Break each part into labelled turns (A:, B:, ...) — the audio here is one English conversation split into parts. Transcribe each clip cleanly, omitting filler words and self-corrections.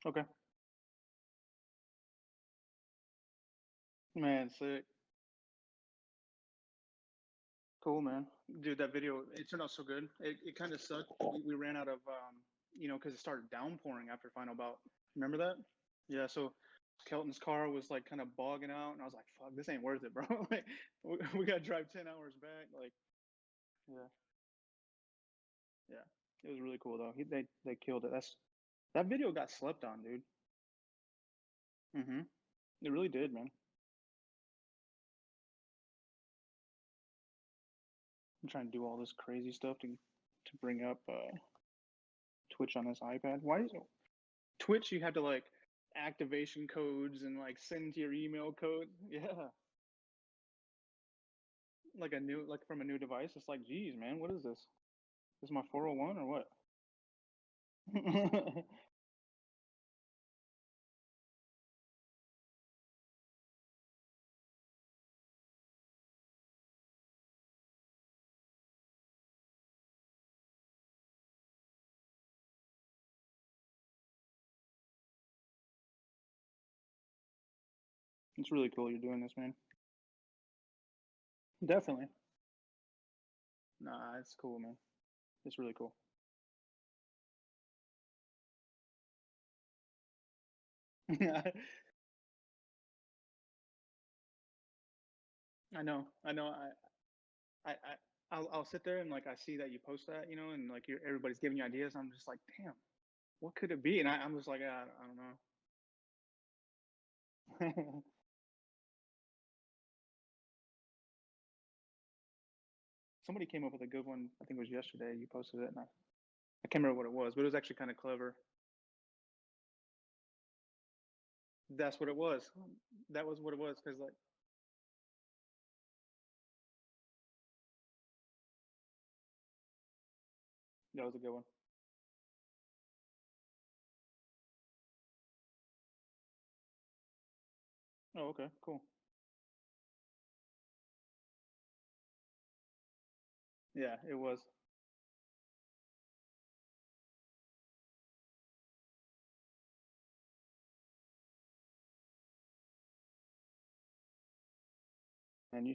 A: Okay. Man, sick. Cool, man. Dude, that video, it turned out so good. It kind of sucked. We ran out of, because it started downpouring after final bout. Remember that? Yeah. So Kelton's car was like kind of bogging out, and I was like, "Fuck, this ain't worth it, bro." Like, we got to drive 10 hours back. Like, yeah, yeah. It was really cool though. They killed it. That video got slept on, dude. Mm-hmm. It really did, man. I'm trying to do all this crazy stuff to bring up Twitch on this iPad. Why is it Twitch? You had to like activation codes and like send to your email code. Yeah, like from a new device. It's like, geez, man, what is this? This is my 401 or what? It's really cool you're doing this, man. Definitely. Nah, it's cool, man. It's really cool. I know. I, I'll sit there and like I see that you post that, and like everybody's giving you ideas. I'm just like, damn, what could it be? And I'm just like, I don't know. Somebody came up with a good one. I think it was yesterday. You posted it, and I can't remember what it was, but it was actually kind of clever. That's what it was. That was what it was. Because like that was a good one. Oh, okay, cool. Yeah, it was. And you,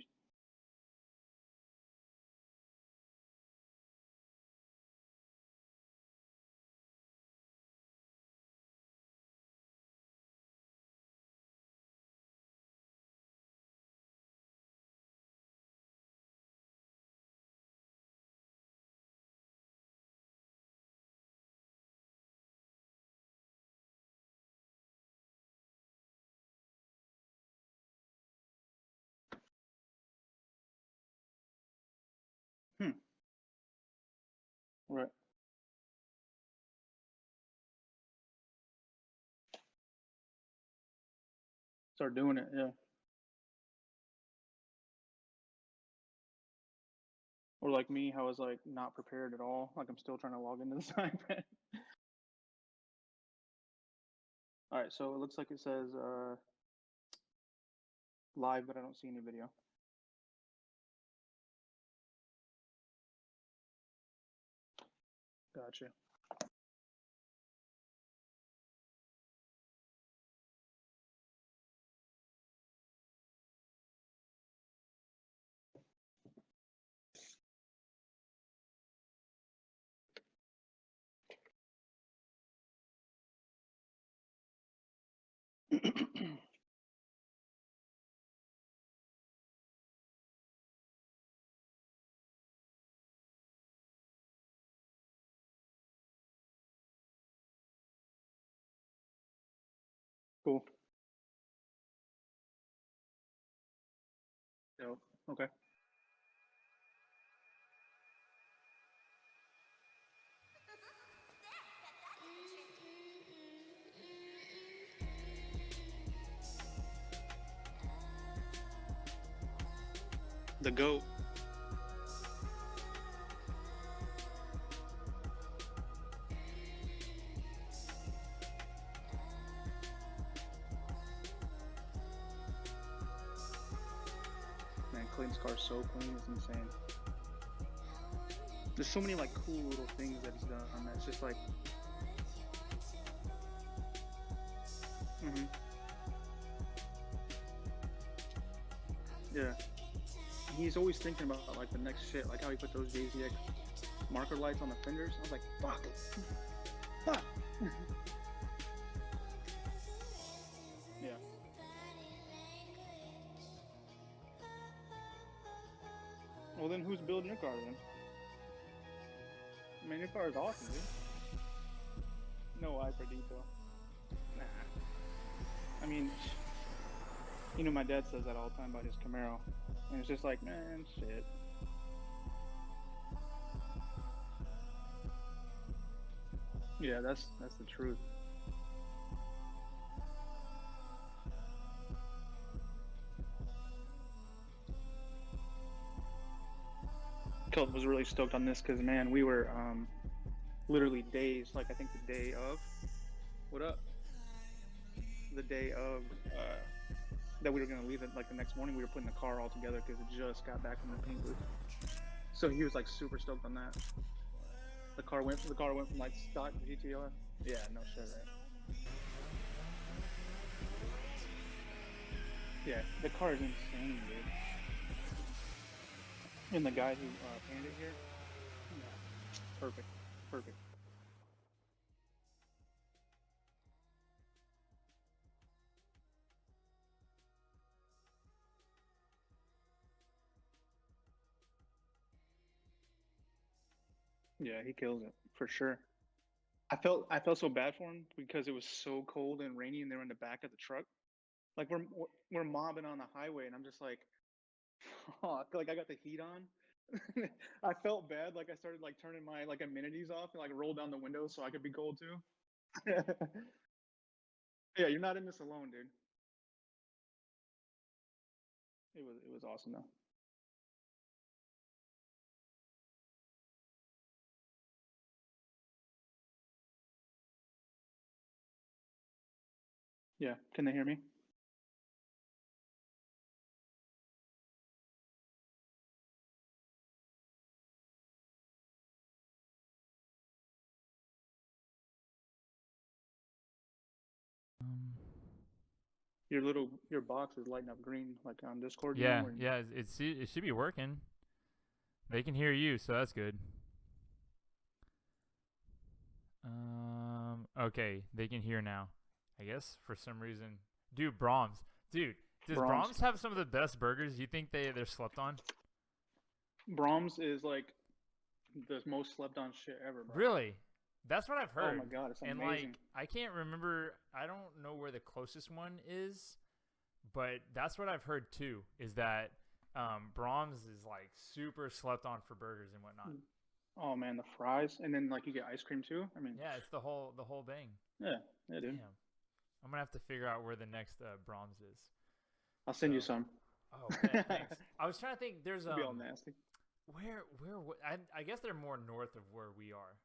A: hmm, right. Start doing it. Yeah. Or like me, how I was like not prepared at all. Like I'm still trying to log into this iPad. All right, so it looks like it says live, but I don't see any video. Gotcha. Cool. Yep. Okay. The goat. Man, Clayton's car is so clean. It's insane. There's so many like cool little things that he's done. That's just like Hmm. Yeah. He's always thinking about like the next shit, like how he put those JZX marker lights on the fenders. I was like, fuck, fuck. Yeah. Well, then who's building your car then? I mean, your car is awesome, dude. No eye for detail. Nah. I mean, my dad says that all the time about his Camaro, and it's just like, man, shit. Yeah, that's the truth. Kelton was really stoked on this because man, we were literally days, like I think the day of, what up? The day of that we were gonna leave it, like the next morning, we were putting the car all together because it just got back from the paint booth. So he was like super stoked on that. The car went from like stock GTR. Yeah, no shit, right? Yeah, the car is insane, dude. And the guy who painted it here, yeah, perfect, perfect. Yeah, he kills it for sure. I felt so bad for him because it was so cold and rainy, and they were in the back of the truck. Like we're mobbing on the highway, and I'm just like, fuck. Like I got the heat on. I felt bad. Like I started like turning my like amenities off and like roll down the window so I could be cold too. Yeah, you're not in this alone, dude. It was awesome though. Yeah, can they hear me?
B: Um,
A: Your box is lighting up green like on Discord,
B: yeah,
A: or
B: yeah. It should be working. They can hear you, so that's good. Okay, they can hear now. I guess for some reason, dude, Brahms, dude, does
A: Brahms.
B: Brahms have some of the best burgers? You think they're slept on?
A: Brahms is like the most slept on shit ever, bro.
B: Really? That's what I've
A: Oh
B: heard.
A: my god, it's
B: And
A: amazing.
B: like, I can't remember. I don't know where the closest one is, but that's what I've heard too. Is that Brahms is like super slept on for burgers and whatnot.
A: Oh man, the fries, and then like you get ice cream too. I mean,
B: Yeah, it's the whole thing.
A: yeah, yeah, dude.
B: Damn, I'm gonna have to figure out where the next Brahms is.
A: I'll
B: So,
A: send you some.
B: oh, thanks. I was trying to think. There's
A: It'll be all nasty.
B: I guess they're more north of where we are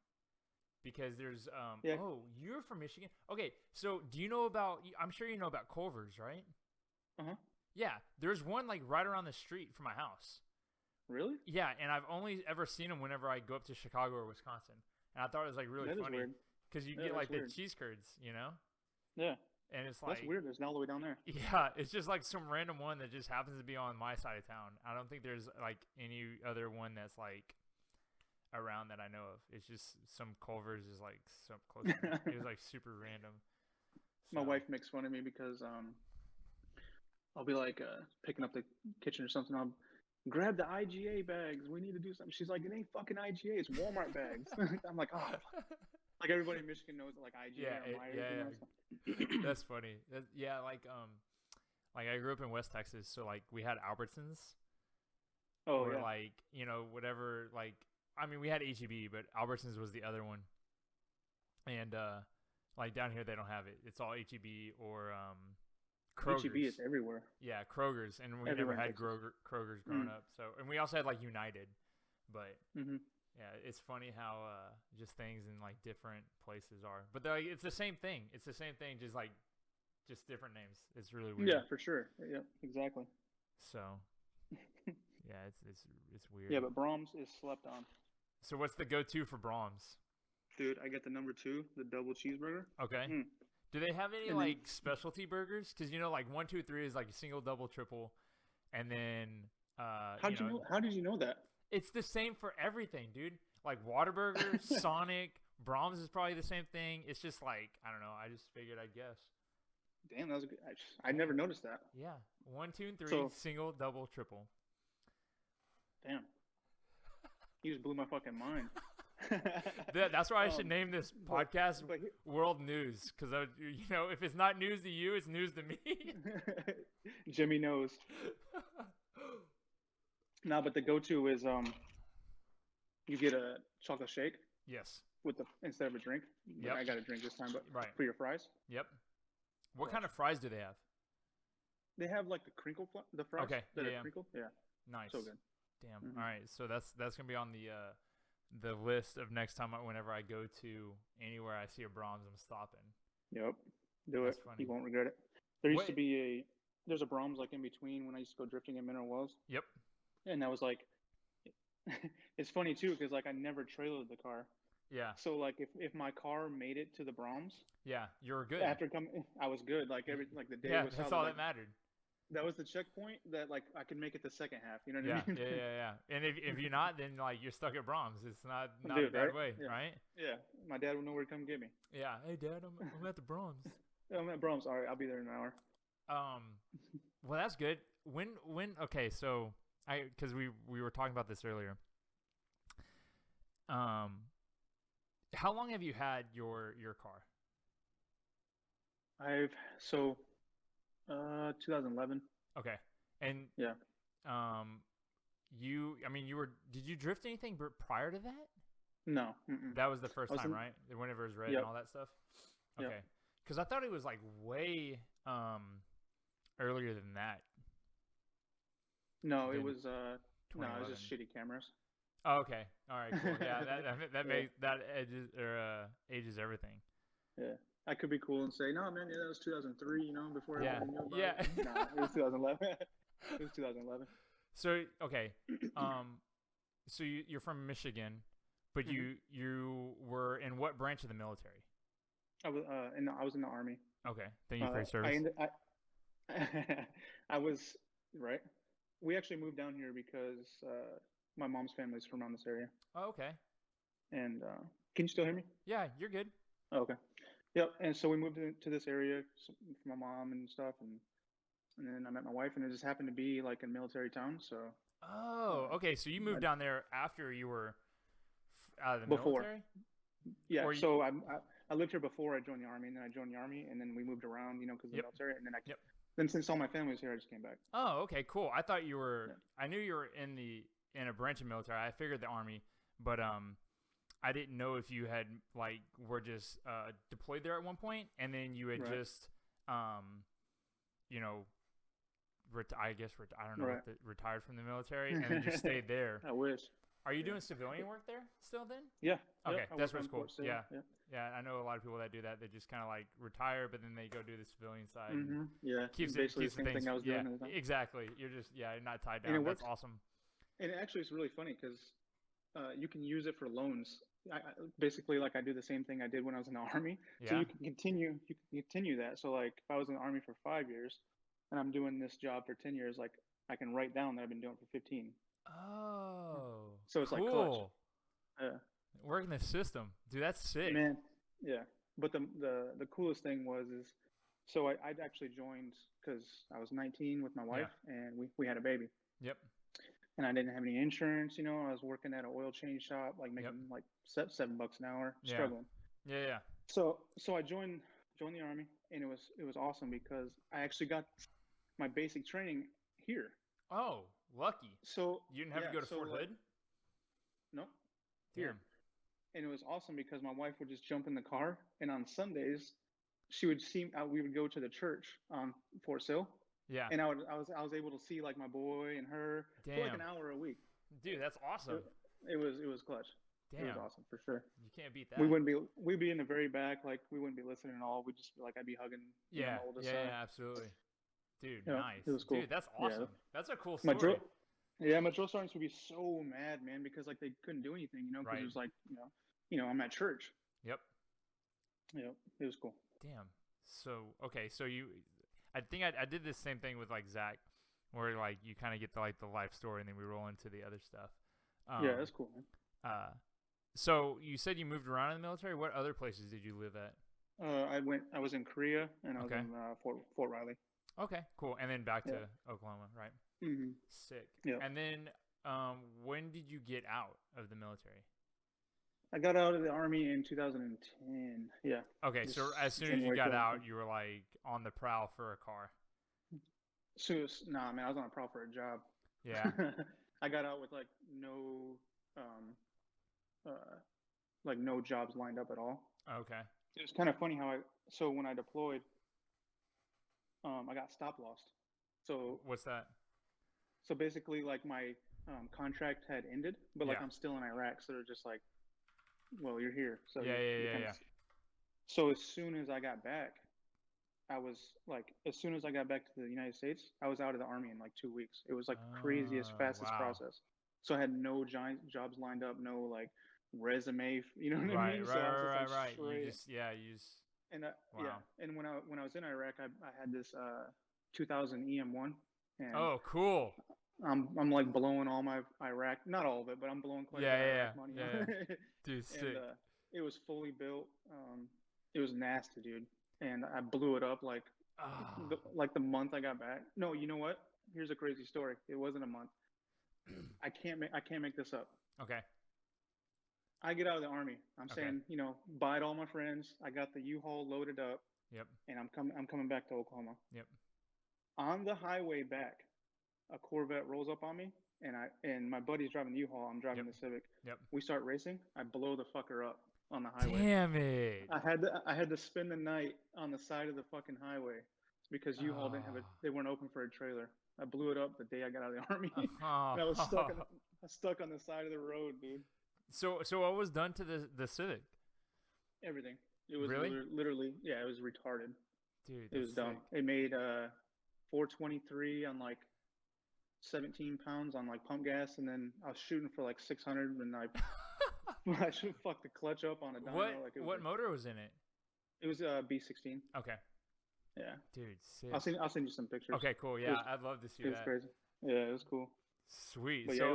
B: because there's
A: Yeah.
B: oh, you're from Michigan. Okay, so do you know about? I'm sure you know about Culver's, right?
A: Uh huh.
B: Yeah, there's one like right around the street from my house.
A: Really?
B: Yeah, and I've only ever seen them whenever I go up to Chicago or Wisconsin, and I thought it was like really
A: That is
B: funny
A: weird.
B: because you
A: Yeah,
B: get
A: that's
B: like the
A: weird.
B: cheese curds,
A: Yeah,
B: and it's
A: that's
B: like
A: weird. It's all the way down there.
B: yeah, it's just like some random one that just happens to be on my side of town. I don't think there's like any other one that's like around that I know of. It's just some Culver's is like so close to me. It was like super random.
A: My
B: So
A: wife makes fun of me because I'll be like picking up the kitchen or something. I'll grab the IGA bags. We need to do something. She's like, it ain't fucking IGA. It's Walmart bags. I'm like, oh, like everybody in Michigan knows like IGA
B: yeah,
A: or Myers,
B: yeah,
A: So.
B: that's funny. Yeah, like I grew up in West Texas, so like we had Albertsons
A: Oh
B: or
A: yeah.
B: like whatever. Like I mean, we had HEB, but Albertsons was the other one. And like down here they don't have it. It's all HEB or
A: HEB
B: Kroger's.
A: is everywhere.
B: Yeah, Kroger's, and we never
A: Everywhere in
B: had
A: Texas.
B: Kroger's growing
A: Mm.
B: up. So, and we also had like United, but
A: Hmm.
B: yeah, it's funny how just things in like different places are. But like, it's the same thing. It's the same thing, just like just different names. It's really weird.
A: Yeah, for sure. Yeah, exactly.
B: So yeah, it's weird.
A: Yeah, but Brahms is slept on.
B: So what's the go-to for Brahms?
A: Dude, I get the number two, the double cheeseburger.
B: Okay.
A: Mm.
B: Do they have any
A: And then,
B: like specialty burgers? Because you know, like 1, 2, 3 is like a single, double, triple, and then you know,
A: how did you know that?
B: it's the same for everything, dude. Like Whataburger, Sonic, Brahms is probably the same thing. It's just like I don't know. I just figured I'd guess.
A: Damn, that was a good. I never noticed that.
B: Yeah, 1, 2, and 3,
A: So,
B: single, double, triple.
A: damn, you just blew my fucking mind.
B: That's why I should name this podcast
A: but
B: World News, because you know, if it's not news to you, it's news to me.
A: Jimmy knows. No, but the go-to is you get a chocolate shake
B: Yes.
A: with the instead of a drink.
B: Yep.
A: I got a drink this time, but
B: Right.
A: for your fries,
B: Yep. What kind of fries do they have?
A: they have like the fries
B: Okay,
A: that
B: yeah,
A: are
B: yeah.
A: crinkled. Yeah,
B: Nice.
A: so good.
B: Damn.
A: Mhm.
B: All right. So that's gonna be on the list of next time whenever I go to anywhere I see a Brahms, I'm stopping.
A: Yep, do
B: That's
A: it.
B: funny.
A: You won't regret it. There used to
B: What-
A: be there's a Brahms like in between when I used to go drifting in Mineral Wells,
B: Yep.
A: and that was like, it's funny too because like I never trailered the car.
B: Yeah.
A: So like if my car made it to the Brahms
B: Yeah. You're good.
A: after coming, I was good. Like the day
B: Yeah.
A: was
B: That's
A: solid.
B: all
A: Like,
B: that mattered.
A: that was the checkpoint that like I could make it the second half. You know what
B: Yeah.
A: I mean?
B: Yeah. And if you're not, then like you're stuck at Brahms. It's not
A: Dude,
B: a bad
A: right?
B: way,
A: Yeah.
B: right?
A: Yeah. My dad will know where to come get me.
B: Yeah. Hey, Dad, I'm at the Brahms.
A: I'm at Brahms. All right, I'll be there in an hour.
B: Well, that's good. When okay, so because we were talking about this earlier. How long have you had your car?
A: I've 2011.
B: Okay, and
A: Yeah.
B: did you drift anything prior to that?
A: No. Mm-mm.
B: That was the first
A: I was
B: time,
A: in-
B: right? Whenever it was red
A: Yep.
B: and all that stuff.
A: Yep.
B: Okay, because I thought it was like way earlier than that.
A: No, it
B: Then
A: was no, it was just
B: 2011.
A: shitty cameras.
B: Oh, okay, all right, cool. Yeah, that
A: Yeah.
B: makes that ages everything.
A: Yeah. I could be cool and say, no, man, yeah, that was 2003. You know, before
B: Yeah.
A: everyone knew about
B: Yeah.
A: it. No, it was 2011. It was 2011.
B: So okay, so you're from Michigan, but
A: Mhm.
B: you were in what branch of the military?
A: I was in the army.
B: Okay, thank you for your
A: I
B: service.
A: I was right. We actually moved down here because my mom's family is from around this area.
B: Oh, okay,
A: And can you still hear me?
B: yeah, you're good.
A: Oh, okay. Yep. And so we moved to this area for my mom and stuff, and then I met my wife, and it just happened to be like a military town. So
B: Oh, okay, so you moved
A: I-
B: down there after you were out of the
A: Before.
B: military.
A: yeah.
B: Or you-
A: So I lived here before I joined the army, and then I joined the army, and then we moved around, because of the
B: Yep.
A: military, and then
B: Yep.
A: then since all my family was here, I just came back.
B: Oh, okay, cool. I thought you were.
A: Yeah.
B: I knew you were in a branch of military. I figured the army, but I didn't know if you had were just deployed there at one point, and then you had
A: Right.
B: just I guess I don't know
A: Right.
B: retired from the military and then just stayed there.
A: I wish.
B: Are you
A: Yeah.
B: doing civilian work there still then?
A: Yeah.
B: Okay,
A: I
B: that's
A: work
B: what's
A: on
B: cool.
A: Fort Sill,
B: Yeah.
A: Yeah.
B: Yeah, I know a lot of people that do that. They just kind of retire, but then they go do the civilian side. and
A: Mm-hmm. Yeah.
B: Keeps
A: basically
B: keeps
A: the
B: the
A: same
B: things.
A: thing I was
B: yeah,
A: doing. At the time.
B: exactly. You're just you're not tied
A: And
B: down.
A: it
B: That's
A: works.
B: awesome.
A: And actually, it's really funny because you can use it for loans. Basically, like I do the same thing I did when I was in the army. So
B: Yeah.
A: you can continue that. So like if I was in the army for 5 years and I'm doing this job for 10 years, like I can write down that I've been doing it for 15.
B: Oh.
A: So it's like clutch.
B: cool.
A: Yeah.
B: Working the system, dude. That's sick.
A: Man, yeah. But the coolest thing is, so I'd actually joined because I was 19 with my wife and we had a baby.
B: Yep.
A: And I didn't have any insurance, I was working at an oil change shop, like making like $7 an hour,
B: Yeah.
A: struggling.
B: Yeah.
A: So I joined the army, and it was awesome because I actually got my basic training here.
B: Oh, lucky.
A: So
B: You didn't have to go to Fort Hood.
A: No, here.
B: Damn.
A: And it was awesome because my wife would just jump in the car, and on Sundays, she would see. We would go to the church on Fort Sill,
B: Yeah.
A: and I was able to see like my boy and her for like an
B: Damn.
A: hour a week.
B: Dude, that's awesome.
A: It was clutch.
B: Damn.
A: It was awesome for sure.
B: You can't beat that.
A: We'd be in the very back, like we wouldn't be listening at all. We'd just be like I'd be hugging
B: Yeah.
A: my oldest
B: Yeah,
A: son.
B: absolutely. Dude,
A: Yeah,
B: nice.
A: it was cool.
B: Dude, that's
A: Yeah.
B: awesome. That's a cool
A: My
B: story.
A: drill, my drill sergeants would be so mad, man, because like they couldn't do anything, because
B: Right.
A: it was like, I'm at church.
B: Yep.
A: It was cool.
B: Damn. So okay, so I think I did the same thing with like Zach, where like you kind of get the life story, and then we roll into the other stuff.
A: Yeah,
B: Um,
A: that's cool, man.
B: uh, so you said you moved around in the military. What other places did you live at?
A: I was in Korea and I was
B: Okay.
A: in Fort Riley.
B: Okay, cool. And then back to
A: Yeah.
B: Oklahoma, right?
A: Hmm.
B: Sick.
A: Yeah.
B: And then when did you get out of the military?
A: I got out of the army in 2010. Yeah,
B: Okay, so
A: just
B: as soon as you
A: January
B: got out,
A: 2010.
B: you were like on the prowl for a car.
A: Nah, man, I was on a prowl for a job.
B: Yeah.
A: I got out with like no, um, uh, like no jobs lined up at all.
B: Okay.
A: It was kind of funny how so when I deployed, I got stop lost. So
B: What's that?
A: so basically, like my contract had ended, but like
B: Yeah.
A: I'm still in Iraq, so they're just like, well, you're here, so
B: Yeah,
A: you're
B: yeah,
A: kind
B: yeah,
A: of. So as soon as I got back, I was like, as soon as I got back to the United States, I was out of the army in like 2 weeks. It was like the craziest,
B: Oh,
A: fastest
B: wow.
A: process. So I had no giant jobs lined up, no like resume, you know what I
B: Right,
A: mean?
B: right,
A: So I was just
B: right,
A: like
B: right, right. You
A: straight.
B: just, yeah, you just,
A: And yeah,
B: wow.
A: and when I was in Iraq, I had this 2000 EM1, and
B: Oh, cool.
A: I'm like blowing all my Iraq, not all of it, but I'm blowing quite a
B: Yeah,
A: bit of
B: yeah,
A: Iraq
B: yeah,
A: money
B: yeah,
A: on
B: yeah.
A: it.
B: Dude,
A: And
B: sick.
A: it was fully built. It was nasty, dude. And I blew it up
B: Oh.
A: like the month I got back. No, you know what? Here's a crazy story. It wasn't a month. I can't make this up.
B: Okay,
A: I get out of the army. I'm
B: okay.
A: saying, bye to all my friends. I got the U-Haul loaded up,
B: Yep,
A: and I'm coming back to Oklahoma.
B: yep.
A: On the highway back, a Corvette rolls up on me, and my buddy's driving the U-Haul. I'm driving
B: Yep.
A: the Civic.
B: Yep.
A: We start racing. I blow the fucker up on the highway.
B: Damn it.
A: I had to spend the night on the side of the fucking highway because U-Haul didn't have it.
B: Oh.
A: They weren't open for a trailer. I blew it up the day I got out of the army, and
B: Oh.
A: I was stuck on the side of the road, dude.
B: So what was done to the Civic?
A: Everything. It was
B: Really?
A: literally, yeah, it was retarded.
B: Dude,
A: It
B: that's
A: was dumb.
B: sick.
A: It made 423 on like 17 pounds on like pump gas, and then I was shooting for like 600, and I should fuck the clutch up on a dyno. Like
B: What motor was in it?
A: it was B16.
B: Okay.
A: Yeah,
B: Dude, sick.
A: I'll send you some pictures.
B: Okay, cool.
A: It
B: Yeah,
A: was
B: I'd love to see
A: it was
B: that.
A: crazy. Yeah, it was cool.
B: Sweet.
A: But yeah,
B: So,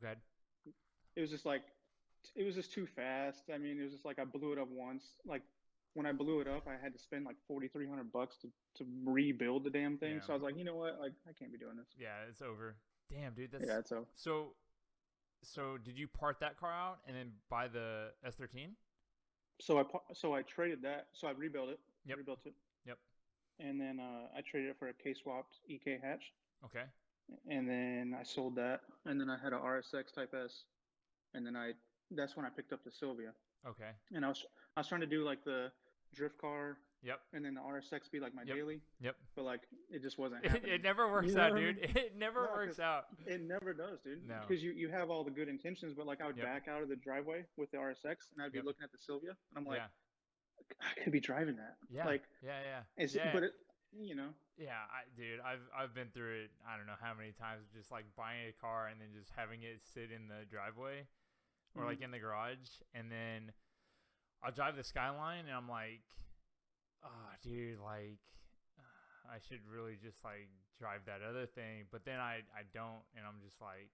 B: good.
A: it was just like it was just too fast. I mean, it was just like I blew it up once. Like when I blew it up, I had to spend like $4,300 to rebuild the damn thing.
B: Yeah.
A: So I was like, you know what? Like I can't be doing this.
B: Yeah, it's over. Damn, dude, that's
A: Yeah, so
B: so. So did you part that car out and then buy the S13?
A: so I traded that. So I rebuilt it.
B: Yep.
A: Rebuilt it.
B: Yep.
A: And then I traded it for a K-swapped EK hatch.
B: Okay.
A: And then I sold that. And then I had a RSX Type S. And then that's when I picked up the Sylvia.
B: Okay.
A: And I was trying to do like the drift car,
B: Yep.
A: and then the RSX be like my
B: Yep.
A: daily.
B: Yep.
A: But like it just wasn't
B: It,
A: happening.
B: it never works
A: You know
B: out,
A: what I
B: dude.
A: mean?
B: It never
A: No,
B: works
A: 'cause
B: out.
A: it never does, dude.
B: No.
A: Because you have all the good intentions, but like I would
B: Yep.
A: back out of the driveway with the RSX, and I'd be
B: Yep.
A: looking at the Sylvia, and I'm like,
B: Yeah.
A: I could be driving that.
B: Yeah.
A: Like,
B: Yeah. Yeah.
A: it's
B: Yeah.
A: but it.
B: Yeah, dude, I've been through it. I don't know how many times, just like buying a car and then just having it sit in the driveway or like in the garage, and then I'll drive the Skyline, and I'm like, oh, dude, like I should really just like drive that other thing, but then I don't, and I'm just like,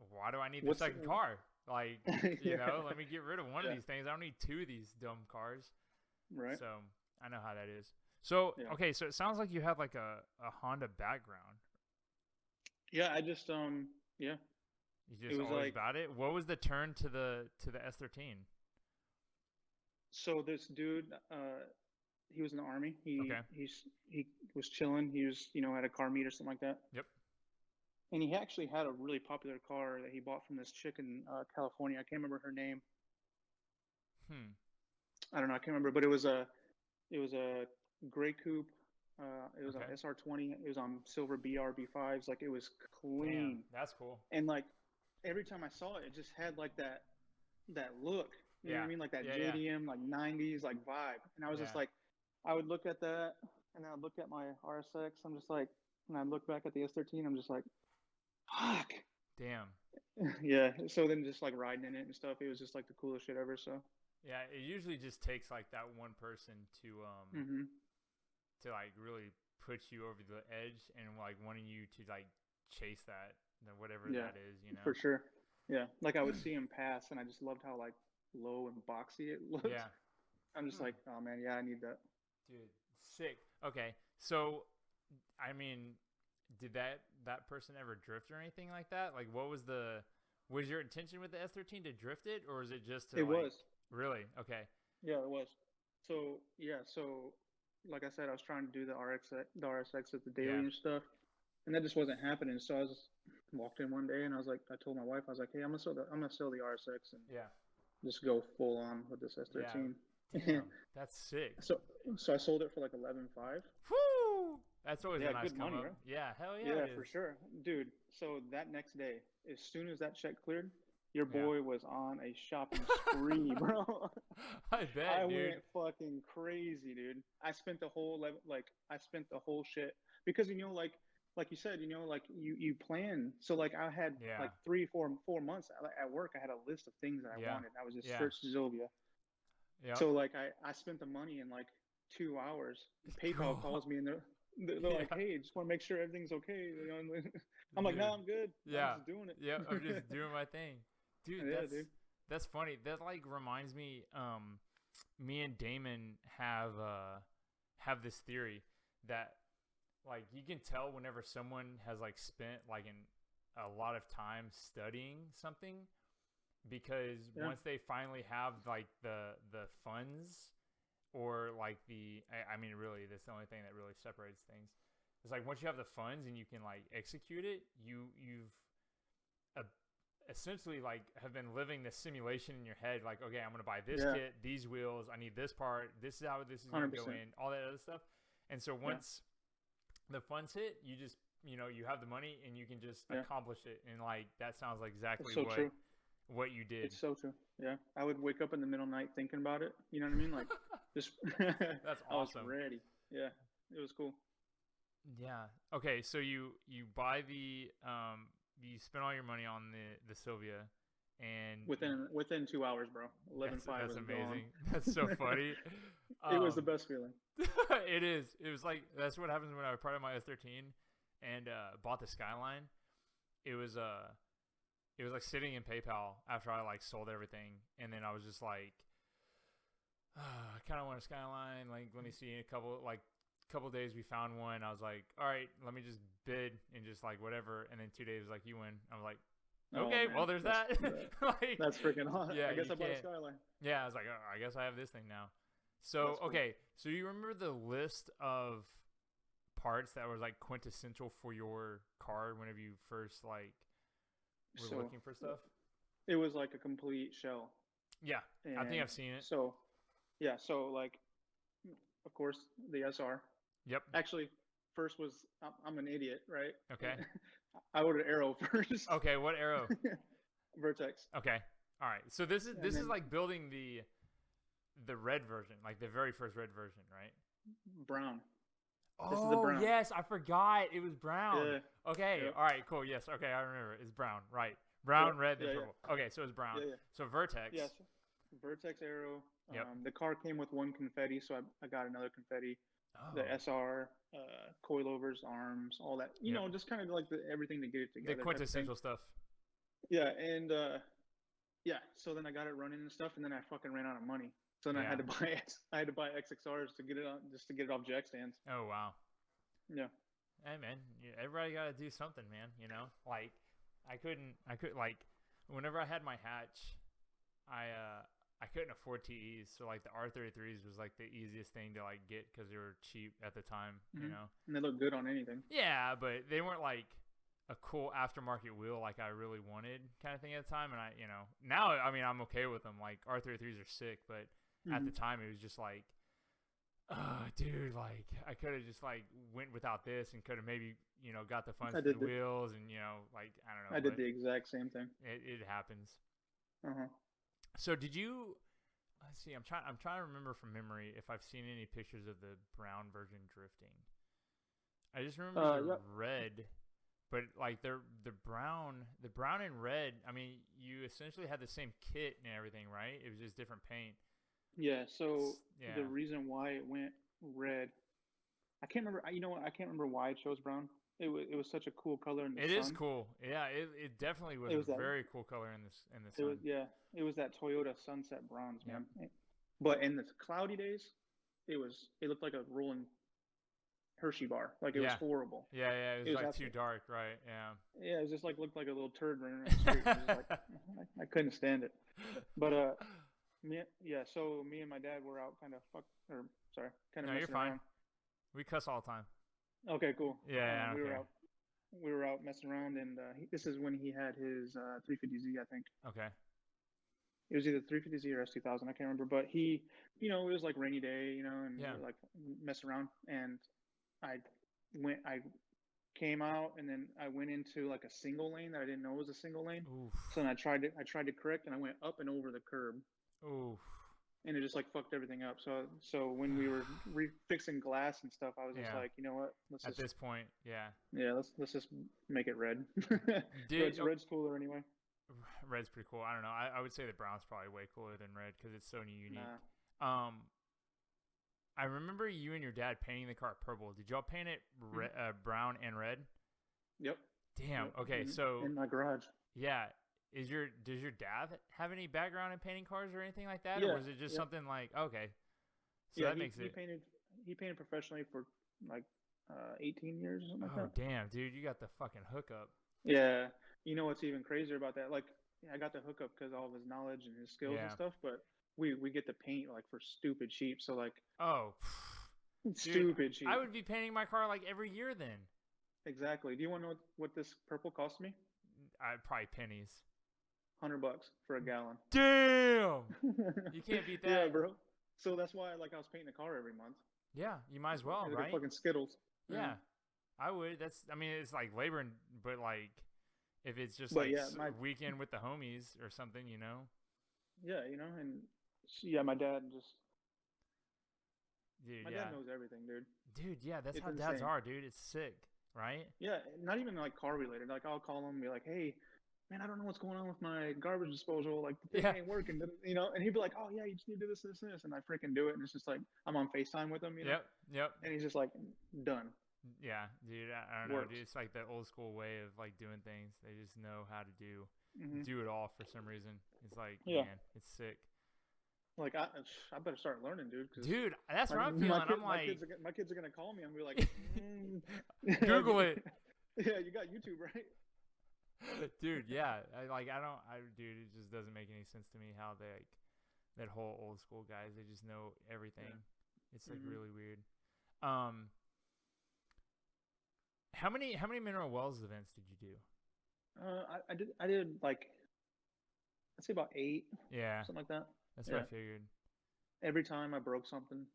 B: why do I need the
A: What's
B: second car? Like,
A: Yeah.
B: let me get rid of one of
A: Yeah.
B: these things. I don't need two of these dumb cars.
A: Right.
B: So I know how that is. So
A: Yeah.
B: okay, so it sounds like you have like a Honda background.
A: Yeah, I just yeah.
B: You
A: It
B: just
A: was
B: always
A: like
B: about it. What was the turn to the S13?
A: so this dude he was in the army.
B: Okay.
A: He was chilling. He was, at a car meet or something like that.
B: Yep.
A: And he actually had a really popular car that he bought from this chick in California. I can't remember her name. I don't know. I can't remember, but it was a gray coupe. It was
B: Okay.
A: an SR20. It was on silver BR-B5s. Like it was
B: Damn,
A: clean.
B: that's cool.
A: And like every time I saw it, it just had like that look. You know what I
B: Yeah.
A: mean? Like that
B: Yeah, yeah.
A: JDM, like 90s, like vibe. And I was just
B: Yeah.
A: like, I would look at that, and then I'd look at my RSX. I'm just like, and I look back at the S13. I'm just like, fuck.
B: Damn.
A: Yeah. So then just like riding in it and stuff, it was just like the coolest shit ever. So
B: Yeah, it usually just takes like that one person
A: Mm-hmm.
B: to like really put you over the edge and like wanting you to like chase that, whatever
A: Yeah,
B: that is, you know.
A: for sure. Yeah, like I would see him pass, and I just loved how like low and boxy it looked.
B: Yeah.
A: I'm just
B: Hmm.
A: like, oh man, yeah, I need that.
B: Dude, sick. Okay, so I mean, did that person ever drift or anything like that? Like, what was was your intention with the S13 to drift it, or is it just to
A: It
B: like
A: was.
B: really? Okay,
A: Yeah, it was. So yeah, so like I said, I was trying to do the RSX at the daily
B: yeah,
A: and stuff, and that just wasn't happening. So I was walked in one day, and I was like, I told my wife, I was like, hey, I'm gonna sell the RSX and
B: yeah,
A: just go full on with this
B: yeah.
A: S13.
B: Damn, that's sick.
A: so so I sold it for like 11.5.
B: Whoo! That's always a
A: Yeah,
B: nice
A: good
B: come
A: money,
B: up.
A: right?
B: Yeah, hell yeah,
A: Yeah,
B: it
A: for
B: is.
A: sure, dude. So that next day, as soon as that check cleared, your
B: Yeah,
A: boy was on a shopping spree, bro.
B: I
A: I
B: bet, dude.
A: went fucking crazy, dude. I spent the whole shit because like you said, like you plan. So like I had
B: Yeah,
A: like 3 4 months at work. I had a list of things that I
B: yeah,
A: wanted. I was just
B: yeah,
A: search Zilvia.
B: yep.
A: So like I spent the money in like 2 hours. PayPal
B: Cool.
A: calls me and they're like,
B: Yeah,
A: hey, just want to make sure everything's okay. And I'm like, no,
B: dude.
A: I'm good. I'm
B: Yeah,
A: just doing it.
B: yeah. I'm just doing my thing, dude.
A: Yeah, dude.
B: That's funny. That like reminds me. Me and Damon have this theory that like you can tell whenever someone has like spent like a lot of time studying something because
A: Yeah,
B: once they finally have like the funds or like I mean really that's the only thing that really separates things. It's like once you have the funds and you can like execute it, you've uh, essentially like have been living this simulation in your head like okay I'm going to buy this
A: yeah,
B: kit, these wheels, I need this part, this is how this is going to go
A: 100%.
B: in, all that other stuff. And so
A: Yeah,
B: once the funds hit, you just you have the money and you can just
A: yeah.
B: accomplish it. And like that sounds like
A: It's
B: exactly
A: so true.
B: what you did.
A: It's so true. Yeah, I would wake up in the middle of the night thinking about it. You know what I mean? Like, just
B: That's
A: I was
B: awesome.
A: ready. Yeah, it was cool.
B: Yeah. Okay, so you buy the you spend all your money on the Sylvia and
A: Within 2 hours, bro. 11.5
B: that's
A: was gone.
B: amazing. That's so funny.
A: It was the
B: Um
A: best feeling.
B: it is. It was like that's what happens when I part of my S13 and bought the Skyline. It was it was like sitting in PayPal after I like sold everything, and then I was just like, I kind of want a Skyline. Like, let me see. In a couple days, we found one. I was like, all right, let me just bid and just like whatever. And then 2 days, like you win. I was like,
A: Oh
B: okay,
A: man,
B: well, there's that. Like,
A: that's freaking hot.
B: yeah,
A: I guess
B: you
A: I bought a
B: can't.
A: Skyline.
B: Yeah, I was like, oh, I guess I have this thing now. So
A: That's cool.
B: okay, so you remember the list of parts that was like quintessential for your car whenever you first like were
A: So
B: looking for stuff?
A: it was like a complete shell,
B: Yeah, I think
A: and
B: I've seen it.
A: so yeah, so like of course the SR.
B: Yep.
A: Actually, first was I'm an idiot, right?
B: Okay.
A: I ordered Arrow first.
B: Okay. What arrow?
A: Vertex,
B: Okay. All right. So this is
A: and
B: this is
A: then
B: like building the red version, like the very first red version, right?
A: brown. This is the
B: Oh
A: brown.
B: yes, I forgot it was brown.
A: Yeah,
B: Okay.
A: yeah,
B: All right. Cool. Yes. Okay. I remember. It's brown. Right.
A: yeah,
B: Brown, red, then
A: yeah, yeah,
B: purple. Okay. So it's brown.
A: yeah, yeah.
B: So Vertex.
A: Yes, Vertex Arrow.
B: Yep.
A: The car came with one confetti, so I got another confetti. The
B: Oh.
A: SR, coilovers, arms, all that.
B: Yep.
A: Just kind of like everything to get it
B: The
A: together type of thing.
B: quintessential stuff.
A: Yeah, and yeah. So then I got it running and stuff, and then I fucking ran out of money. So then I
B: Yeah.
A: had to buy I had to buy XXRs to get it on, just to get it off jack stands.
B: Oh wow.
A: Yeah.
B: Hey man, everybody got to do something, man. Like I could like whenever I had my hatch, I couldn't afford TEs, so like the R33s was like the easiest thing to like get because they were cheap at the time,
A: And they look good on anything.
B: Yeah, but they weren't like a cool aftermarket wheel like I really wanted kind of thing at the time, and now I mean I'm okay with them. Like R33s are sick, but at the time it was just like, dude, like I could have just like went without this and could have maybe got the funds
A: I
B: for the
A: did the
B: wheels and like I don't know,
A: I did
B: but
A: the exact same thing.
B: it happens.
A: Uh-huh.
B: So did you? Let's see. I'm trying to remember from memory if I've seen any pictures of the brown version drifting. I just remember the
A: Yep.
B: red, but like the brown and red. I mean, you essentially had the same kit and everything, right? It was just different paint.
A: Yeah. So
B: Yeah.
A: the reason why it went red, I can't remember. You know what? I can't remember why it chose brown. It was such a cool color in the
B: It is
A: sun.
B: cool. Yeah, it definitely was
A: It
B: a
A: was that.
B: very cool color in the
A: It
B: sun.
A: was yeah. It was that Toyota Sunset Bronze,
B: Yep.
A: man. But in the cloudy days, it looked like a rolling Hershey bar. Like it was
B: Yeah.
A: horrible.
B: Yeah, it
A: It
B: was
A: was
B: like too
A: absolutely
B: dark, right? Yeah.
A: yeah. It was just like looked like a little turd running around the street. It was just like I couldn't stand it. But yeah. So me and my dad were out kind of
B: No, you're
A: messing
B: fine.
A: around.
B: We cuss all the time.
A: Okay, cool.
B: Yeah, I don't
A: We were
B: care.
A: out. We were out messing around, and this is when he had his 350Z, I think.
B: Okay.
A: It was either 350Z or S2000, I can't remember. But it was like rainy day, and we
B: Yeah.
A: were like messing around, and I I came out, and then I went into like a single lane that I didn't know was a single lane.
B: Oof.
A: So then I tried to correct, and I went up and over the curb,
B: Oof.
A: and it just like fucked everything up. So when we were fixing glass and stuff, I was just
B: Yeah.
A: like, you know what?
B: At this point, yeah.
A: Let's just make it red.
B: Did
A: Red's cooler anyway.
B: red's pretty cool. I don't know. I would say the brown's probably way cooler than red because it's so unique.
A: Nah.
B: I remember you and your dad painting the car purple. Did y'all paint it brown and red?
A: Yep.
B: Damn.
A: Yep.
B: Okay, so
A: in my garage.
B: yeah, does your dad have any background in painting cars or anything like that,
A: Yeah,
B: or was it just something like okay? So
A: yeah,
B: that makes
A: he
B: it.
A: painted professionally for like 18 years or something like
B: Oh
A: that.
B: damn, dude, you got the fucking hookup.
A: Yeah, you know what's even crazier about that? Like, I got the hookup because all of his knowledge and his skills and
B: Yeah.
A: stuff. But we get to paint like for stupid cheap. So like
B: Oh, dude,
A: stupid cheap.
B: I would be painting my car like every year then.
A: Exactly. Do you want to know what this purple cost me?
B: Probably pennies.
A: $100 for a gallon.
B: Damn, you can't beat that.
A: Yeah, bro. So that's why I was painting the car every month.
B: Yeah, you might as well,
A: Like
B: right?
A: fucking Skittles.
B: Yeah, I would. I mean, it's like labor, but like, if it's just
A: But
B: like
A: yeah,
B: weekend with the homies or something,
A: Yeah, and yeah, my dad
B: Dude,
A: my
B: yeah.
A: dad knows everything, dude.
B: Dude, yeah, that's
A: It's
B: how dads
A: insane.
B: are, dude. It's sick, right?
A: Yeah, not even like car related. Like I'll call him and be like, "Hey, man, I don't know what's going on with my garbage disposal. Like the thing
B: Yeah.
A: ain't working." And he'd be like, "Oh yeah, you just need to do this, this, and this," and I freaking do it, and it's just like I'm on FaceTime with him,
B: Yep.
A: and he's just like, "Done."
B: Yeah, dude. I don't know,
A: Works.
B: dude. It's like the old school way of like doing things. They just know how to do
A: Mm-hmm.
B: it all for some reason. It's like,
A: Yeah.
B: man, it's sick.
A: Like I better start learning, dude.
B: Dude, that's what I'm feeling. I'm like,
A: my kids are gonna call me and be like,
B: Google it.
A: Yeah, you got YouTube, right?
B: Dude, yeah. Dude, it just doesn't make any sense to me how they like that whole old school guys. They just know everything. Yeah. It's like really weird. How many Mineral Wells events did you do?
A: I did like I'd say about 8.
B: Yeah,
A: something like that.
B: that's what I figured.
A: Every time I broke something.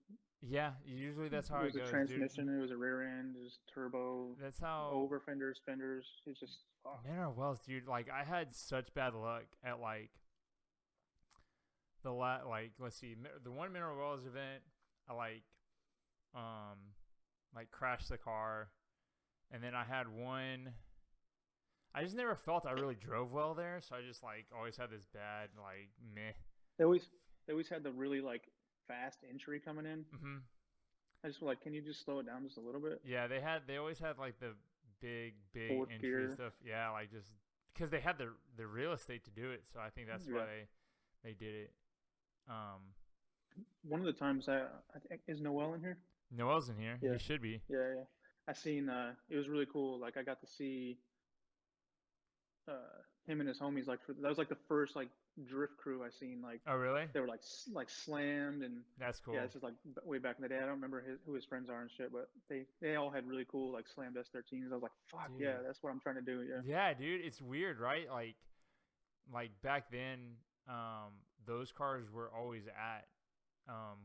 B: Yeah, usually that's how
A: it was
B: goes.
A: a transmission.
B: Dude.
A: It was a rear end. It was turbo.
B: That's how
A: over fenders. It's just
B: Mineral Wells, dude. Like I had such bad luck at like let's see, the one Mineral Wells event. I like crashed the car, and then I had one. I just never felt I really drove well there, so I just like always had this bad like meh.
A: They always had the really like fast entry coming in.
B: Mm-hmm.
A: I just was like, can you just slow it down just a little bit?
B: Yeah, they always had like the big
A: Fourth
B: entry
A: gear.
B: stuff. Yeah, like just because they had the real estate to do it, so I think that's why they did it.
A: One of the times I think is Noel in here.
B: Noel's in here.
A: Yeah.
B: He should be.
A: Yeah. I seen. It was really cool. Like I got to see him and his homies. Like that was like the first like drift crew I seen. Like
B: Oh really?
A: they were like slammed and.
B: That's cool.
A: Yeah, it's just like way back in the day. I don't remember who his friends are and shit, but they all had really cool like slammed S13s. I was like, fuck
B: Dude.
A: yeah, that's what I'm trying to do. Yeah.
B: Yeah, dude, it's weird, right? Like back then, those cars were always at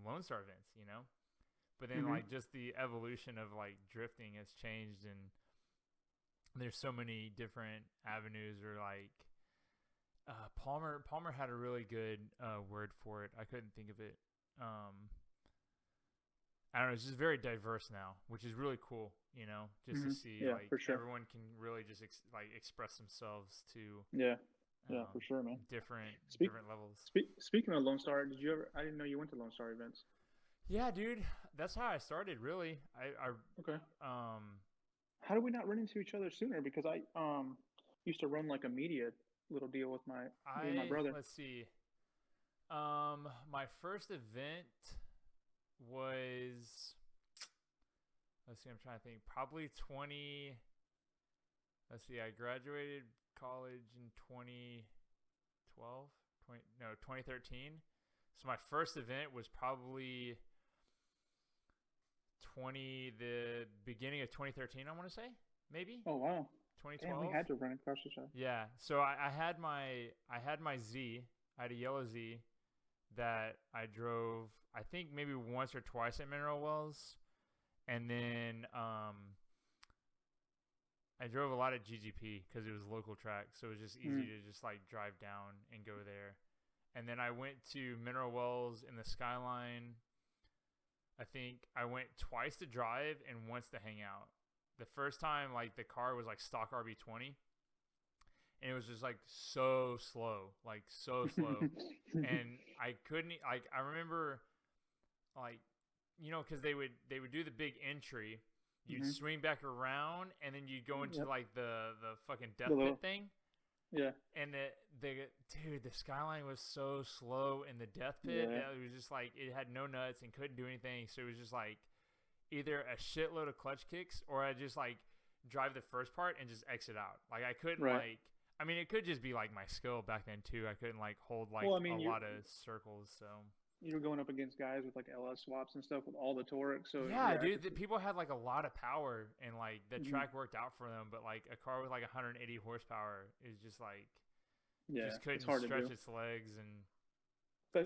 B: Lone Star events, But then like just the evolution of like drifting has changed, and there's so many different avenues. Or like Palmer had a really good word for it. I couldn't think of it. I don't know. It's just very diverse now, which is really cool. Just to see like
A: for sure.
B: everyone can really just express themselves to
A: Yeah, for sure, man.
B: Different
A: Speak,
B: levels.
A: speaking of Lone Star, did you ever? I didn't know you went to Lone Star events.
B: Yeah, dude, that's how I started. Really,
A: Okay.
B: um
A: How did we not run into each other sooner? Because I used to run like a media little deal with me and my brother.
B: let's see. My first event was, let's see, I'm trying to think. Probably 20. Let's see, I graduated college in 2012, 2013. So my first event was probably the beginning of 2013. I want to say maybe
A: Oh wow. Damn,
B: 2012.
A: we had to run across each other.
B: Yeah. So I had my Z. I had a yellow Z that I drove. I think maybe once or twice at Mineral Wells, and then I drove a lot at GGP because it was local track, so it was just easy to just like drive down and go there. And then I went to Mineral Wells in the Skyline. I think I went twice to drive and once to hang out. The first time, like, the car was like stock RB20, and it was just like so slow, and I couldn't, like, I remember, like, because they would do the big entry. You'd swing back around, and then you'd go into like the fucking death pit thing.
A: Yeah.
B: And the Skyline was so slow in the death pit that it was just like it had no nuts and couldn't do anything. So it was just like either a shitload of clutch kicks, or I just like drive the first part and just exit out. Like I couldn't like. I mean, it could just be like my skill back then too. I couldn't like hold like a lot of circles. So
A: you were going up against guys with like LS swaps and stuff with all the torque. So
B: yeah, dude, people had like a lot of power, and like the track worked out for them. But like a car with like 180 horsepower is just like just couldn't stretch its legs and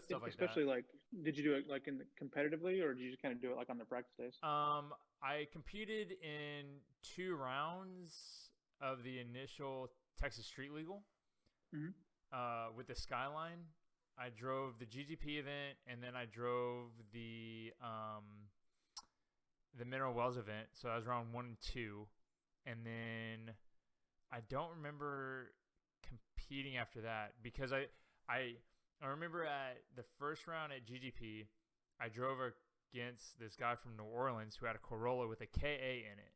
B: stuff like
A: especially
B: that.
A: like, did you do it like competitively, or did you just kind of do it like on the practice days?
B: I competed in 2 rounds of the initial Texas Street Legal with the Skyline. I drove the GGP event, and then I drove the Mineral Wells event. So that was round 1 and 2, and then I don't remember competing after that because I remember at the first round at GGP, I drove against this guy from New Orleans who had a Corolla with a KA in it.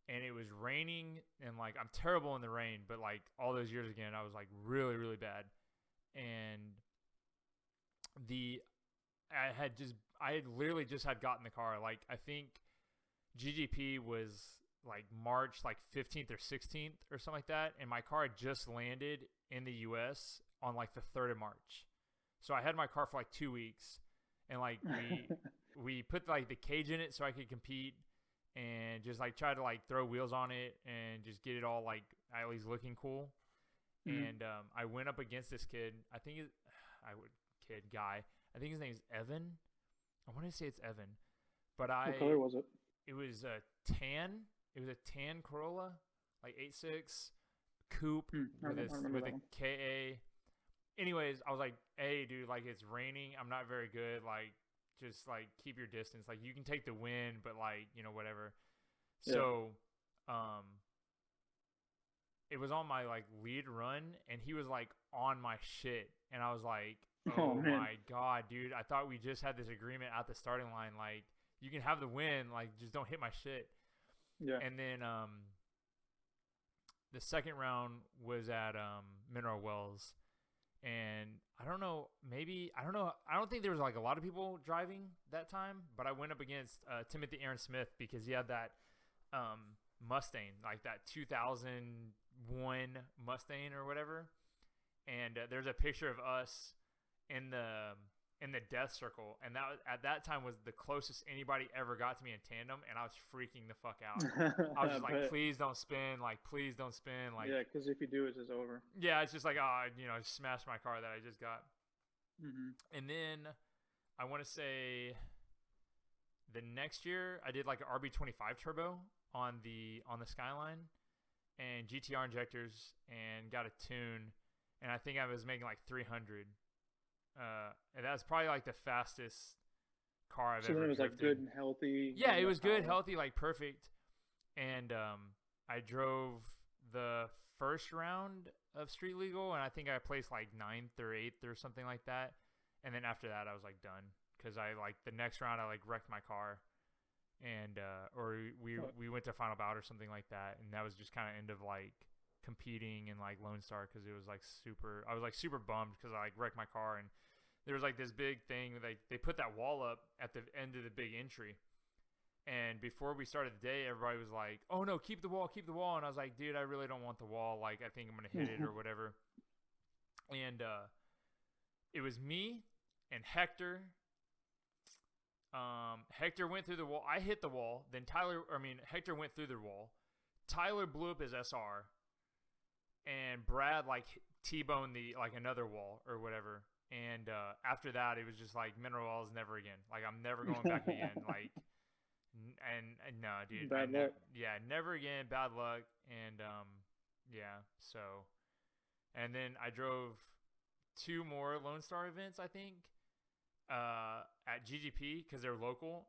B: And it was raining, and like I'm terrible in the rain, but like all those years again, I was like really, really bad. And I had literally just had gotten the car. Like I think GGP was like March like 15th or 16th or something like that, and my car had just landed in the US on like the 3rd of March. So I had my car for like 2 weeks, and like we put like the cage in it so I could compete, and just like try to like throw wheels on it and just get it all like at least looking cool. And I went up against this kid. I think his name's Evan. I want to say it's Evan, but
A: What color was it?
B: It was a tan. It was a tan Corolla, like 8.6 coupe with a KA. Anyways, I was like, "Hey, dude, like it's raining. I'm not very good. Like, just like keep your distance. Like you can take the win, but like whatever." Yeah. So, it was on my like lead run, and he was like on my shit, and I was like, oh my god, dude, I thought we just had this agreement at the starting line, like you can have the win, like just don't hit my shit. Yeah. And then the second round was at Mineral Wells, and I don't think there was like a lot of people driving that time, but I went up against Timothy Aaron Smith because he had that Mustang, like that 2001 Mustang or whatever. And there's a picture of us in the death circle, and that at that time was the closest anybody ever got to me in tandem, and I was freaking the fuck out. I was just like, please don't spin, like please don't spin, like
A: yeah, because if you do, it's just over.
B: Yeah, it's just like I smashed my car that I just got. And then I want to say the next year I did like an RB25 turbo on the Skyline and GTR injectors and got a tune, and I think I was making like 300. And that's probably like the fastest car I've ever driven. So it was
A: drifted. Like good and healthy.
B: Yeah, it was good, healthy, like perfect. And I drove the first round of street legal, and I think I placed like 9th or 8th or something like that. And then after that, I was like done because I like the next round I like wrecked my car, and or we went to final bout or something like that, and that was just kind of end of like competing in like Lone Star because it was like I was like super bummed because I like wrecked my car, and there was like this big thing like they put that wall up at the end of the big entry. And before we started the day, everybody was like, "Oh no, keep the wall." And I was like, "Dude, I really don't want the wall. Like, I think I'm gonna hit it or whatever." And it was me and Hector. Hector went through the wall. I hit the wall. Then Hector went through the wall. Tyler blew up his SR, and Brad like T-boned the like another wall or whatever. And after that, it was just like mineral wells never again. Like I'm never going back again. Like. And no, dude.
A: Bad luck.
B: Never again. Bad luck. And yeah. So, and then I drove 2 more Lone Star events, I think, at GGP because they're local.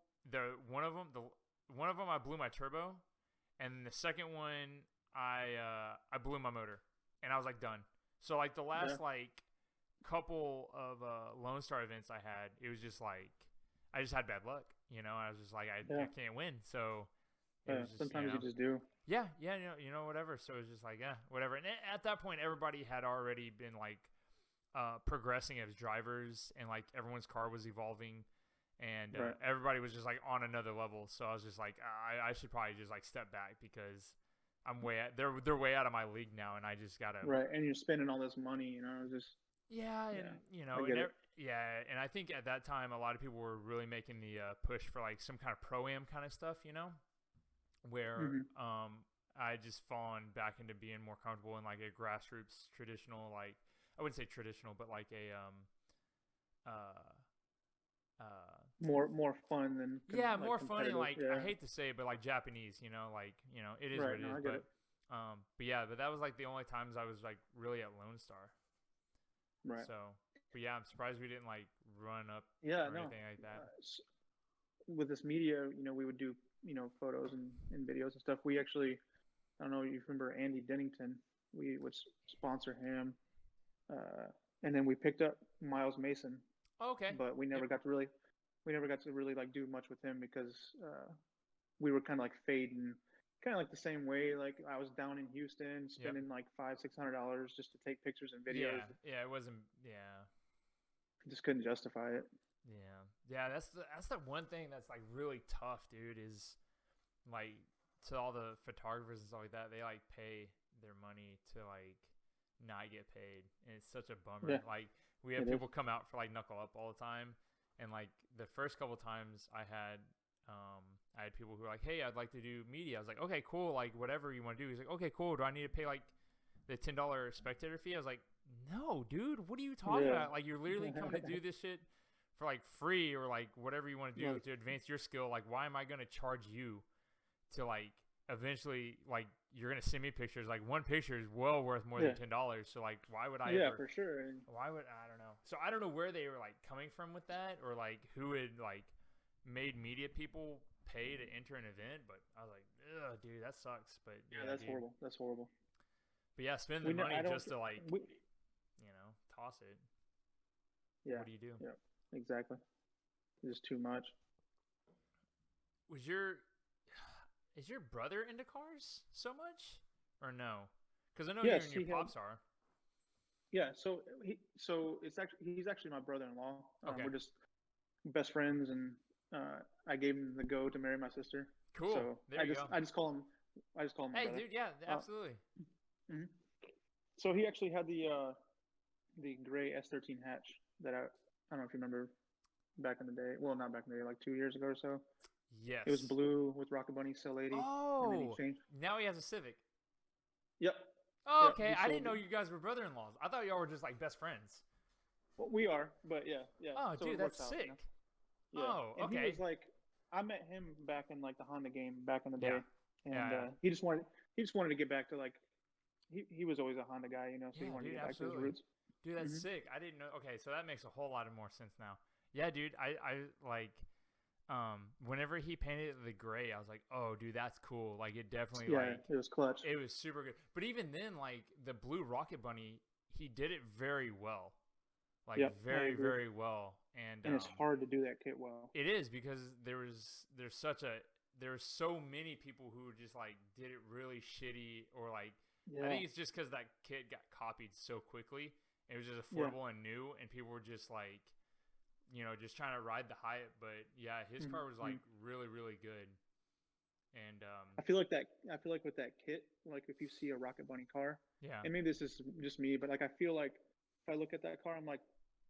B: One of them, I blew my turbo, and the second one, I blew my motor, and I was like done. So like the last like couple of Lone Star events I had, it was just like I just had bad luck. You know, I was just like, I can't win. So just,
A: sometimes you just do.
B: Yeah, whatever. So it was just like, whatever. And at that point, everybody had already been like progressing as drivers, and like everyone's car was evolving, and everybody was just like on another level. So I was just like, I should probably just like step back because I'm they're way out of my league now, and I just gotta
A: And you're spending all this money, you know, just.
B: And I think at that time a lot of people were really making the push for like some kind of pro-am kind of stuff, you know, where I just fallen back into being more comfortable in like a grassroots traditional, like I wouldn't say traditional, but like a
A: more fun than
B: more fun, and like I hate to say it, but like Japanese, you know, like it is what it is, but that was like the only times I was like really at Lone Star.
A: Right.
B: So, but yeah, I'm surprised we didn't like run up or anything like that.
A: With this media, you know, we would do, you know, photos and videos and stuff. We actually, I don't know if you remember Andy Dennington. We would sponsor him, and then we picked up Miles Mason.
B: Oh, okay.
A: But we never got to really like do much with him because we were kind of like fading. Kind of like the same way, like I was down in Houston spending like $500-600 just to take pictures and videos.
B: Yeah, it wasn't. Yeah,
A: just couldn't justify it.
B: Yeah. That's the one thing that's like really tough, dude. Is like to all the photographers and stuff like that, they like pay their money to like not get paid, and it's such a bummer.
A: Yeah.
B: Like we have people come out for like knuckle up all the time, and like the first couple times I had people who were like, "Hey, I'd like to do media." I was like, "Okay, cool. Like, whatever you want to do." He's like, "Okay, cool. Do I need to pay like the $10 spectator fee?" I was like, "No, dude. What are you talking about? Like, you're literally coming to do this shit for like free or like whatever you want to do to advance your skill. Like, why am I gonna charge you to like eventually like you're gonna send me pictures? Like, one picture is well worth more than $10. So like, why would I?
A: For sure.
B: Why would I don't know. So I don't know where they were like coming from with that, or like who had like made media people pay to enter an event, but I was like, ugh, dude, that sucks. But
A: that's horrible. That's horrible.
B: But yeah, spend the money just to like, toss it.
A: Yeah.
B: What do you do?
A: Yeah, exactly. Just too much.
B: Is your brother into cars so much, or no? Because I know you and your pops are.
A: Yeah. So he's actually my brother-in-law.
B: Okay.
A: We're just best friends, and I gave him the go to marry my sister.
B: Cool.
A: So
B: there you go.
A: I just call him.
B: Hey,
A: brother.
B: dude. Yeah, absolutely.
A: So he actually had the gray S13 hatch that I don't know if you remember back in the day. Well, not back in the day, like 2 years ago or so.
B: Yes.
A: It was blue with Rocket Bunny Cell 80.
B: Oh.
A: And then
B: now he has a Civic.
A: Yep.
B: Oh, okay. I didn't know you guys were brother-in-laws. I thought y'all were just like best friends.
A: Well, we are, but yeah.
B: Oh,
A: so
B: dude, that's sick.
A: Out, you know?
B: Oh,
A: and
B: okay.
A: He was like, I met him back in like the Honda game back in the day, and
B: Yeah.
A: he just wanted to get back to like he was always a Honda guy, you know, so he wanted to get back to his roots.
B: Dude, that's sick. I didn't know. Okay, so that makes a whole lot of more sense now. Yeah, dude, I like whenever he painted the gray, I was like, oh, dude, that's cool. Like, it definitely,
A: Yeah, it was clutch.
B: it was super good. But even then, like, the blue Rocket Bunny, he did it very well. Like,
A: Yep,
B: very, very well.
A: And it's hard to do that kit well.
B: It is, because there's so many people who just, like, did it really shitty, or, like, I think it's just because that kit got copied so quickly. It was just affordable and new, and people were just, like, just trying to ride the hype. But yeah, his car was like really, really good. And
A: I feel like with that kit, like if you see a Rocket Bunny car, and maybe this is just me, but like I feel like if I look at that car, I'm like,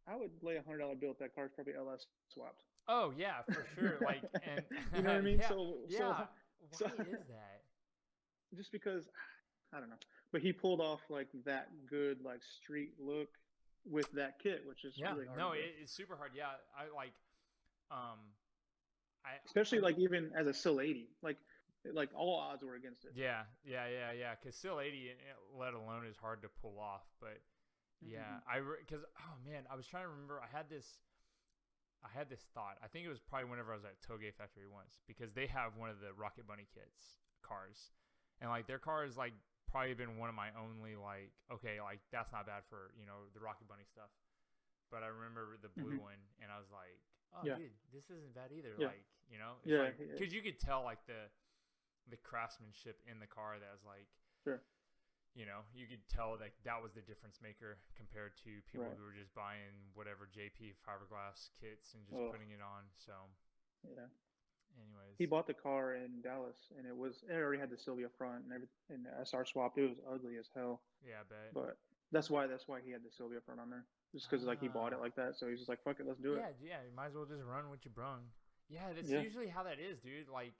A: I would lay $100 bill if that car's probably LS swapped.
B: Oh yeah, for sure. Like, and
A: you know what I mean?
B: Yeah,
A: So
B: why is that?
A: Just because, I don't know. But he pulled off like that good like street look with that kit, which is really hard.
B: No, it's super hard. Yeah, I like,
A: especially like even as a Sil 80, like all odds were against it.
B: Yeah. Because Sil 80, let alone, is hard to pull off. But yeah, because oh man, I was trying to remember. I had this thought. I think it was probably whenever I was at Toge Factory once, because they have one of the Rocket Bunny kits cars, and like their car is like probably been one of my only, like, okay, like that's not bad for the Rocket Bunny stuff. But I remember the blue one, and I was like, oh dude, this isn't bad either. Like, it's because you could tell like the craftsmanship in the car. That was like, you could tell that was the difference maker compared to people who were just buying whatever JP fiberglass kits and just putting it on. So anyways,
A: he bought the car in Dallas, and it already had the Sylvia front and everything, and the SR swapped. It was ugly as hell.
B: Yeah, I bet.
A: But that's why he had the Sylvia front on there, just because like he bought it like that. So he's just like, fuck it, let's do it.
B: Yeah, you might as well just run what you brung. Yeah, that's usually how that is, dude. Like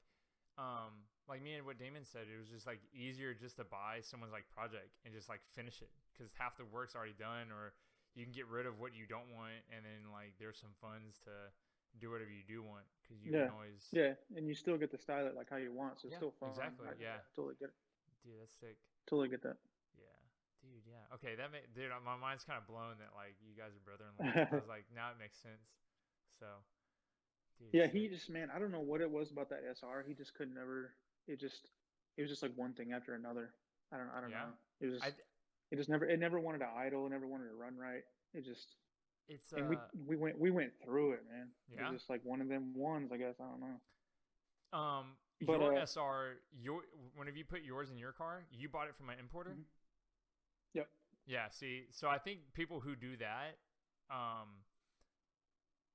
B: me and what Damon said, it was just like easier just to buy someone's like project and just like finish it, because half the work's already done, or you can get rid of what you don't want, and then like there's some funds to do whatever you do want, because you can always
A: and you still get to style it like how you want, so it's still fun.
B: Exactly.
A: I totally get it,
B: dude. That's sick.
A: Totally get that.
B: Yeah, dude. Yeah. Okay, dude, my mind's kind of blown that like you guys are brother-in-law. I was like, now it makes sense. So. Dude,
A: yeah, he just, man, I don't know what it was about that SR. He just could never. It was just like one thing after another. I don't know. It was just, it never wanted to idle. It never wanted to run right. And we went through it, man. Yeah. It was just like one of them ones, I guess. I don't know.
B: But your SR, whenever you put yours in your car, you bought it from an importer?
A: Yep.
B: Yeah. See, so I think people who do that,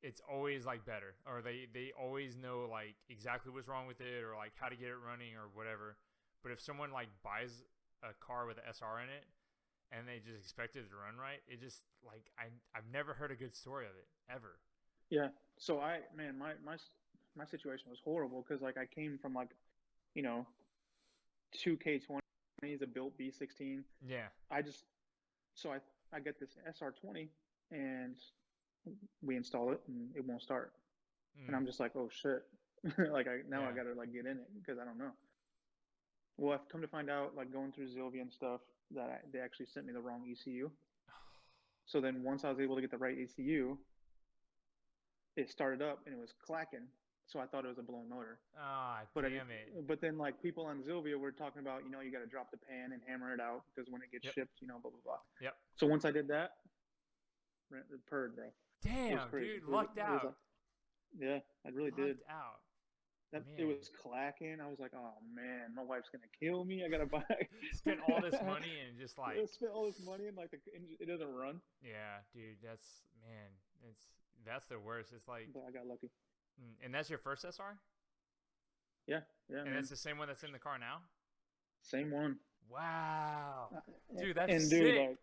B: it's always like better, or they always know like exactly what's wrong with it, or like how to get it running or whatever. But if someone like buys a car with an SR in it and they just expect it to run right, it just like I've never heard a good story of it ever.
A: Yeah. So my situation was horrible, because like I came from like, 2 K20s, a built B16.
B: Yeah.
A: I get this SR20 and we install it and it won't start. And I'm just like, oh shit. Like I gotta like get in it, because I don't know. Well, I've come to find out, like going through Zilvia and stuff, that they actually sent me the wrong ECU. So then once I was able to get the right ECU, it started up and it was clacking. So I thought it was a blown motor.
B: Damn it.
A: But then like people on Zilvia were talking about, you got to drop the pan and hammer it out, because when it gets shipped, blah, blah, blah.
B: Yep.
A: So once I did that, it purred, bro.
B: Damn, dude, lucked out.
A: Yeah, I really did.
B: Lucked out.
A: It was clacking. I was like, oh man, my wife's gonna kill me. I gotta buy.
B: Spent all this money and just like.
A: Spent all this money and like it doesn't run.
B: Yeah, dude, that's the worst. It's like.
A: But I got lucky.
B: And that's your first SR?
A: Yeah.
B: And it's the same one that's in the car now?
A: Same one.
B: Wow, dude, that's sick.
A: Dude, like,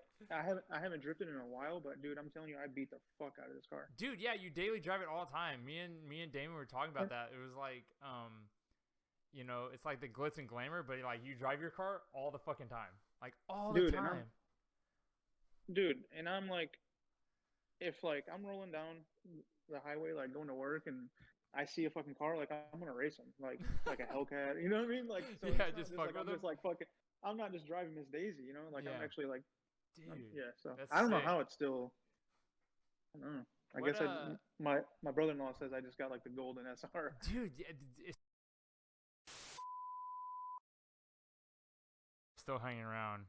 A: I haven't drifted in a while, but dude, I'm telling you, I beat the fuck out of this car.
B: Dude, yeah, you daily drive it all the time. Me and Damon were talking about that. It was like, it's like the glitz and glamour, but like you drive your car all the fucking time, like all the time.
A: And I'm like, if like I'm rolling down the highway, like going to work, and I see a fucking car, like I'm gonna race him, like a Hellcat. You know what I mean? Like, so
B: yeah, just fuck
A: I'm just like fucking. I'm not just driving Miss Daisy, Like I'm actually like,
B: dude.
A: So
B: that's
A: I don't know
B: sick.
A: how it's still. I don't know. I
B: What
A: guess my brother-in-law says I just got like the golden SR.
B: dude, it's still hanging around.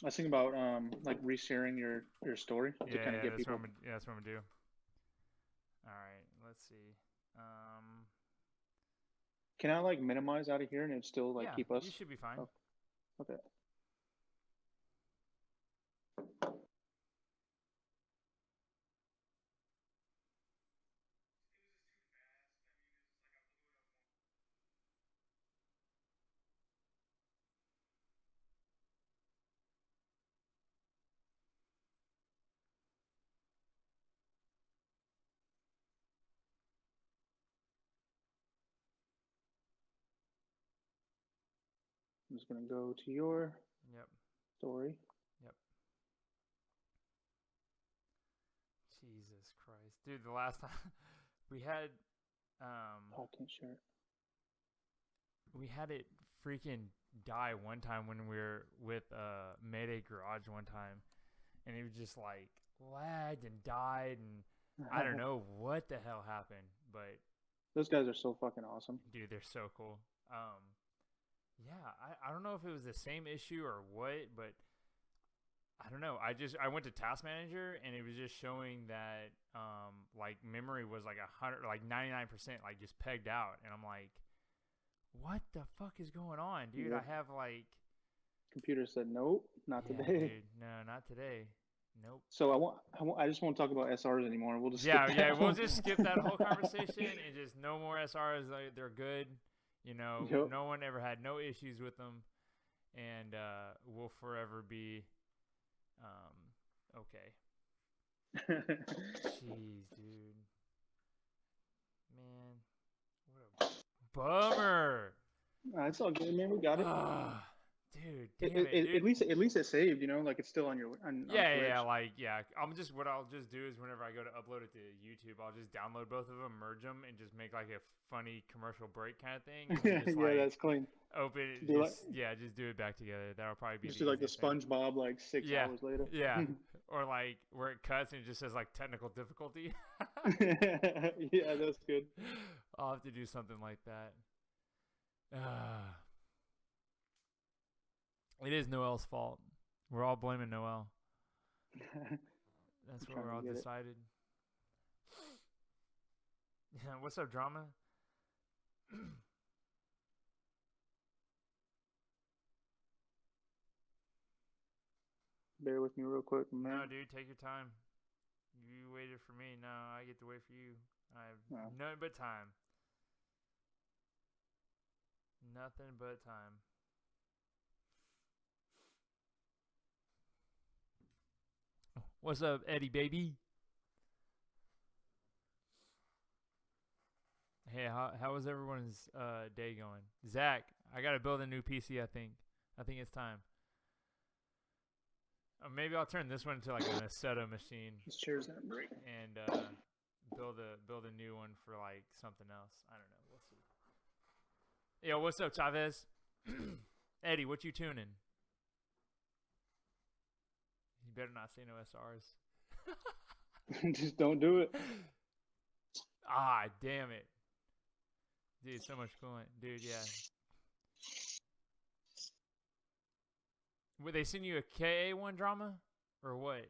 A: I was thinking about like resharing your story to kind of get people.
B: That's what I'm gonna do. All right, let's see.
A: Can I like minimize out of here and it still like
B: Yeah,
A: keep us?
B: you should be fine.
A: Oh, okay. I'm just gonna go to your
B: Yep.
A: story.
B: Yep. Jesus Christ, dude! The last time we had,
A: Oh, I can't share it.
B: we had it freaking die one time when we were with Mayday Garage one time, and it was just like lagged and died, and I don't know what the hell happened, but
A: Those guys are so fucking awesome.
B: dude, they're so cool. Yeah, I don't know if it was the same issue or what, but I don't know. I went to Task Manager and it was just showing that like memory was like 100, like 99%, like just pegged out, and I'm like, what the fuck is going on, dude?
A: Yeah.
B: I have like
A: Computer said nope, not
B: yeah,
A: today.
B: dude, no, not today. Nope.
A: So I just won't talk about SRs anymore. We'll just
B: Yeah,
A: skip
B: yeah,
A: that
B: we'll
A: one.
B: just skip that whole conversation and just no more SRs. Like, they're good. You know,
A: Yep.
B: no one ever had no issues with them, and will forever be okay. Jeez, dude. Man, what a bummer.
A: It's all good, man. We got it.
B: Dude, damn it, dude.
A: At least it saved. You know, like it's still on your on
B: Yeah,
A: Twitch.
B: yeah. What I'll just do is whenever I go to upload it to YouTube, I'll just download both of them, merge them, and just make like a funny commercial break kind of thing. And then just,
A: Yeah,
B: like,
A: that's clean.
B: open it,
A: Do
B: just do it back together. That'll probably be
A: Just
B: the
A: do like the
B: easiest thing.
A: SpongeBob like 6
B: Yeah,
A: hours later.
B: yeah. Or like where it cuts and it just says like technical difficulty.
A: Yeah, that's good.
B: I'll have to do something like that. It is Noel's fault. We're all blaming Noel. That's what we're all decided. Yeah, what's up, drama?
A: Bear with me real quick, man.
B: No, dude, take your time. You waited for me. Now I get to wait for you. I have nothing but time. Nothing but time. What's up, Eddie, baby? Hey, how was everyone's day going? Zach, I gotta build a new PC. I think it's time. Maybe I'll turn this one into like an Assetto machine.
A: This chair's gonna break.
B: And build a new one for like something else. I don't know. We'll see. Yo, what's up, Chavez? Eddie, what you tuning? You better not say no SRs.
A: Just don't do it.
B: Ah, damn it. Dude, so much coolant. Dude, yeah. Would they send you a KA1 drama? Or what?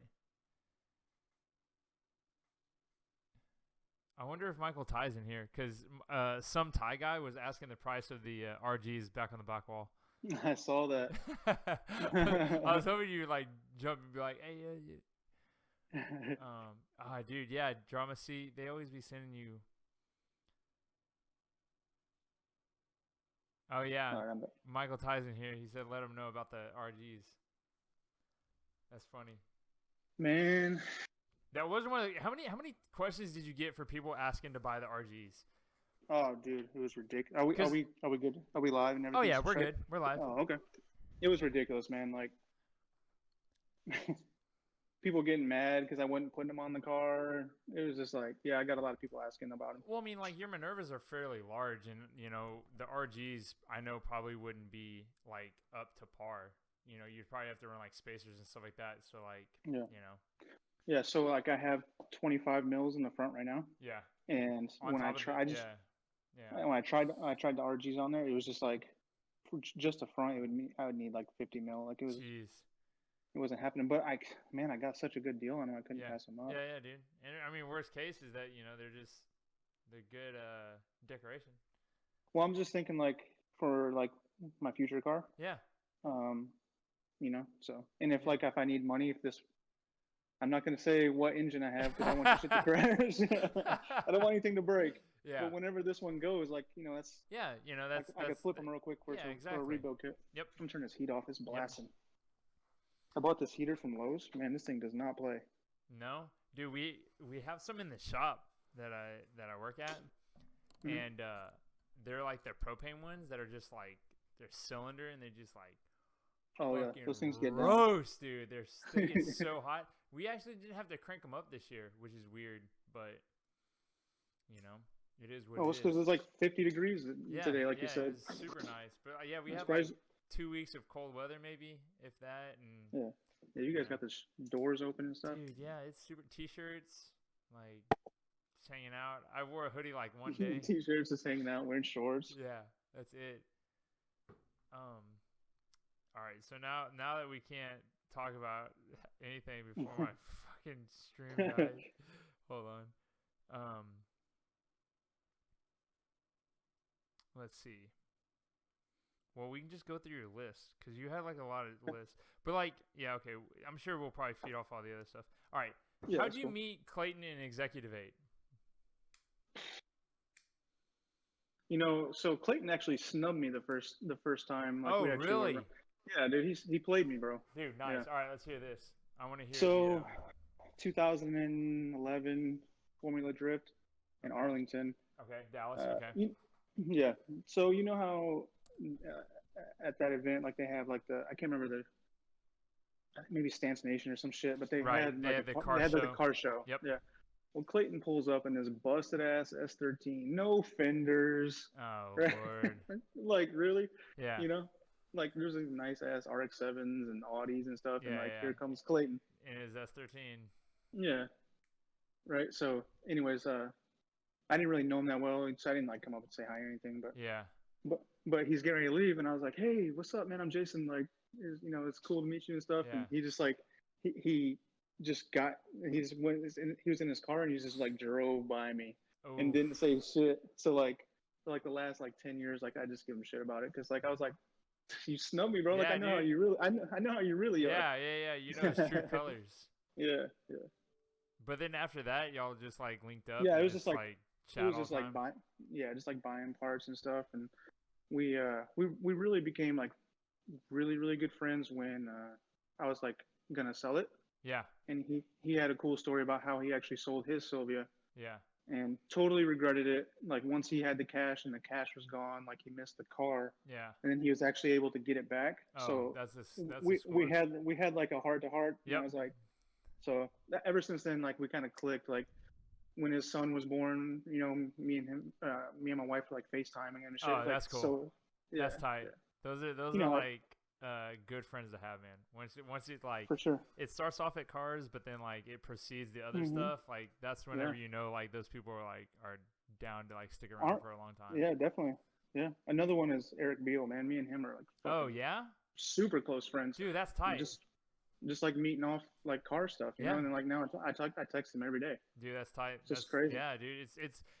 B: I wonder if Michael Ty's in here. Because some Thai guy was asking the price of the RGs back on the back wall.
A: I saw that.
B: I was hoping you would like jump and be like, hey, yeah. Dude, yeah, Drama C, they always be sending you. Oh yeah,
A: All right, I'm back.
B: Michael Ty's in here. He said let him know about the RGs. That's funny.
A: Man,
B: that wasn't one. How many questions did you get for people asking to buy the RGs?
A: oh dude, it was ridiculous. Are we good? Are we live and everything?
B: Oh yeah, we're good. We're live.
A: Oh okay. It was ridiculous, man. Like people getting mad because I wasn't putting them on the car. It was just like, yeah, I got a lot of people asking about them.
B: Well, I mean, like your Minervas are fairly large, and you know the RGs I know probably wouldn't be like up to par. You know, you'd probably have to run like spacers and stuff like that. So like,
A: Yeah.
B: you know.
A: Yeah, so like I have about 25 mils in the front right now.
B: Yeah.
A: And
B: On
A: when I
B: top of
A: try,
B: it, yeah. Yeah.
A: when I tried the RGs on there, it was just like for just the front, I would need like 50 mil. Like
B: Jeez.
A: it wasn't happening. But I got such a good deal on them, I couldn't
B: Yeah.
A: pass them up.
B: Yeah, dude. And I mean, worst case is that they're good decoration.
A: Well, I'm just thinking like for like my future car.
B: Yeah.
A: So and if
B: Yeah.
A: like if I need money, if this, I'm not gonna say what engine I have because I want the shit to crash. I don't want anything to break.
B: Yeah.
A: But whenever this one goes, like that's
B: Yeah, that's
A: I could flip them real quick for
B: yeah,
A: for a
B: exactly.
A: rebuild kit.
B: Yep.
A: I'm gonna turn this heat off. It's blasting. I bought this heater from Lowe's. Man, this thing does not play.
B: No, dude, we have some in the shop that I work at, and they're like the propane ones that are just like they're cylinder and they just like
A: Those things get
B: roast, dude. They get so hot. We actually didn't have to crank them up this year, which is weird, but it is what it is.
A: Because it was like 50 degrees today, like you said.
B: It's super nice. But yeah, we have
A: surprised.
B: like 2 weeks of cold weather, maybe if that. And
A: yeah, you guys got the doors open and stuff.
B: Dude, yeah, it's super. T-shirts, like just hanging out. I wore a hoodie like one day.
A: T-shirts, just hanging out, wearing shorts.
B: Yeah, that's it. All right, so now that we can't talk about anything before my fucking stream dies, hold on. Let's see. Well, we can just go through your list because you had like a lot of lists. But like, yeah, okay. I'm sure we'll probably feed off all the other stuff. All right.
A: Yeah,
B: How'd you meet Clayton in Executive 8?
A: So Clayton actually snubbed me the first time. Like,
B: oh,
A: we actually
B: really?
A: Yeah, dude, he played me, bro.
B: Dude, nice.
A: Yeah.
B: All right, let's hear this. I want to hear.
A: So, 2011 Formula Drift in Arlington.
B: Okay, Dallas. Okay.
A: Yeah. So you know how at that event, like they have like I can't remember maybe Stance Nation or some shit, but they had the car show.
B: Yep.
A: Yeah. Well, Clayton pulls up in this busted ass S13, no fenders.
B: Oh,
A: right?
B: Lord.
A: Like, really?
B: Yeah.
A: Like there's these nice ass RX-7s and Audis and stuff, and like here comes Clayton.
B: In his S13.
A: Yeah. Right. So, anyways, I didn't really know him that well, so I didn't like come up and say hi or anything. But
B: yeah.
A: But he's getting ready to leave, and I was like, "Hey, what's up, man? I'm Jason. Like, it's cool to meet you and stuff."
B: Yeah.
A: And he just like he was in his car and he just like drove by me and didn't say shit. So like for like the last like 10 years, like I just give him shit about it because like I was like, you snubbed me, bro.
B: Yeah,
A: like I know how you really I know how you really are.
B: Yeah. You know his true colors.
A: Yeah.
B: But then after that, y'all just like linked up.
A: Yeah, it was just like
B: chat
A: it was
B: all
A: just
B: the
A: like
B: time.
A: just like buying parts and stuff, and we really became like really really good friends when I was like gonna sell it.
B: Yeah.
A: And he had a cool story about how he actually sold his Sylvia.
B: Yeah.
A: And totally regretted it. Like once he had the cash and the cash was gone, like he missed the car.
B: Yeah.
A: And then he was actually able to get it back.
B: Oh,
A: so
B: we
A: had like a heart to heart.
B: Yep.
A: I was like, so ever since then, like we kind of clicked. Like when his son was born, me and my wife were like FaceTiming and shit.
B: Oh,
A: like,
B: that's cool.
A: So
B: that's tight.
A: Yeah.
B: Those are like good friends to have, man. Once it like
A: for sure,
B: it starts off at cars, but then like it precedes the other stuff. Like that's whenever like those people are down to like stick around for a long time.
A: Yeah, definitely. Yeah, another one is Eric Beal, man. Me and him are like super close friends.
B: Dude, that's tight.
A: Just like meeting off like car stuff, you know. And then like now I text him every day.
B: Dude, that's tight.
A: It's just crazy.
B: Yeah, dude,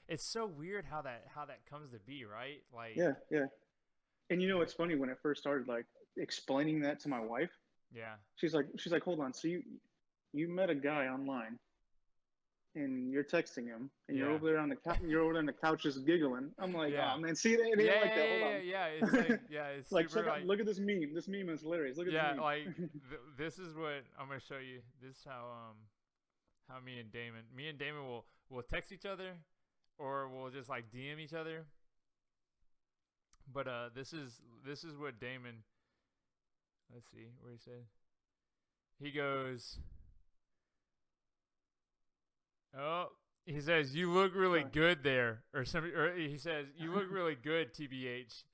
B: it's so weird how that comes to be, right? Like
A: yeah. And it's funny when it first started, like explaining that to my wife.
B: Yeah.
A: She's like, hold on. So you met a guy online, and you're texting him, and you're over there on the you're over there on the couch just giggling. I'm like, oh man, see, it ain't like that. Hold on.
B: Yeah. It's like, it's
A: like,
B: super,
A: look at this meme. This meme is hilarious. Look at this meme.
B: like this is what I'm gonna show you. This is how me and Damon will text each other, or we'll just like DM each other. But this is what Damon. Let's see where he said. He goes. Oh, he says you look really good there, or something. Or he says you look really good, TBH.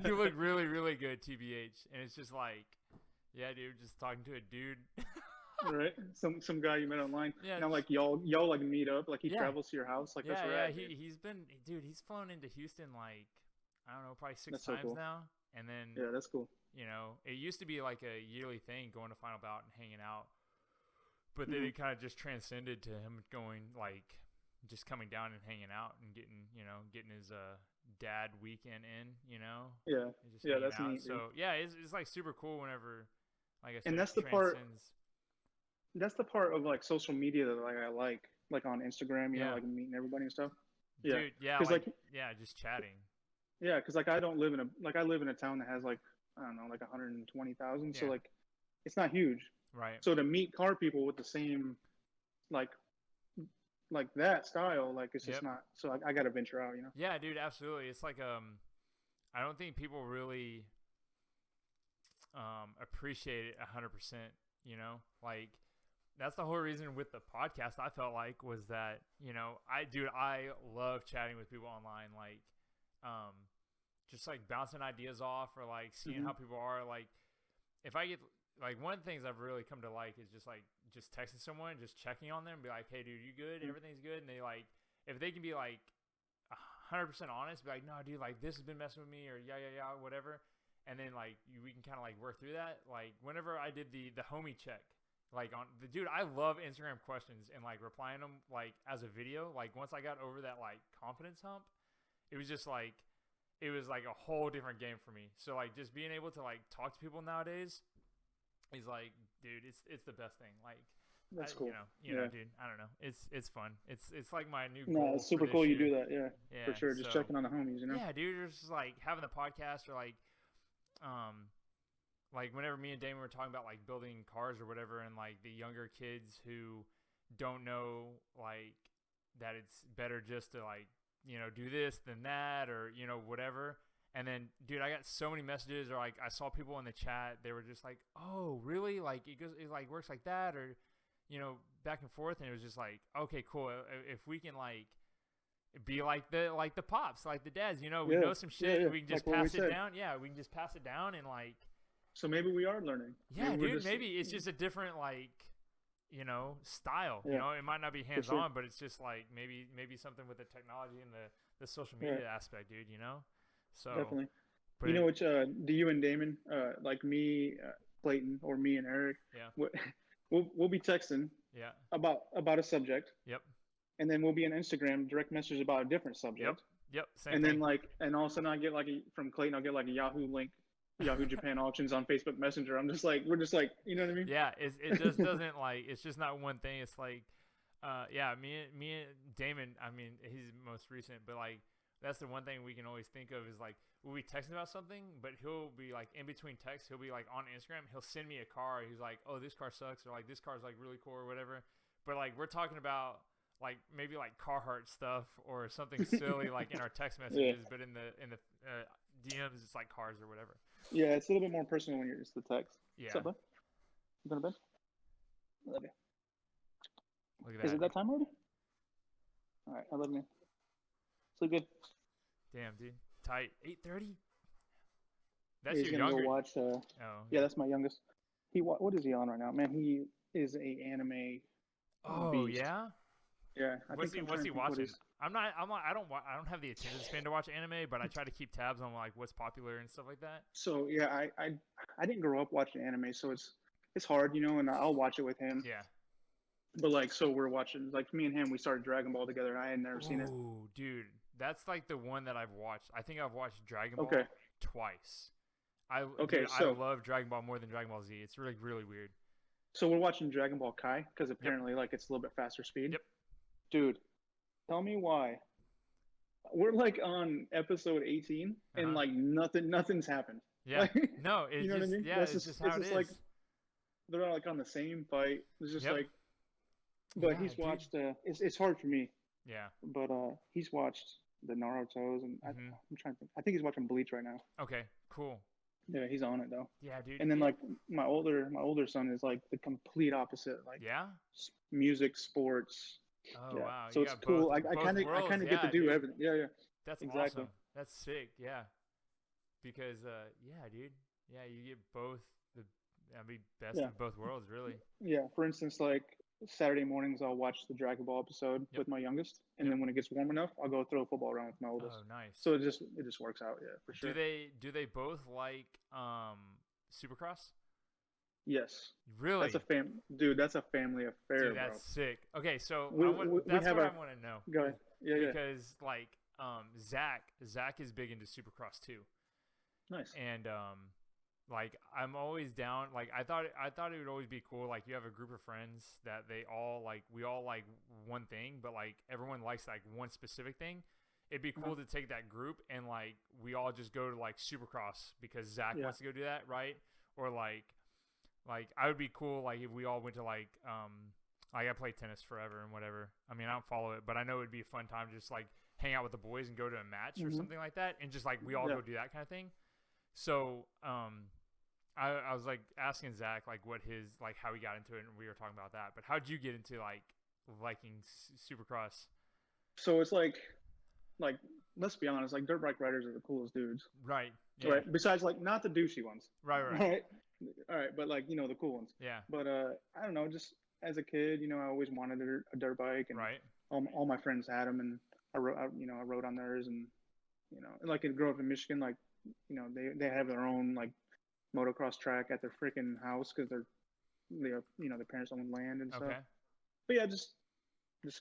B: You look really really good, TBH. And it's just like, yeah, dude, just talking to a dude.
A: right? Some guy you met online.
B: Yeah,
A: Now like y'all like meet up. Like he
B: yeah,
A: travels to your house. Like that's
B: yeah, yeah.
A: rad, dude.
B: He's been, dude. He's flown into Houston like I don't know, probably six
A: That's so
B: times
A: cool.
B: now. And then
A: Yeah, that's cool.
B: it used to be like a yearly thing, going to Final Bout and hanging out. But then
A: Hmm.
B: it kind of just transcended to him going like just coming down and hanging out and getting his dad weekend in.
A: Yeah,
B: And just
A: yeah,
B: hanging
A: that's
B: out.
A: neat, dude.
B: So yeah, it's like super cool whenever, like I
A: And
B: said, it
A: that's the part.
B: transcends.
A: That's the part of like social media that like I like on Instagram.
B: Yeah,
A: Like meeting everybody and stuff. Yeah,
B: dude. Yeah,
A: because
B: like
A: like
B: yeah, just chatting.
A: yeah, because like I don't live in a like I live in a town that has like I don't know like 120,000. So
B: Yeah,
A: like it's not huge.
B: right.
A: So to meet car people with the same like that style, like it's just
B: Yep.
A: not. So I got to venture out.
B: Yeah, dude. Absolutely. It's like I don't think people really appreciate it 100%. Like that's the whole reason with the podcast. I felt like was that I love chatting with people online, like um, just like bouncing ideas off or like seeing
A: Hmm.
B: how people are. Like if I get like one of the things I've really come to like is just texting someone, just checking on them, be like, hey, dude, you good? Everything's good, and they like if they can be like 100% honest, be like, no, dude, like this has been messing with me, or yeah, whatever. And then like we can kind of like work through that. Like whenever I did the homie check, like on the dude, I love Instagram questions and like replying them like as a video. Like once I got over that like confidence hump, it was just like it was like a whole different game for me. So like just being able to like talk to people nowadays is like, dude, it's the best thing. Like
A: That's cool.
B: you know, dude. I don't know. It's fun. It's like my new
A: No,
B: goal
A: it's
B: for
A: super
B: this
A: cool you
B: year.
A: do that. Yeah, for
B: Yeah.
A: sure. Just
B: So
A: checking on the homies.
B: yeah, dude, it's just like having the podcast or like whenever me and Damon were talking about like building cars or whatever, and like the younger kids who don't know like that it's better just to like do this than that or whatever. And then, dude, I got so many messages, or like I saw people in the chat. They were just like, "Oh, really? Like it like works like that," or back and forth. And it was just like, okay, cool. If we can like be like the pops, like the dads, we
A: Yeah,
B: know some shit.
A: yeah.
B: We can just
A: Like what we
B: pass it
A: said.
B: down. Yeah, we can just pass it down and like,
A: So maybe we are learning.
B: yeah,
A: Maybe we're
B: dude.
A: just
B: Maybe it's just a different like, style.
A: yeah,
B: It might not be hands on, but it's just like maybe something with the technology and the social
A: yeah,
B: media aspect, dude. So,
A: definitely.
B: but
A: You know which do you and Damon like me, Clayton, or me and Eric?
B: yeah,
A: we- we'll be texting
B: yeah,
A: about a subject,
B: yep,
A: and then we'll be on Instagram direct message about a different
B: yep,
A: subject,
B: yep. Same
A: and
B: thing.
A: then and all of a sudden I get like from Clayton I'll get like a Yahoo link, Yahoo Japan auctions on Facebook Messenger. We're just like, you know what I mean?
B: Yeah, it just doesn't like it's just not one thing. It's like, yeah, me and Damon. I mean, he's most recent, but like that's the one thing we can always think of is like we'll be texting about something, but he'll be like in between texts, he'll be like on Instagram, he'll send me a car. He's like, oh, this car sucks, or like this car's like really cool or whatever. But like we're talking about like maybe like Carhartt stuff or something silly like in our text
A: Yeah,
B: messages, but in the DMs it's like cars or whatever.
A: yeah. It's a little bit more personal when you're just the text. What's
B: Yeah,
A: up, bud? You going to bed? I love you.
B: look at
A: Is
B: that.
A: it that time already? All right, I love you. Sleep good.
B: Damn, dude, tight. 8:30.
A: Yeah,
B: That's
A: he's
B: your
A: gonna
B: younger.
A: go watch.
B: Oh,
A: Yeah, that's my youngest. What is he on right now? Man, he is a anime
B: oh
A: beast.
B: yeah.
A: Yeah, I
B: What's
A: think
B: he
A: I'm trying to think what
B: watching?
A: is.
B: I'm not. I don't have the attention span to watch anime, but I try to keep tabs on like what's popular and stuff like that.
A: So yeah, I didn't grow up watching anime, so it's hard, and I'll watch it with him.
B: Yeah.
A: But like, so we're watching like me and him. We started Dragon Ball together. I had never seen it.
B: Oh, dude, that's like the one that I've watched. I think I've watched Dragon Ball
A: Okay.
B: twice.
A: Okay,
B: Dude,
A: so
B: I love Dragon Ball more than Dragon Ball Z. It's really really weird.
A: so we're watching Dragon Ball Kai because
B: Yep.
A: apparently like it's a little bit faster speed.
B: Yep.
A: Dude, tell me why. We're like on episode 18 and
B: Uh-huh.
A: like nothing's happened.
B: Yeah.
A: Like,
B: No, it's
A: you know
B: just
A: what I mean?
B: yeah,
A: That's
B: it's just how
A: it's
B: it
A: just
B: is.
A: like they're like on the same fight. It's just
B: Yep.
A: like, but
B: Yeah,
A: he's
B: dude.
A: watched. It's hard for me,
B: Yeah.
A: but he's watched the Naruto's, and
B: Mhm.
A: I'm trying to think. I think he's watching Bleach right now.
B: Okay. Cool.
A: Yeah, he's on it though.
B: Yeah, dude.
A: And then like my older son is like the complete opposite, like
B: Yeah.
A: music, sports.
B: Oh
A: Yeah,
B: wow.
A: so
B: You
A: it's
B: got
A: cool.
B: both,
A: I
B: both
A: kind of
B: worlds.
A: get to
B: Yeah,
A: do
B: dude.
A: everything. Yeah,
B: That's
A: exactly.
B: awesome. That's sick. Yeah. Because yeah, dude. Yeah, you get both the That'd be best
A: Yeah,
B: of both worlds, really.
A: yeah. For instance, like Saturday mornings, I'll watch the Dragon Ball episode
B: Yep.
A: with my youngest, and
B: Yep.
A: then when it gets warm enough, I'll go throw a football around with my oldest.
B: Oh, nice.
A: So it just works out. Yeah, for
B: Do
A: sure.
B: they both like Supercross?
A: Yes, that's a
B: Really?
A: dude. That's a family affair,
B: Dude,
A: bro.
B: that's sick. Okay, so
A: We
B: that's
A: have
B: what I
A: our
B: want to know.
A: go ahead. Yeah, yeah.
B: Because like Zach is big into Supercross too.
A: Nice.
B: And like I'm always down. Like I thought it would always be cool. Like you have a group of friends that we all like one thing, but like everyone likes like one specific thing. It'd be
A: Uh-huh.
B: cool to take that group and like we all just go to like Supercross because Zach
A: Yeah.
B: wants to go do that, right? Or like I would be cool like if we all went to like I play tennis forever and whatever. I mean I don't follow it, but I know it'd be a fun time to just like hang out with the boys and go to a match or
A: Hmm.
B: something like that, and just like we all
A: Yeah.
B: go do that kind of thing. So, I was like asking Zach like what his like how he got into it, and we were talking about that. But how'd you get into like liking Supercross?
A: So it's like let's be honest, like dirt bike riders are the coolest dudes,
B: Right. Yeah.
A: right? Besides like not the douchey ones,
B: Right. Right.
A: right? All right, but like the cool ones.
B: Yeah.
A: But I don't know, just as a kid, I always wanted a dirt bike, and
B: Right.
A: all my friends had them, and I rode on theirs, and and like I grew up in Michigan, like they have their own like motocross track at their freaking house because their parents own land and stuff.
B: Okay.
A: But yeah, just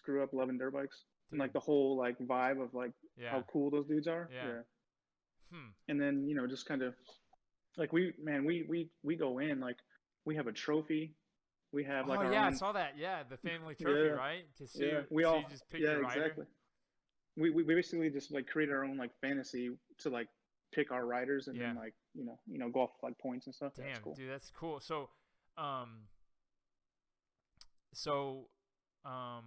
A: grew up loving dirt bikes and
B: Dude.
A: like the whole like vibe of like
B: Yeah.
A: how cool those dudes are.
B: Yeah.
A: Yeah.
B: Hmm.
A: And then just kind of like we go in like we have a trophy. We have like
B: Oh
A: our
B: yeah, I
A: own.
B: saw that. Yeah, the family trophy,
A: Yeah,
B: right? To see,
A: yeah.
B: so you just pick
A: Yeah,
B: your rider.
A: exactly. We basically just like create our own like fantasy to like pick our riders and
B: Yeah.
A: then like go off like points and stuff. Yeah, it's
B: Damn,
A: cool.
B: dude, that's cool. Um, so, um,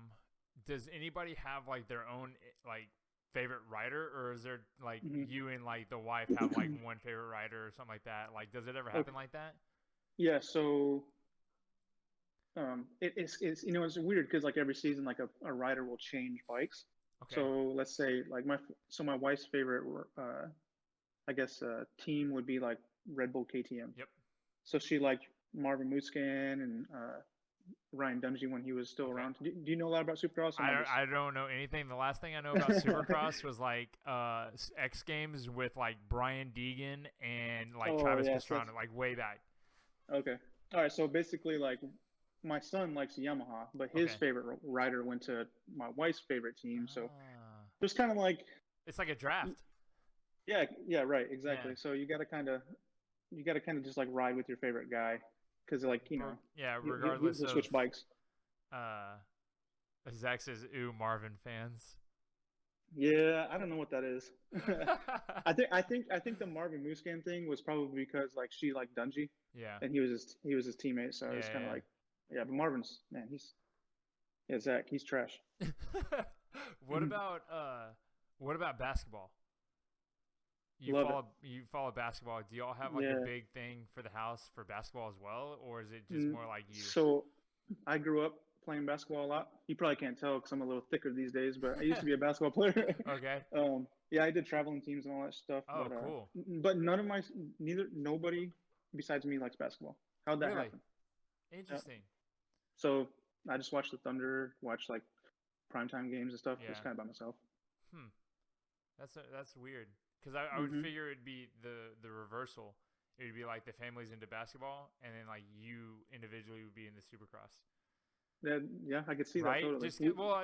B: does anybody have like their own like favorite rider, or is there like
A: Hmm.
B: you and like the wife have like one favorite rider or something like that? Like, does it ever happen like that?
A: Yeah, so it's it's weird because like every season like a rider will change bikes.
B: Okay.
A: So let's say like my wife's favorite I guess team would be like Red Bull KTM.
B: Yep.
A: So she liked Marvin Musquin and Ryan Dungey when he was still
B: Okay.
A: around. Do you know a lot about Supercross?
B: I don't know anything. The last thing I know about Supercross was like X Games with like Brian Deegan and like
A: Oh,
B: Travis
A: yes,
B: Pastrana, like way back.
A: Okay. All right. So basically, like my son likes Yamaha, but his
B: Okay.
A: favorite rider went to my wife's favorite team. So
B: Ah.
A: there's kind of like
B: It's like a draft.
A: yeah, right, exactly.
B: Yeah.
A: So you got to kind of just like ride with your favorite guy because like
B: Yeah,
A: you
B: regardless of
A: switch bikes.
B: uh Zach says, "Ooh, Marvin fans."
A: Yeah, I don't know what that is. I think the Marvin Muscan thing was probably because like she liked Dungey
B: Yeah.
A: and he was his teammate, so
B: Yeah,
A: it's kind of
B: yeah.
A: like yeah. But Marvin's man, Zach, he's trash.
B: What
A: Mhm.
B: about basketball?
A: Love it.
B: You follow basketball. Do y'all have like a
A: Yeah.
B: big thing for the house for basketball as well, or is it just
A: Mm,
B: more like you?
A: So I grew up playing basketball a lot. You probably can't tell because I'm a little thicker these days, but I used to be a basketball player.
B: Okay.
A: Yeah, I did traveling teams and all that stuff.
B: Oh,
A: but,
B: cool.
A: But nobody besides me likes basketball. How'd that
B: Really?
A: happen?
B: Interesting.
A: So I just watch the Thunder, watch like primetime games and stuff, just
B: Yeah.
A: kind of by myself.
B: Hmm. That's weird. Because I would
A: Hmm.
B: figure it'd be the reversal. It would be like the family's into basketball, and then like you individually would be in the Supercross.
A: Yeah, I could see that
B: Right?
A: totally.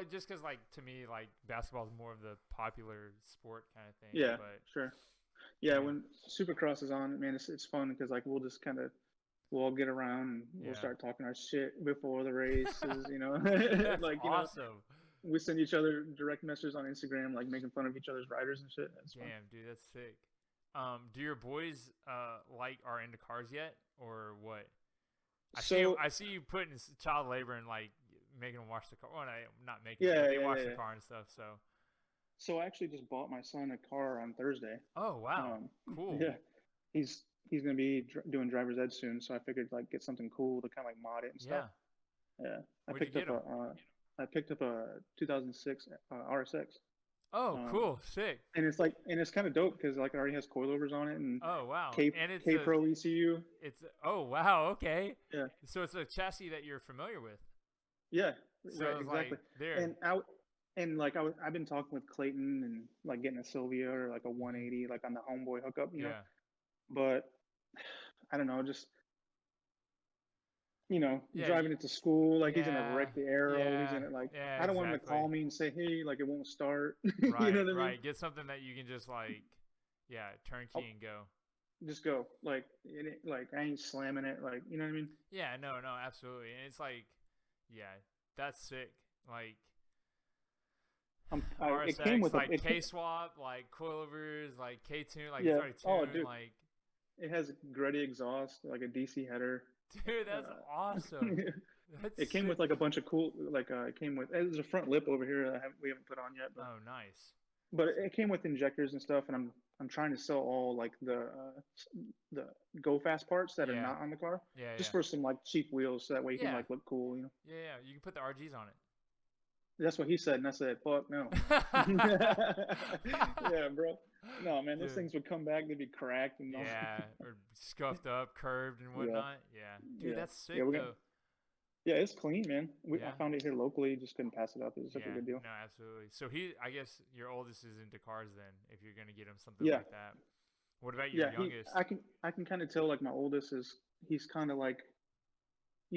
B: Just because like to me like basketball is more of the popular sport kind of thing.
A: Yeah,
B: But
A: sure. Yeah,
B: yeah.
A: when Supercross is on, man, it's fun because like we'll all get around and we'll
B: Yeah.
A: start talking our shit before the races,
B: That's
A: like
B: awesome.
A: we send each other direct messages on Instagram, like making fun of each other's riders and shit. That's fun.
B: Damn, dude, that's sick. Do your boys are into cars yet, or what?
A: So
B: I see you putting child labor and like making them wash the car. Well, not making
A: yeah,
B: them, but they
A: yeah,
B: wash
A: yeah,
B: the
A: yeah.
B: car and stuff. So.
A: So I actually just bought my son a car on Thursday.
B: Oh wow, cool.
A: Yeah, he's gonna be doing driver's ed soon, so I figured like get something cool to kind of like mod it and stuff.
B: Yeah.
A: Yeah,
B: Where'd you get 'em?
A: I picked up a 2006 RSX.
B: Oh, cool, sick.
A: And it's kind of dope because like it already has coilovers on it and
B: Oh, wow.
A: K
B: And it's
A: K Pro ECU.
B: oh, wow, okay.
A: Yeah,
B: So it's a chassis that you're familiar with.
A: yeah,
B: So
A: right,
B: it's like
A: exactly.
B: there.
A: And like I've been talking with Clayton and like getting a Sylvia or like a
B: Hmm.
A: 180 like on the homeboy hookup,
B: Yeah.
A: But I don't know, just
B: Yeah.
A: driving it to school, like he's gonna
B: Yeah.
A: wreck the arrow. He's
B: Yeah.
A: gonna like
B: Yeah,
A: I don't want him to
B: exactly.
A: call me and say, hey, like it won't start. You know
B: Right,
A: what I mean?
B: right. Get something that you can just like, yeah,
A: I'll
B: turnkey and go.
A: just go like I ain't slamming it, like you know what I mean?
B: Yeah, no, no, absolutely. And it's like, yeah, that's sick. Like
A: It came
B: RSX,
A: with a
B: like
A: it
B: K
A: came,
B: swap, like coilovers, like K tune, like it's
A: yeah.
B: already
A: Oh,
B: tuned.
A: dude,
B: Like,
A: it has Gretty exhaust, like a DC header.
B: dude, that's
A: Uh,
B: awesome. That's
A: it came
B: sick.
A: with like a bunch of cool like it came with there's a front lip over here that we haven't put on yet,
B: Oh, nice.
A: but it came with injectors and stuff, and I'm trying to sell all like the go fast parts that are
B: Yeah,
A: not on the car,
B: yeah,
A: just
B: yeah,
A: for some like cheap wheels, so that way you can
B: yeah,
A: like look cool.
B: yeah, yeah. You can put the RGs on
A: That's what he said, and I said, "Fuck no."
B: it.
A: Yeah, bro. No, man, those
B: Dude.
A: things would come back. They'd be cracked and all.
B: Yeah, or scuffed up, curved, and
A: Yeah,
B: whatnot. Yeah, dude,
A: yeah,
B: that's
A: yeah.
B: sick
A: We're gonna.
B: though.
A: Yeah, it's clean, man. I
B: Yeah,
A: found it here locally. Just couldn't pass it up. It was such a
B: yeah,
A: good deal.
B: no, absolutely. So I guess your oldest is into cars then. If you're gonna get him something
A: Yeah,
B: like that, what about your
A: yeah.
B: youngest?
A: I can kind of tell like my oldest is he's kind of like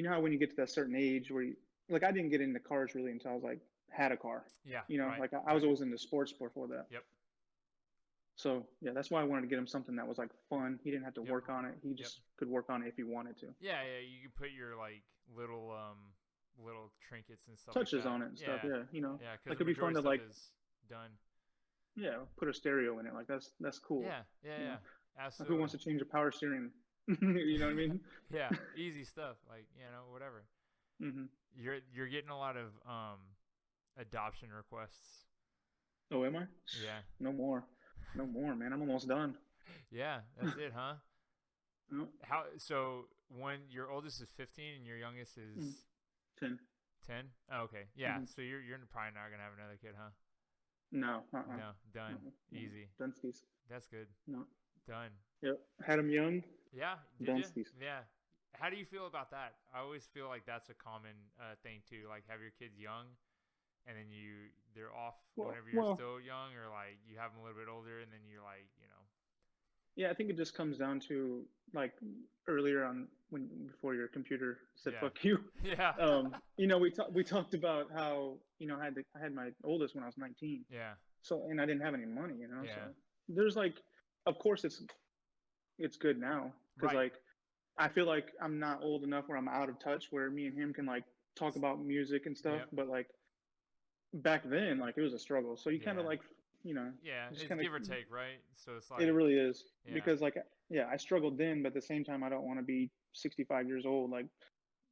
A: how when you get to that certain age where like I didn't get into cars really until I was like had a car.
B: Yeah, right,
A: Like I
B: right.
A: was always into sports before that.
B: Yep,
A: So yeah, that's why I wanted to get him something that was like fun. He didn't have to
B: yep,
A: work on it. He
B: yep.
A: just could work on it if he wanted to.
B: Yeah, yeah. You can put your like little trinkets and stuff like
A: Touches
B: that.
A: on it and stuff.
B: Yeah,
A: Yeah,
B: yeah. Because
A: like
B: the
A: it'd be fun
B: majority
A: to
B: of stuff
A: like
B: is done.
A: put a stereo in it. Like that's cool.
B: Yeah, yeah,
A: You
B: yeah.
A: know, like who
B: Absolutely.
A: wants to change a power steering? You know what I mean?
B: Yeah, easy stuff. Like whatever.
A: Hmm.
B: You're getting a lot of adoption requests.
A: Oh, am I?
B: Yeah,
A: No more, no more, man. I'm almost done.
B: yeah. That's it, huh?
A: No,
B: How so? When your oldest is 15 and your youngest
A: mm,
B: is
A: 10.
B: 10? Oh, okay, yeah.
A: Hmm.
B: So you're probably not gonna have another kid, huh?
A: No,
B: No, done,
A: no.
B: easy.
A: Dunskies.
B: That's good.
A: No.
B: Done.
A: Yep. Had him young.
B: Yeah, did you?
A: Dunskies.
B: Yeah. How do you feel about that? I always feel like that's a common thing too. Like have your kids young, and then they're off whenever you're
A: Well,
B: still young, or like you have them a little bit older, and then you're like,
A: yeah. I think it just comes down to like earlier on when before your computer said
B: yeah,
A: "fuck you."
B: yeah,
A: We talked about how I had my oldest when I was 19.
B: yeah,
A: So and I didn't have any money. So
B: yeah.
A: there's like, of course it's good now because
B: Right.
A: like I feel like I'm not old enough where I'm out of touch where me and him can like talk about music and stuff.
B: Yep.
A: But like back then, like it was a struggle. So you kind of
B: Yeah.
A: like,
B: Yeah.
A: just
B: It's
A: kind of,
B: give or take, right? So it's
A: it
B: like,
A: really is
B: yeah.
A: because like, yeah, I struggled then, but at the same time, I don't want to be 65 years old, like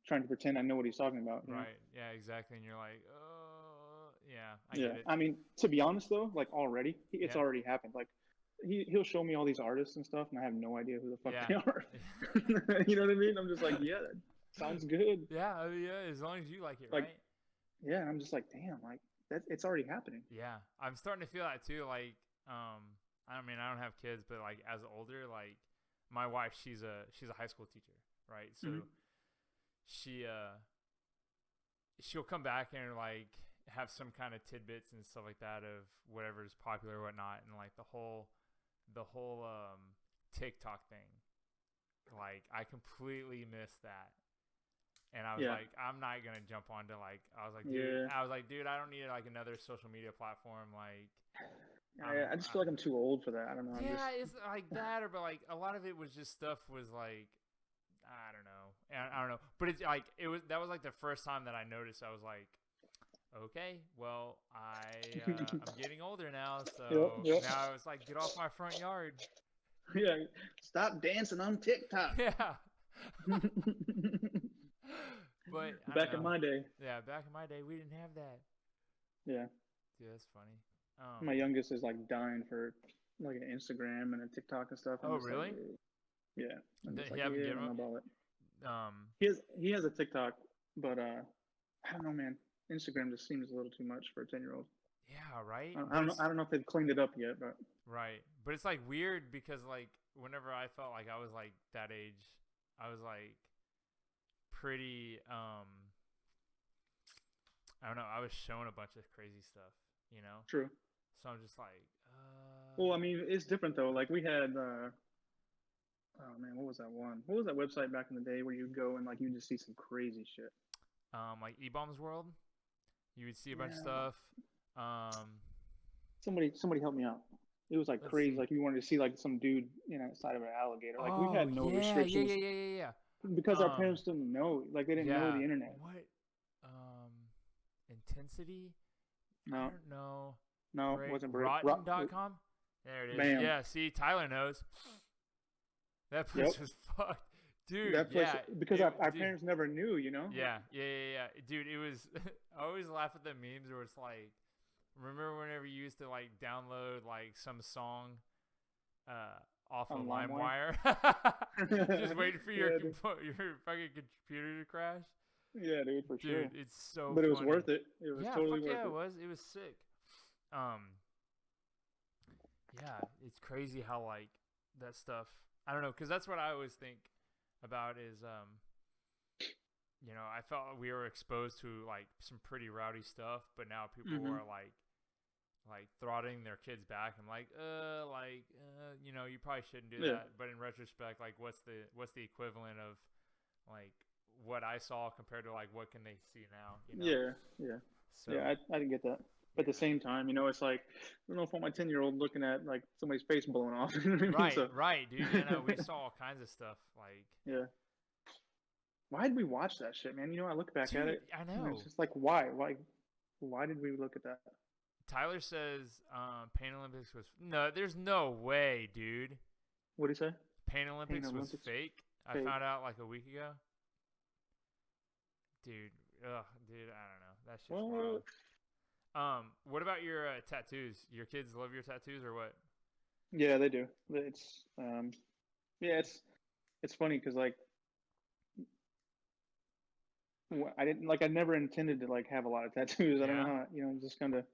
A: trying to pretend I know what he's talking about.
B: Right. Yeah. Exactly. And you're like, yeah, I
A: Yeah.
B: get it.
A: I mean, to be honest though, like already, it's
B: Yeah.
A: already happened. Like he'll show me all these artists and stuff, and I have no idea who the fuck
B: Yeah.
A: they are. You know what I mean? I'm just like, yeah, that sounds good.
B: Yeah. I mean, yeah. As long as you like it,
A: Like,
B: right?
A: yeah, and I'm just like, damn, like it's already happening.
B: Yeah. I'm starting to feel that too. Like, I mean, I don't have kids, but like as older, like my wife, she's a high school teacher, right? So
A: Hmm.
B: she she'll come back and like have some kind of tidbits and stuff like that of whatever's popular or whatnot, and like the whole TikTok thing. Like I completely missed that. And I was
A: Yeah,
B: like, I'm not gonna jump onto like
A: yeah.
B: I was like, dude, I don't need like another social media platform. Like
A: I just feel like I'm too old for that. I don't know. I'm just
B: yeah, it's like that, or but like a lot of it was just stuff was like I don't know, I don't know, but it's like that was like the first time that I noticed. I was like, okay, well, I'm getting older now,
A: yep,
B: so
A: yep.
B: now it's like get off my front yard.
A: Yeah, stop dancing on TikTok.
B: Yeah, but I don't
A: Back in
B: know.
A: my day,
B: Yeah, back in my day, we didn't have that.
A: yeah,
B: Dude, that's funny.
A: my youngest is like dying for like an Instagram and a TikTok and stuff. I'm
B: Oh
A: just like,
B: really?
A: yeah. I'm just
B: You
A: like,
B: haven't
A: yeah, I
B: given
A: don't know
B: him?
A: about it.
B: Um,
A: He has a TikTok, but I don't know, man. Instagram just seems a little too much for a 10-year-old.
B: Yeah, right.
A: I
B: But
A: don't know.
B: it's
A: I don't know if they've cleaned it up yet, but
B: right. But it's like weird because like whenever I felt like I was like that age, I was like pretty I don't know, I was showing a bunch of crazy stuff, you know?
A: true.
B: So I'm just like
A: Well, I mean, it's different though. Like we had, oh man, what was that one? What was that website back in the day where you go and like you just see some crazy shit?
B: like E-Bombs World, you would see a bunch of
A: Yeah.
B: stuff. Um
A: Somebody help me out. It was like
B: let's
A: crazy.
B: see.
A: Like you wanted to see like some dude, outside of an alligator. Like we
B: Oh,
A: had no
B: yeah, yeah, yeah,
A: restrictions
B: yeah, yeah, yeah.
A: because our parents didn't know. Like they didn't know
B: Yeah.
A: the internet.
B: What um intensity? I
A: No,
B: don't know.
A: no, it
B: Break
A: wasn't Brit.
B: rotten.com. There it is.
A: Bam.
B: Yeah, see, Tyler knows. That
A: Yep.
B: place was fucked. Dude,
A: That place
B: yeah.
A: because
B: It,
A: our
B: dude,
A: parents never knew. You know.
B: yeah, yeah, yeah, yeah. Dude, it was I always laugh at the memes where it's like remember whenever you used to like download like some song off of
A: On
B: LimeWire? Just waiting for your
A: Yeah, dude.
B: your fucking computer to crash?
A: Yeah, dude, for
B: Dude,
A: sure.
B: it's so
A: But it was
B: funny.
A: worth it. It was
B: Yeah,
A: totally
B: fuck
A: worth
B: yeah,
A: it.
B: it was sick. Yeah, it's crazy how like that stuff. I don't know, cause that's what I always think about is I felt we were exposed to like some pretty rowdy stuff, but now people
A: Hmm.
B: are like throttling their kids back. I'm like, you probably shouldn't do
A: Yeah.
B: that. But in retrospect, like, what's the equivalent of like what I saw compared to like what can they see now?
A: Yeah, yeah,
B: So
A: yeah. I didn't get that. But at the
B: yeah.
A: same time, it's like I don't know if I want my 10-year-old looking at like somebody's face blowing off. You know what I mean?
B: Right,
A: So
B: right, dude. We saw all kinds of stuff. Like,
A: yeah. Why did we watch that shit, man? I look back at
B: dude,
A: it
B: I
A: and it's
B: know.
A: just like why did we look at that?
B: Tyler says Pain Olympics was no. There's no way, dude.
A: What did he say?
B: Pain Olympics was
A: Olympics
B: fake. I
A: fake.
B: found out like a week ago. Dude, dude, I don't know. That's just wild.
A: What?
B: What about your tattoos? Your kids love your tattoos or what?
A: Yeah, they do. Yeah, it's funny because like I didn't like I never intended to like have a lot of tattoos. I don't know
B: Yeah,
A: how just kind of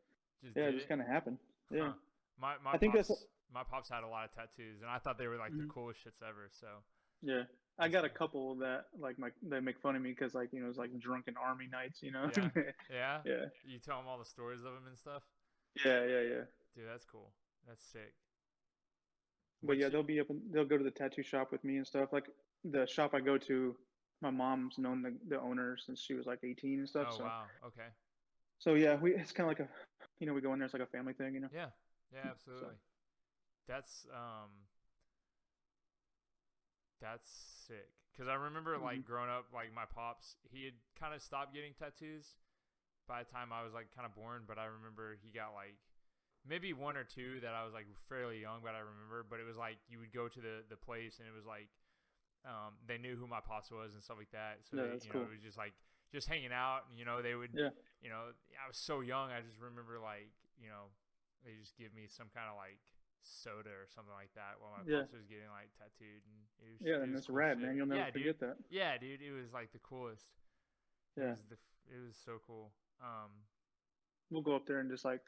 B: just
A: yeah, it
B: did
A: just
B: it.
A: kind of happened. Yeah,
B: Huh. My
A: I think that's
B: pops had a lot of tattoos, and I thought they were like the
A: mhm.
B: coolest shits ever. So
A: Yeah. I
B: that's
A: got a
B: cool.
A: couple that like they make fun of me because like it's like drunken army nights.
B: Yeah, yeah.
A: Yeah,
B: You tell them all the stories of them and stuff.
A: yeah.
B: Dude, that's cool. That's sick.
A: But
B: What's
A: yeah,
B: your,
A: they'll go to the tattoo shop with me and stuff. Like the shop I go to, my mom's known the owner since she was like 18 and stuff.
B: oh
A: So
B: wow, okay.
A: yeah, it's kind of like we go in there. It's like a family thing.
B: Yeah, yeah,
A: So
B: absolutely. That's That's sick. Cause I remember
A: mhm.
B: like growing up, like my pops, he had kind of stopped getting tattoos by the time I was like kind of born. But I remember he got like maybe one or two that I was like fairly young, but I remember. But it was like you would go to the place and it was like they knew who my pops was and stuff like that. So
A: Yeah,
B: they,
A: that's cool.
B: it was just like just hanging out. And, they would,
A: Yeah,
B: I was so young. I just remember like they just give me some kind of like soda or something like that while my
A: yeah,
B: pops was getting like tattooed, and
A: yeah.
B: it
A: And
B: was
A: that's
B: cool
A: rad,
B: shit.
A: man. You'll never
B: Yeah, dude.
A: forget that.
B: Yeah, dude. It was like the coolest. It
A: Yeah,
B: was it was so cool.
A: we'll go up there and just like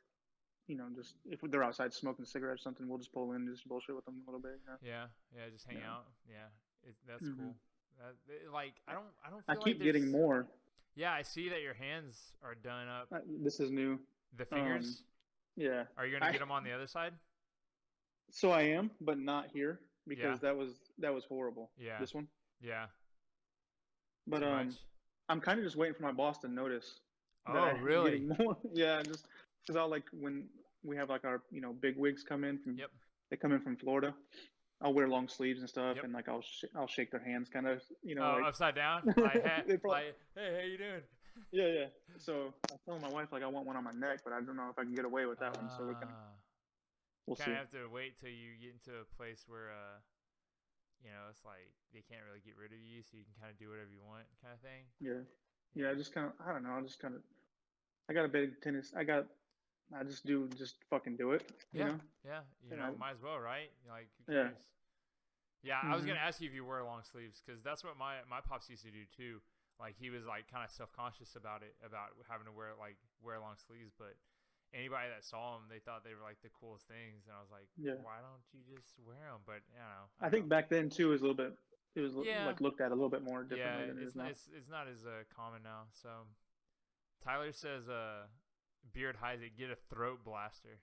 A: just if they're outside smoking cigarettes or something, we'll just pull in and just bullshit with them a little bit.
B: Yeah, yeah. Just hang
A: Yeah.
B: out. Yeah, that's
A: Hmm.
B: cool. Like I don't
A: I
B: feel like
A: keep
B: there's.
A: getting more.
B: Yeah, I see that your hands are done up.
A: This is new.
B: The
A: Um,
B: fingers.
A: yeah.
B: Are you gonna
A: I
B: get them on the other side?
A: so I am, but not here
B: Yeah,
A: because that was horrible.
B: yeah,
A: This one,
B: yeah.
A: but
B: Too much.
A: I'm kind of just waiting for my boss to notice that
B: Oh,
A: I'm
B: really?
A: getting more. Yeah, just because I'll like when we have like our big wigs come in from
B: Yep.
A: they come in from Florida. I'll wear long sleeves and stuff,
B: Yep.
A: and like I'll shake their hands, kind of
B: Oh,
A: like
B: upside down. Like, hey,
A: they probably
B: hey, how you doing?
A: yeah. So I told my wife like I want one on my neck, but I don't know if I can get away with that one. So
B: Ah.
A: we'll
B: Kind
A: see.
B: of have to wait till you get into a place where it's like they can't really get rid of you, so you can kind of do whatever you want, kind of thing.
A: Yeah, yeah.
B: Yeah.
A: I just kind of I don't know. I just kind of I got a big tennis. I just fucking do it.
B: Yeah. Yeah.
A: And I
B: Might as well, right? Like, who
A: yeah.
B: cares? Yeah, I was
A: Hmm.
B: gonna ask you if you wear long sleeves because that's what my pops used to do too. Like he was like kind of self conscious about it, about having to wear long sleeves, but anybody that saw them, they thought they were like the coolest things, and I was like,
A: Yeah.
B: why don't you just wear them? But you know,
A: I
B: don't
A: think
B: know.
A: back then too was a little bit. It was
B: Yeah,
A: like looked at a little bit more
B: yeah,
A: differently than it is now.
B: it's not as common now. So Tyler says, Beard hides it, get a throat blaster.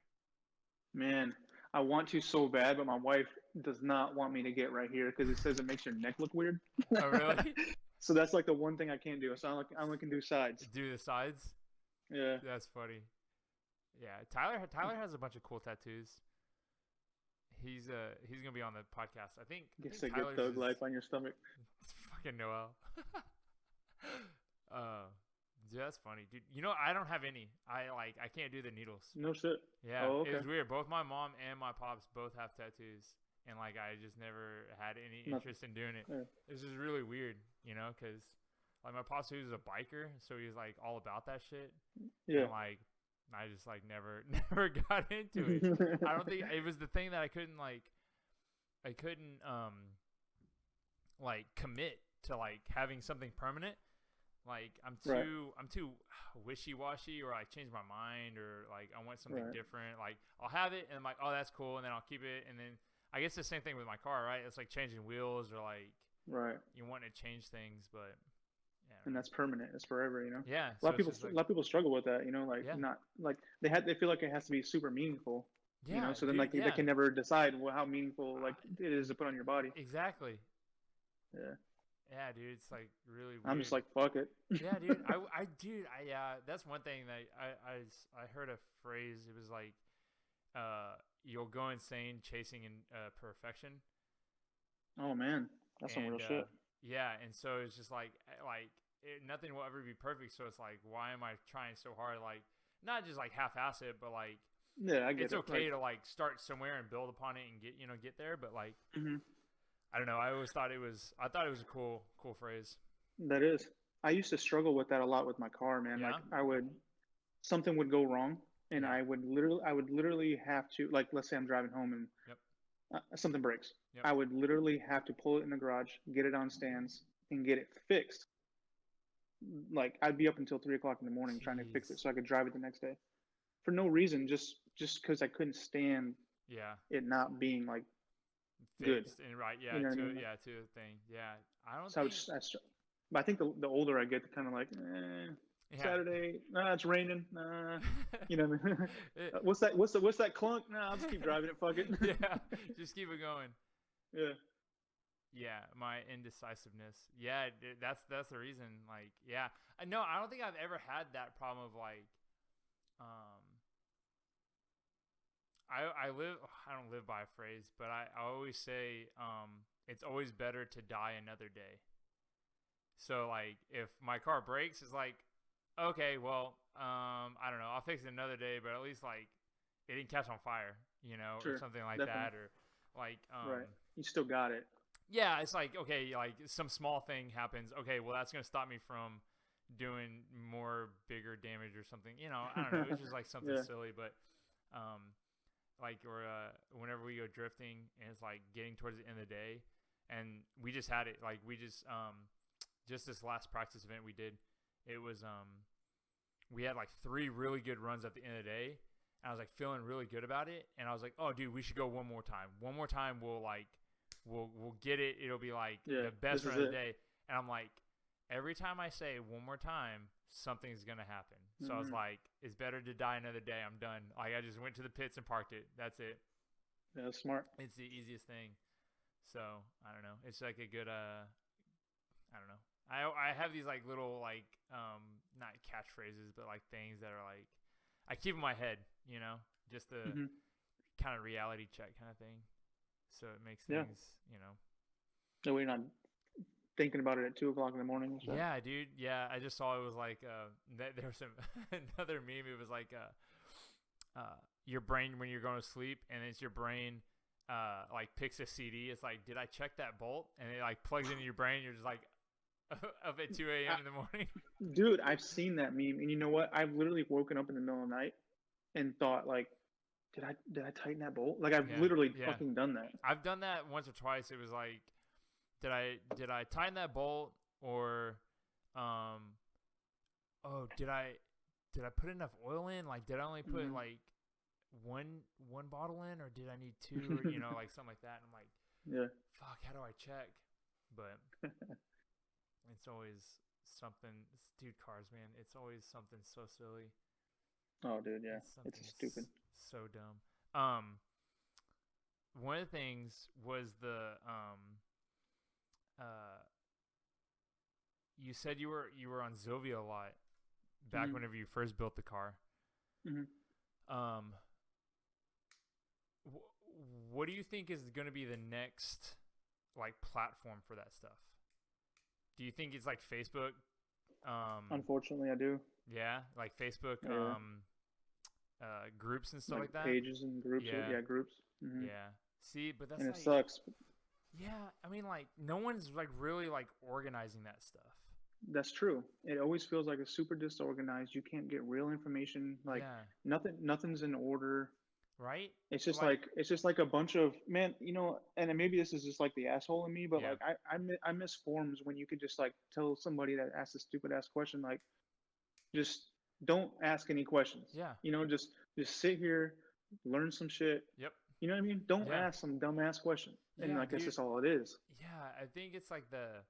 A: Man, I want to so bad, but my wife does not want me to get right here because it says it makes your neck look weird.
B: Oh really?
A: So that's like the one thing I can't do. So I only can do sides.
B: Do the sides?
A: Yeah.
B: That's funny. Yeah, Tyler has a bunch of cool tattoos. He's gonna be on the podcast. I think
A: Gets a
B: Tyler's
A: good thug
B: is
A: life on your stomach.
B: fucking Noel. Dude, that's funny, dude. You know, I don't have any. I can't do the needles.
A: No shit.
B: Yeah,
A: Oh, okay.
B: it was weird. Both my mom and my pops both have tattoos, and like I just never had any interest in doing it.
A: Yeah.
B: This is really weird, you know, because like my pops, he was a biker, so he was like all about that shit.
A: Yeah.
B: And like I just like never got into it. I don't think it was the thing that I couldn't like commit to like having something permanent. Like I'm too wishy-washy, or I change my mind, or like I want something different. Like I'll have it and I'm like, oh, that's cool, and then I'll keep it, and then I guess the same thing with my car, right? It's like changing wheels, or like you want to change things, but yeah.
A: And that's permanent. It's forever, you know.
B: Yeah.
A: A lot of people struggle with that, you know, like not like they feel like it has to be super meaningful.
B: Yeah,
A: you know, so
B: dude,
A: then like they can never decide how meaningful like it is to put on your body.
B: Exactly.
A: Yeah.
B: Yeah, dude, it's like really weird.
A: I'm just like, fuck it.
B: Yeah, dude. That's one thing that I heard a phrase. It was like, you'll go insane chasing in perfection.
A: Oh man, that's some real shit.
B: Yeah, and so it's just like nothing will ever be perfect. So it's like, why am I trying so hard? Like, not just like half-ass it, but like,
A: yeah, I get
B: it's okay to like start somewhere and build upon it and get there. But like, I don't know. I thought it was a cool phrase.
A: That is. I used to struggle with that a lot with my car, man.
B: Yeah?
A: Like something would go wrong, and I would literally have to, like, let's say I'm driving home and something breaks.
B: Yep.
A: I would literally have to pull it in the garage, get it on stands, and get it fixed. Like I'd be up until 3 o'clock in the morning trying to fix it so I could drive it the next day, for no reason, just because I couldn't stand it not being like
B: fixed
A: good
B: and right. Yeah,
A: you know
B: to
A: what I mean?
B: to the thing. Yeah, I don't.
A: So but I think the older I get, the kind of like Saturday, it's raining. You know, what's that clunk? Nah, I'll just keep driving it. Fuck it.
B: Yeah, just keep it going.
A: Yeah.
B: Yeah, my indecisiveness. Yeah, that's the reason. Like, yeah, no, I don't think I've ever had that problem of like, I don't live by a phrase, but I always say, it's always better to die another day. So like, if my car breaks, it's like, okay, well, I don't know, I'll fix it another day, but at least like, it didn't catch on fire, you know, or something like that, or like,
A: right, you still got it.
B: Yeah, it's like, okay, like some small thing happens. Okay, well, that's gonna stop me from doing more bigger damage or something. You know, I don't know. It's just like something silly, but like, or whenever we go drifting and it's like getting towards the end of the day, and we just had it. Like we just this last practice event we did, it was we had like 3 really good runs at the end of the day, and I was like feeling really good about it, and I was like, oh, dude, we should go one more time. One more time, we'll get it. It'll be like the best run of the day. And I'm like, every time I say one more time, something's going to happen. So I was like, it's better to die another day. I'm done. Like I just went to the pits and parked it. That's it.
A: Yeah, that's smart.
B: It's the easiest thing. So I don't know. It's like a good, I don't know. I have these like little like, not catchphrases, but like things that are like, I keep in my head, you know, just the kind of reality check kind of thing. So it makes things, you know.
A: So we're not thinking about it at 2 o'clock in the morning. So.
B: Yeah, dude. Yeah, I just saw it was like there was some another meme. It was like your brain when you're going to sleep, and it's your brain like picks a CD. It's like, did I check that bolt? And it like plugs into your brain. You're just like up at 2 a.m. in the morning.
A: Dude, I've seen that meme, and you know what? I've literally woken up in the middle of the night and thought like, did I tighten that bolt? Like I've literally fucking done that.
B: I've done that once or twice. It was like, did I tighten that bolt, or did I did I put enough oil in? Like, did I only put
A: Mhm.
B: like one bottle in, or did I need two, or like something like that? And I'm like,
A: Yeah.
B: fuck, how do I check? But it's always something, dude. Cars, man, it's always something so silly.
A: Oh, dude, yeah.
B: It's
A: It's
B: something
A: stupid.
B: so dumb. One of the things was the uh, you said you were on Zovia a lot back
A: Mhm.
B: whenever you first built the car.
A: Mhm.
B: Um, what do you think is going to be the next like platform for that stuff? Do you think it's like Facebook?
A: Unfortunately, I do.
B: Yeah, like Facebook
A: Yeah.
B: groups and stuff
A: Like
B: like that.
A: pages and groups.
B: Yeah,
A: Yeah, groups. Mhm.
B: yeah. See, but that's
A: And it
B: like,
A: sucks.
B: yeah. I mean, like, no one's like really like organizing that stuff.
A: That's true. It always feels like it's super disorganized. You can't get real information. Like
B: Yeah,
A: nothing's in order.
B: right.
A: It's
B: Like,
A: like it's just like a bunch of man, and then maybe this is just like the asshole in me, but
B: yeah,
A: like I miss forums when you could just like tell somebody that asked a stupid ass question like just don't ask any questions.
B: yeah,
A: Just sit here, learn some shit.
B: yep,
A: You know what I mean? Don't
B: yeah,
A: ask some dumbass question. And
B: yeah,
A: like that's
B: dude.
A: just all it is.
B: Yeah, I think it's like the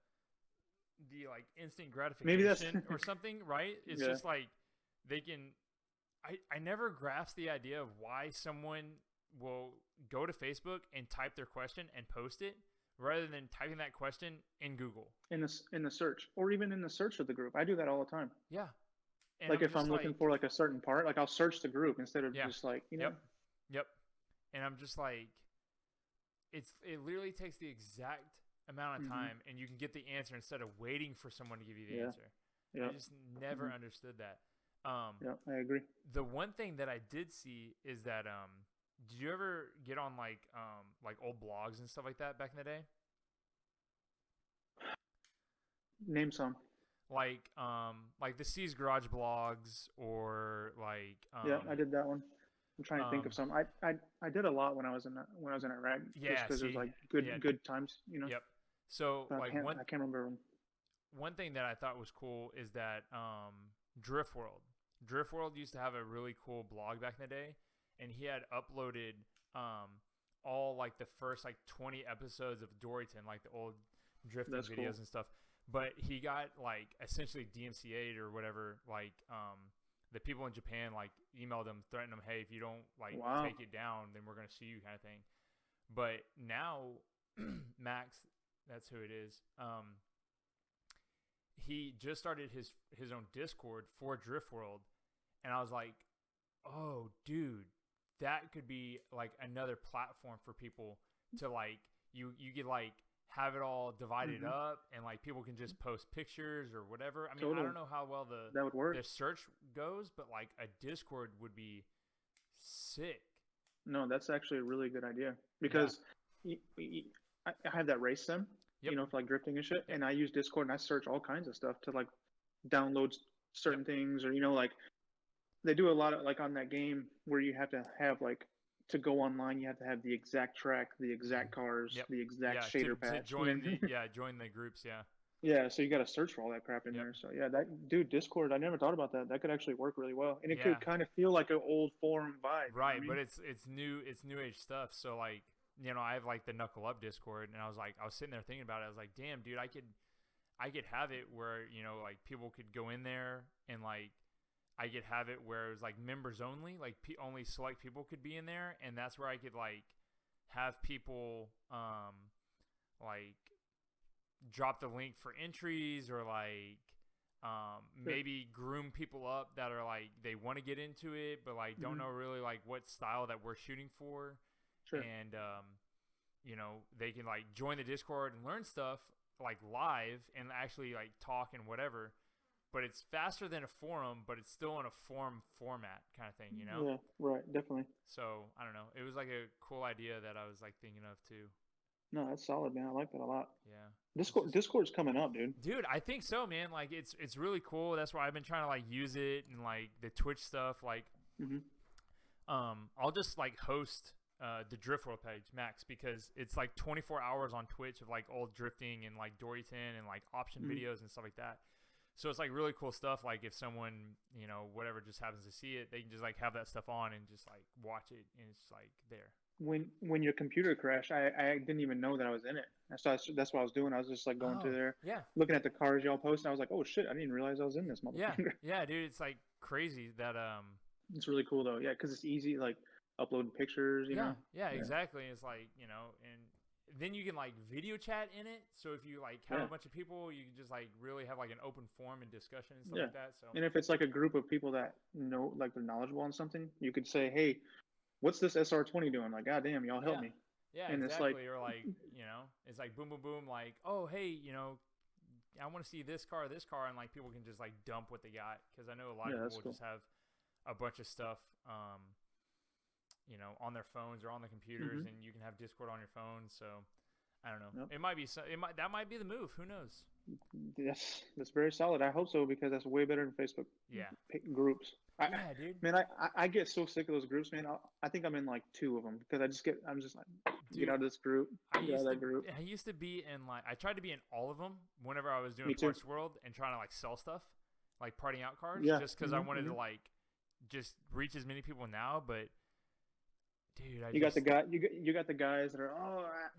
B: like instant
A: Maybe that's
B: gratification or something, right? It's
A: yeah.
B: just like they can. I never grasped the idea of why someone will go to Facebook and type their question and post it rather than typing that question in Google.
A: In the search or even in the search of the group. I do that all the time.
B: Yeah, and
A: Like
B: I'm
A: if
B: just
A: I'm looking
B: like,
A: for like a certain part, like I'll search the group instead of
B: yeah,
A: just like,
B: yep, yep, and I'm just like, it literally takes the exact amount of
A: hmm
B: time, and you can get the answer instead of waiting for someone to give you the
A: yeah,
B: answer. I
A: yeah,
B: just never
A: hmm
B: understood that.
A: yeah, I agree.
B: The one thing that I did see is that did you ever get on like old blogs and stuff like that back in the day?
A: Name some.
B: Like the C's Garage blogs or like
A: Yeah, I did that one. I'm trying to think of
B: um
A: some. I did a lot when I was in Iraq, just
B: yeah,
A: because it was
B: see,
A: like
B: yeah,
A: good times.
B: yep. So
A: But
B: like
A: I can't remember them.
B: one thing that I thought was cool is that Drift World. Drift World used to have a really cool blog back in the day, and he had uploaded all like the first like 20 episodes of Doryton, like the old drifting
A: That's cool.
B: videos and stuff. But he got like essentially DMCA'd or whatever. Like the people in Japan like emailed him, threatened him, hey, if you don't like
A: Wow.
B: take it down, then we're gonna sue you, kind of thing. But now Max, that's who it is. He just started his own Discord for Drift World, and I was like, oh, dude, that could be like another platform for people to like you could like have it all divided
A: hmm
B: up, and like people can just post pictures or whatever. I mean, I
A: Totally.
B: don't know how well
A: That would work.
B: the search goes, but like a Discord would be sick.
A: No, that's actually a really good idea
B: Yeah.
A: because I have that race sim,
B: Yep.
A: for like drifting and shit,
B: Yep.
A: and I use Discord and I search all kinds of stuff to like download
B: Yep.
A: certain things or like they do a lot of like on that game where you have to have like to go online you have to have the exact track, the exact cars,
B: Yep.
A: the exact
B: Yeah. To
A: shader
B: to
A: patch.
B: join the join the groups. Yeah.
A: Yeah, so you got to search for all that crap in
B: Yep.
A: there. So yeah, that dude Discord, I never thought about that. That could actually work really well, and it
B: Yeah.
A: could kind of feel like an old forum vibe. You know what
B: Right,
A: I
B: but
A: mean?
B: it's new age stuff. So like, I have like the Knuckle Up Discord, and I was sitting there thinking about it. I was like, damn, dude, I could have it where like people could go in there, and like I could have it where it was like members only, like only select people could be in there, and that's where I could like have people like drop the link for entries, or like
A: Sure.
B: maybe groom people up that are like they want to get into it but like don't
A: hmm
B: know really like what style that we're shooting for.
A: Sure.
B: And they can like join the Discord and learn stuff like live and actually like talk and whatever, but it's faster than a forum, but it's still in a forum format kind of thing.
A: Yeah. Right. Definitely.
B: So I don't know, it was like a cool idea that I was like thinking of too.
A: No, that's solid, man. I like that a lot.
B: Yeah, it's
A: Discord,
B: just,
A: Discord's coming up, dude.
B: dude, I think so, man. Like it's really cool. That's why I've been trying to like use it, and like the Twitch stuff. Like,
A: hmm
B: I'll just like host the Drift World page, Max, because it's like 24 hours on Twitch of like old drifting and like Doryton and like option
A: hmm
B: videos and stuff like that. So it's like really cool stuff. Like if someone, whatever, just happens to see it, they can just like have that stuff on and just like watch it, and it's like there.
A: When your computer crashed, I didn't even know that I was in it. That's what I was doing. I was just like going through there,
B: Yeah.
A: looking at the cars y'all post, and I was like, oh shit, I didn't realize I was in this motherfucker.
B: Yeah, dude, it's like crazy that
A: It's really cool though, yeah, because it's easy, like uploading pictures, you know.
B: Yeah, exactly. It's like, and then you can like video chat in it. So if you like have a bunch of people, you can just like really have like an open forum and discussion and stuff like that. So
A: and if it's like a group of people that know, like they're knowledgeable on something, you could say, hey, what's this SR20 doing? Like, god damn, y'all help me.
B: Yeah,
A: and
B: exactly.
A: It's like,
B: or like, it's like boom, boom, boom. Like, oh, hey, I want to see this car, and like people can just like dump what they got, because I know a lot of people just have a bunch of stuff, on their phones or on the computers, and you can have Discord on your phone. So I don't know. It might be that might be the move. Who knows?
A: Yes, that's very solid. I hope so, because that's way better than Facebook. Groups.
B: Dude.
A: Man, I get so sick of those groups, man. I think I'm in like 2 of them, because I'm just like, dude, get out of this group. Get out of that group.
B: I used to be in I tried to be in all of them whenever I was doing Parts World and trying to like sell stuff, like parting out cars, just because I wanted to like just reach as many people now. But dude, you got
A: the guys that are,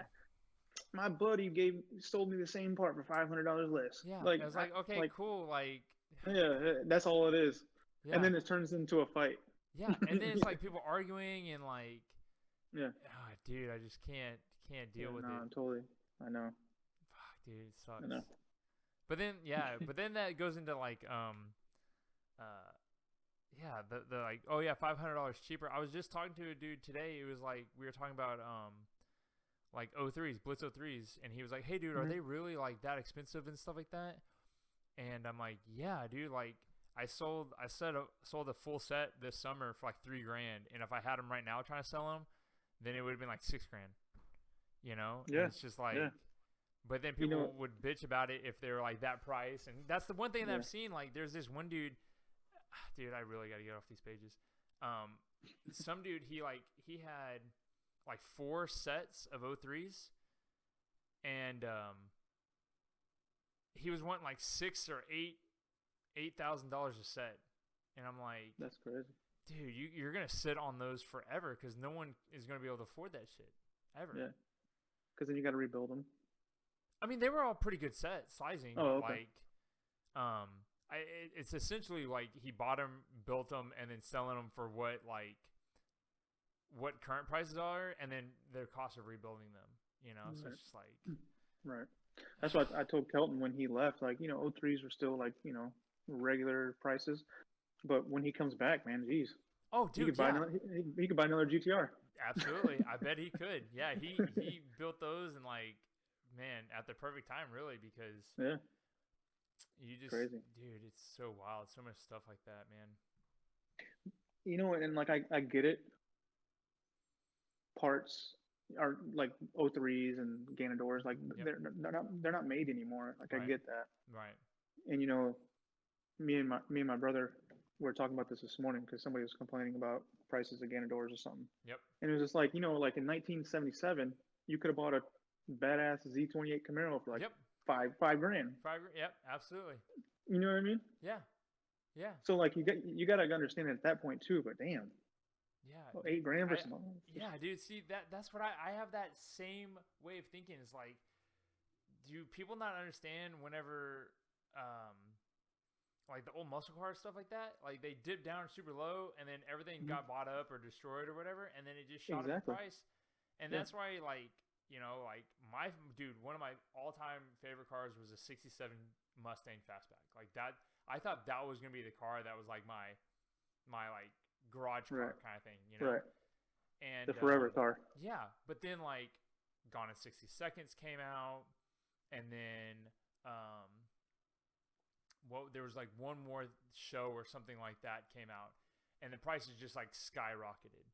A: my buddy sold me the same part for $500 less.
B: Yeah, like I was like, okay, cool, like
A: that's all it is. Yeah. And then it turns into a fight.
B: Yeah, and then it's like people arguing and like, dude, I just can't deal with it.
A: Totally, I know.
B: Fuck, dude, it sucks.
A: I know.
B: But then, that goes into like, the like, oh yeah, $500 cheaper. I was just talking to a dude today. It was like we were talking about like 03s, Blitz 03s, and he was like, hey dude, are they really like that expensive and stuff like that? And I'm like, yeah, dude, like. I sold a full set this summer for like $3,000, and if I had them right now trying to sell them, then it would have been like $6,000.
A: Yeah.
B: And it's just like, but then people would bitch about it if they were like that price, and that's the one thing that I've seen. Like, there's this one dude, I really got to get off these pages. Some dude, he had like 4 sets of 03s, and he was wanting like $6,000 or $8,000 a set, and I'm like,
A: that's crazy,
B: dude. You're gonna sit on those forever, because no one is gonna be able to afford that shit ever.
A: Yeah, because then you got to rebuild them.
B: I mean, they were all pretty good sizing.
A: Oh, okay.
B: Like, it's essentially like he bought them, built them, and then selling them for what current prices are, and then their cost of rebuilding them. So it's just like,
A: right. That's what I told Kelton when he left. Like, 03s were still like, regular prices, but when he comes back, man, geez.
B: Oh, dude,
A: he could buy another GTR.
B: Absolutely, I bet he could. Yeah, he built those, and like, man, at the perfect time, really, because you just
A: crazy,
B: dude. It's so wild, so much stuff like that, man.
A: And like I get it. Parts are like 03s and Ganadors, like they're not made anymore. Like, I get that.
B: Right.
A: And me and my brother were talking about this morning, because somebody was complaining about prices of Ganadors or something.
B: Yep.
A: And it was just like, like in 1977, you could have bought a badass Z28 Camaro for like $5,000.
B: $5,000. Yep, absolutely.
A: You know what I mean?
B: Yeah. Yeah.
A: So like you got to understand it at that point too. But damn.
B: Yeah.
A: $8,000 versus
B: yeah, dude. See, that's what I have that same way of thinking. It's like, do people not understand whenever like the old muscle cars, stuff like that, like they dipped down super low, and then everything got bought up or destroyed or whatever, and then it just shot up in price. And that's why, like, like my dude, one of my all-time favorite cars was a '67 Mustang Fastback. Like that, I thought that was gonna be the car that was like my like garage car kind of thing,
A: Right.
B: And
A: the forever car.
B: Yeah, but then like Gone in 60 Seconds came out, and then there was like one more show or something like that came out, and the prices just like skyrocketed.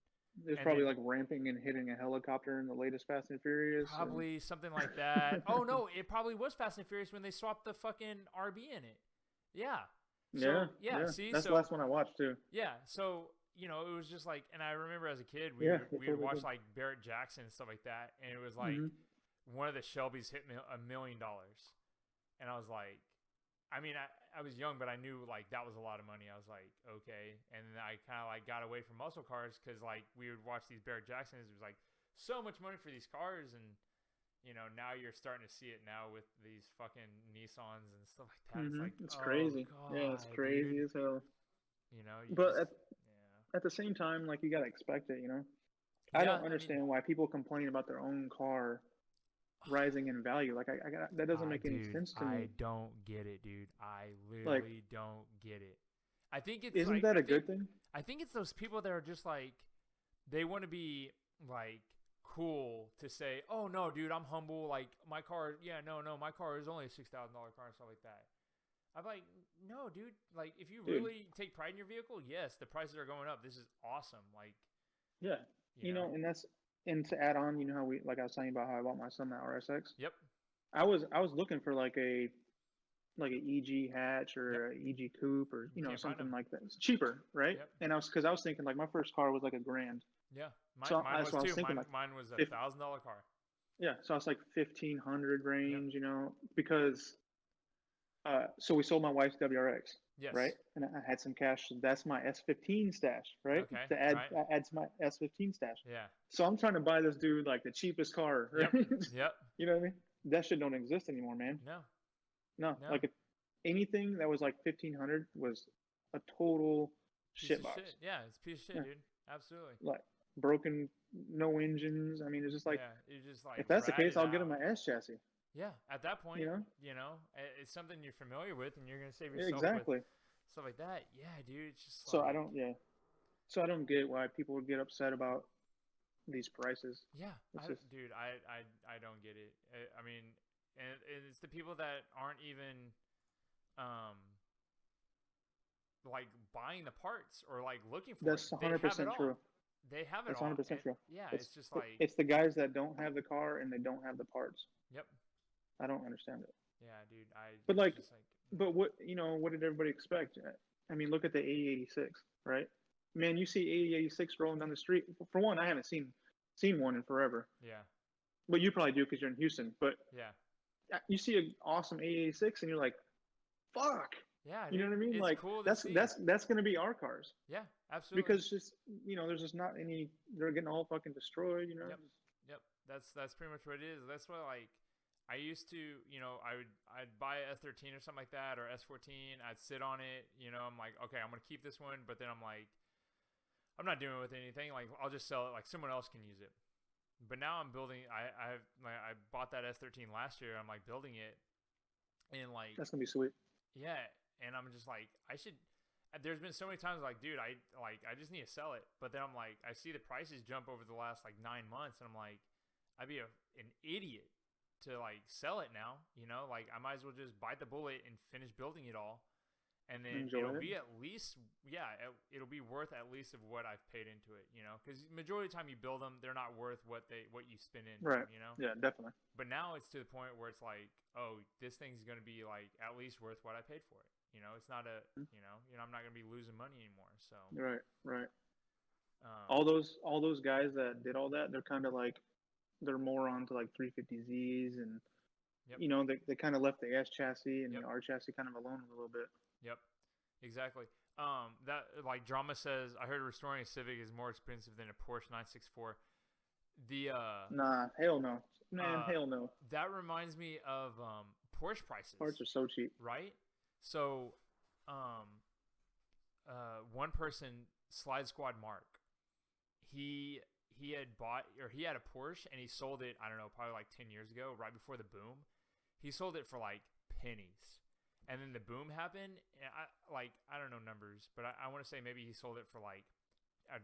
A: There's probably like ramping and hitting a helicopter in the latest Fast and Furious.
B: Probably something like that. Oh no, it probably was Fast and Furious when they swapped the fucking RB in it. Yeah. So, yeah. See,
A: that's the last one I watched too.
B: Yeah. So it was just like, and I remember as a kid, we would watch like Barrett Jackson and stuff like that, and it was like one of the Shelbys hit $1 million, and I was like, I mean, I was young, but I knew like that was a lot of money. I was like, okay, and then I kind of like got away from muscle cars because like we would watch these Barrett Jacksons. It was like so much money for these cars, and now you're starting to see it now with these fucking Nissans and stuff like that. It's like,
A: It's
B: oh
A: crazy. Yeah, it's
B: god,
A: crazy
B: dude.
A: as hell.
B: You
A: But
B: just
A: at the same time, like you gotta expect it. I
B: yeah.
A: don't
B: I mean,
A: understand why people complain about their own car rising in value. Like I got that doesn't make any
B: dude,
A: sense to me.
B: I don't get it, dude. I
A: Like,
B: literally don't get it. I think it's
A: isn't
B: like
A: that a good thing?
B: I think it's those people that are just like they want to be like cool to say, "Oh no, dude, I'm humble. Like my car, yeah, no, my car is only a $6,000 car and stuff like that." I'm like, "No, dude. Like if you
A: Dude,
B: really take pride in your vehicle, yes, the prices are going up. This is awesome. Like,
A: yeah.
B: you know,
A: And to add on, how like I was telling you about how I bought my son that RSX.
B: yep,
A: I was looking for like a EG hatch
B: yep.
A: or a EG coupe or
B: You can't find
A: something
B: them.
A: like that. It's cheaper, right?
B: Yep,
A: And I was thinking like my first car was like $1,000.
B: yeah. Mine
A: So
B: was
A: I was
B: too.
A: thinking like
B: Mine was a
A: if
B: $1,000 car.
A: yeah, so I was like 1,500
B: Yep.
A: range, because so we sold my wife's WRX,
B: Yes.
A: right? And I had some cash. So that's my S15 stash, right?
B: Okay.
A: To add
B: Right.
A: add to my S15 stash.
B: Yeah.
A: So I'm trying to buy this dude like the cheapest car, right?
B: Yep. Yep.
A: You know what I mean? That shit don't exist anymore, man.
B: No.
A: No,
B: No.
A: like if anything that was like 1,500 was a total
B: Piece
A: shit
B: of
A: box.
B: shit. Yeah, it's a piece of shit,
A: Yeah.
B: dude. Absolutely.
A: Like broken, no engines. I mean, it's just like
B: yeah, it's just like
A: if that's the case,
B: ratted
A: I'll get him
B: out.
A: my S chassis.
B: Yeah, at that point,
A: You know?
B: it's something you're familiar with, and you're gonna save yourself
A: Exactly.
B: with stuff like that. Yeah, dude, it's just
A: So
B: like,
A: I don't, yeah. So I don't get why people would get upset about these prices.
B: yeah,
A: It's just,
B: dude, I don't get it. I mean, and it's the people that aren't even, like buying the parts or like looking for
A: that's
B: it. They have it
A: 100%
B: all.
A: true.
B: They have it
A: That's
B: all.
A: 100% true.
B: Yeah,
A: It's
B: it's just like,
A: it's the guys that don't have the car and they don't have the parts.
B: yep,
A: I don't understand it.
B: yeah, dude.
A: But
B: It's
A: like,
B: just like,
A: but what did everybody expect? I mean, look at the 8086, right? Man, you see 8086 rolling down the street. For one, I haven't seen one in forever.
B: yeah,
A: But you probably do because you're in Houston. But
B: yeah.
A: you see an awesome 8086 and you're like, fuck.
B: Yeah,
A: You know
B: dude.
A: what I mean?
B: It's
A: Like
B: cool to
A: that's
B: see.
A: that's gonna be our cars
B: Yeah, absolutely.
A: because just there's just not any. They're getting all fucking destroyed.
B: Yep. Yep. That's pretty much what it is. That's what like I used to, I'd buy a S13 or something like that or S14. I'd sit on it, I'm like, okay, I'm gonna keep this one, but then I'm like, I'm not doing it with anything. Like I'll just sell it. Like someone else can use it. But now I'm building. I bought that S13 last year. I'm like building it, and like
A: That's gonna be sweet.
B: yeah, and I'm just like I should. There's been so many times like, dude, I just need to sell it. But then I'm like, I see the prices jump over the last like 9 months, and I'm like, I'd be an idiot to like sell it now. Like I might as well just bite the bullet and finish building it all, and then it'll be at least it'll be worth at least of what I've paid into it. Because majority of the time you build them, they're not worth what you spend into
A: Right.
B: them.
A: Yeah, definitely.
B: But now it's to the point where it's like, oh, this thing's gonna be like at least worth what I paid for it. It's not I'm not gonna be losing money anymore. So
A: Right. All those guys that did all that, they're kind of like they're more onto like 350Zs and
B: yep.
A: they kind of left the S chassis and
B: Yep.
A: the R chassis kind of alone a little bit.
B: Yep, exactly. That like Drama says, I heard restoring a Civic is more expensive than a Porsche 964. The
A: Nah, hell no, man, hell no.
B: That reminds me of Porsche prices.
A: Parts are so cheap,
B: right? So, one person, Slide Squad Mark, he had bought or he had a Porsche and he sold it. I don't know, probably like 10 years ago, right before the boom. He sold it for like pennies. And then the boom happened, and I don't know numbers, but I want to say maybe he sold it for like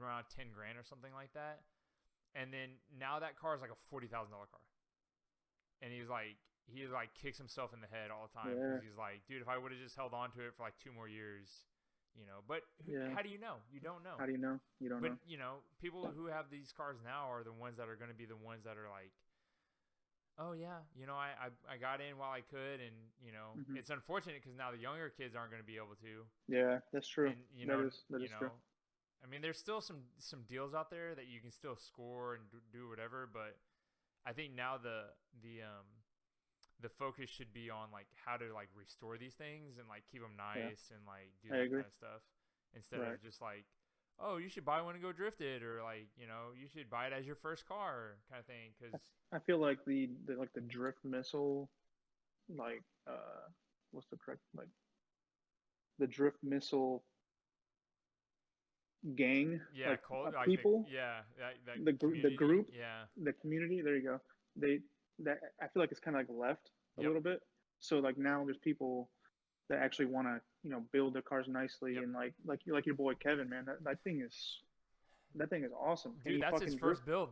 B: around 10 grand or something like that. And then now that car is like a $40,000 car, and he kicks himself in the head all the time because he's like, dude, if I would have just held on to it for like 2 more years, But how do you know? You don't know.
A: How do you know? You don't know.
B: But people who have these cars now are the ones that are going to be the ones that are like, oh yeah, I got in while I could, and it's unfortunate because now the younger kids aren't going to be able to.
A: Yeah, that's true.
B: And,
A: that is true.
B: I mean, there's still some deals out there that you can still score and do whatever, but I think now the the focus should be on like how to like restore these things and like keep them
A: Yeah.
B: nice and like do
A: I
B: that
A: agree.
B: kind of stuff instead
A: Right.
B: of just like, oh, you should buy one and go drift it, or like, you should buy it as your first car kind of thing. Because
A: I feel like the drift missile, like what's the correct, like the drift missile gang,
B: yeah,
A: like
B: like
A: people,
B: that
A: the
B: community,
A: group,
B: yeah,
A: the community. There you go. They that I feel like it's kind of like left a
B: yep,
A: little bit. So like now there's people that actually want to build their cars nicely,
B: yep.
A: and like your boy Kevin, man, that thing is awesome, and
B: Dude,
A: he
B: that's his
A: fucking drift
B: first build.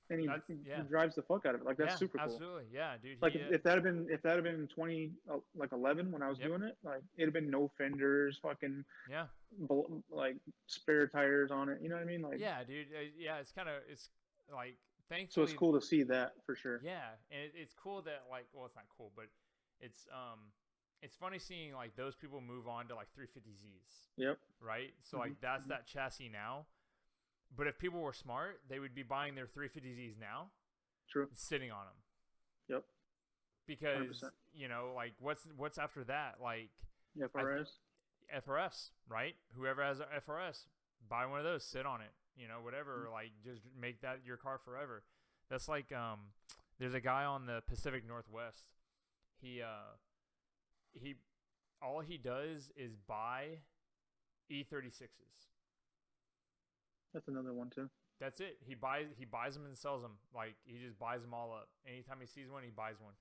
A: and
B: That's
A: he
B: yeah,
A: drives the fuck out of it. Like that's
B: yeah,
A: super cool.
B: absolutely, yeah, dude.
A: Like
B: He
A: if that had been in 20 like 11 when I was
B: yep,
A: doing it, like it'd have been no fenders, fucking
B: yeah,
A: like spare tires on it. You know what I mean? Like
B: yeah, dude. Yeah, it's like
A: so it's
B: thankfully,
A: cool to see that for sure.
B: yeah, and it's cool that like, well, it's not cool, but it's it's funny seeing like those people move on to like 350Zs,
A: Yep.
B: right? So
A: Hmm.
B: like that's that chassis now. But if people were smart, they would be buying their 350Zs now,
A: True.
B: and sitting on them,
A: Yep.
B: because
A: 100%.
B: like what's after that? Like
A: Yeah,
B: I
A: FRS.
B: FRS, right? Whoever has a FRS, buy one of those, sit on it, whatever. Like just make that your car forever. That's like there's a guy on the Pacific Northwest. He all he does is buy E36s.
A: That's another one too.
B: That's it. He buys them and sells them. Like he just buys them all up. Anytime he sees one, he buys one.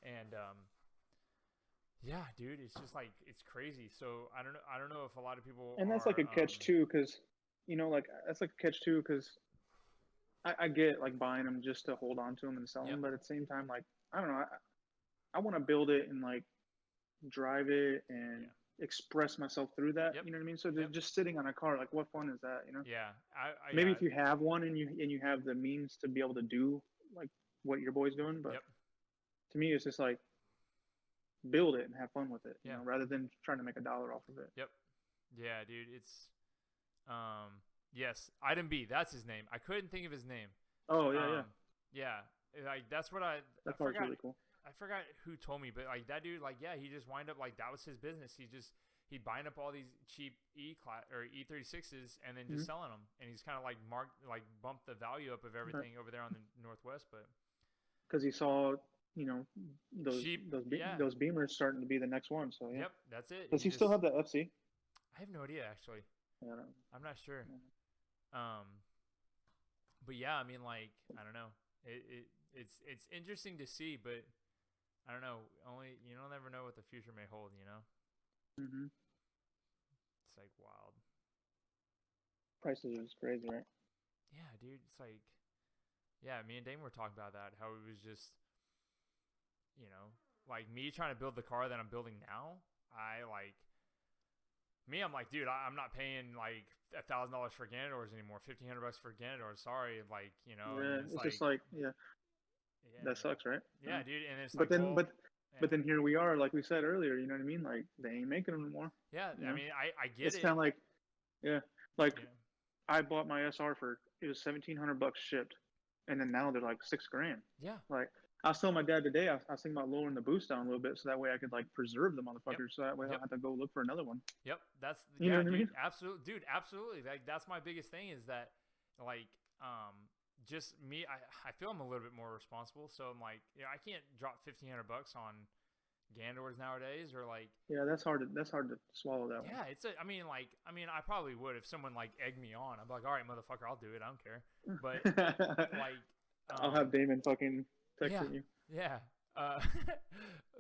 B: And yeah, dude, it's just like it's crazy. So I don't know if a lot of people
A: And that's like a catch too, because like that's like a catch too, because I get like buying them just to hold on to them and sell them,
B: Yep.
A: but at the same time, like I don't know, I want to build it and like drive it and express myself through that.
B: Yep.
A: You know what I mean? So
B: Yep.
A: just sitting on a car, like what fun is that?
B: Yeah,
A: Maybe if you have one and you have the means to be able to do like what your boy's doing, but
B: Yep.
A: to me, it's just like build it and have fun with it,
B: Yeah.
A: rather than trying to make a dollar off of it.
B: Yep. Yeah, dude, it's yes, Item B, that's his name. I couldn't think of his name.
A: Oh yeah,
B: yeah. Like that's what I
A: part's
B: forgot.
A: really cool.
B: I forgot who told me, but like that dude, like yeah, he just wind up like that was his business. He'd buying up all these cheap E-class or E36s and then just selling them, and he's kind of like bumped the value up of everything over there on the Northwest, but
A: because he saw those
B: cheap,
A: those Beamers starting to be the next one. So yeah.
B: Yep, that's it.
A: Does he still have the FC?
B: I have no idea actually.
A: Yeah,
B: I'm not sure.
A: Yeah.
B: But yeah, I mean, like I don't know. It's interesting to see, but I don't know. Only you don't never know what the future may hold.
A: Mm-hmm.
B: It's like wild.
A: Prices are just crazy, right?
B: Yeah, dude. It's like, yeah. Me and Dane were talking about that. How it was just, like me trying to build the car that I'm building now. I'm like, dude, I'm not paying like $1,000 for Ganadors anymore. $1,500 for Ganadors. Sorry, like
A: Yeah, it's
B: like,
A: just like yeah, that sucks, right?
B: Yeah, dude. And it's
A: but
B: like,
A: then
B: well,
A: but then here we are, like we said earlier. You know what I mean? Like they ain't making them anymore.
B: yeah. I mean, I get
A: It's
B: it.
A: kind of like, yeah, like
B: You know?
A: I bought my SR for it was $1,700 shipped, and then now they're like $6,000.
B: Yeah.
A: Like I was telling my dad today, I was thinking about lowering the boost down a little bit so that way I could like preserve the motherfuckers, so that way I don't have to go look for another one.
B: Yep, that's
A: You know what I
B: dude.
A: mean?
B: Absolutely, dude. Absolutely. Like that's my biggest thing is that, like, just me. I feel I'm a little bit more responsible, so I'm like, I can't drop $1,500 on Ganadors nowadays, or like.
A: Yeah, that's hard to swallow that one.
B: Yeah, I mean, I probably would if someone like egged me on. I'm like, all right, motherfucker, I'll do it. I don't care. But like,
A: I'll have Damon fucking texting you.
B: Yeah.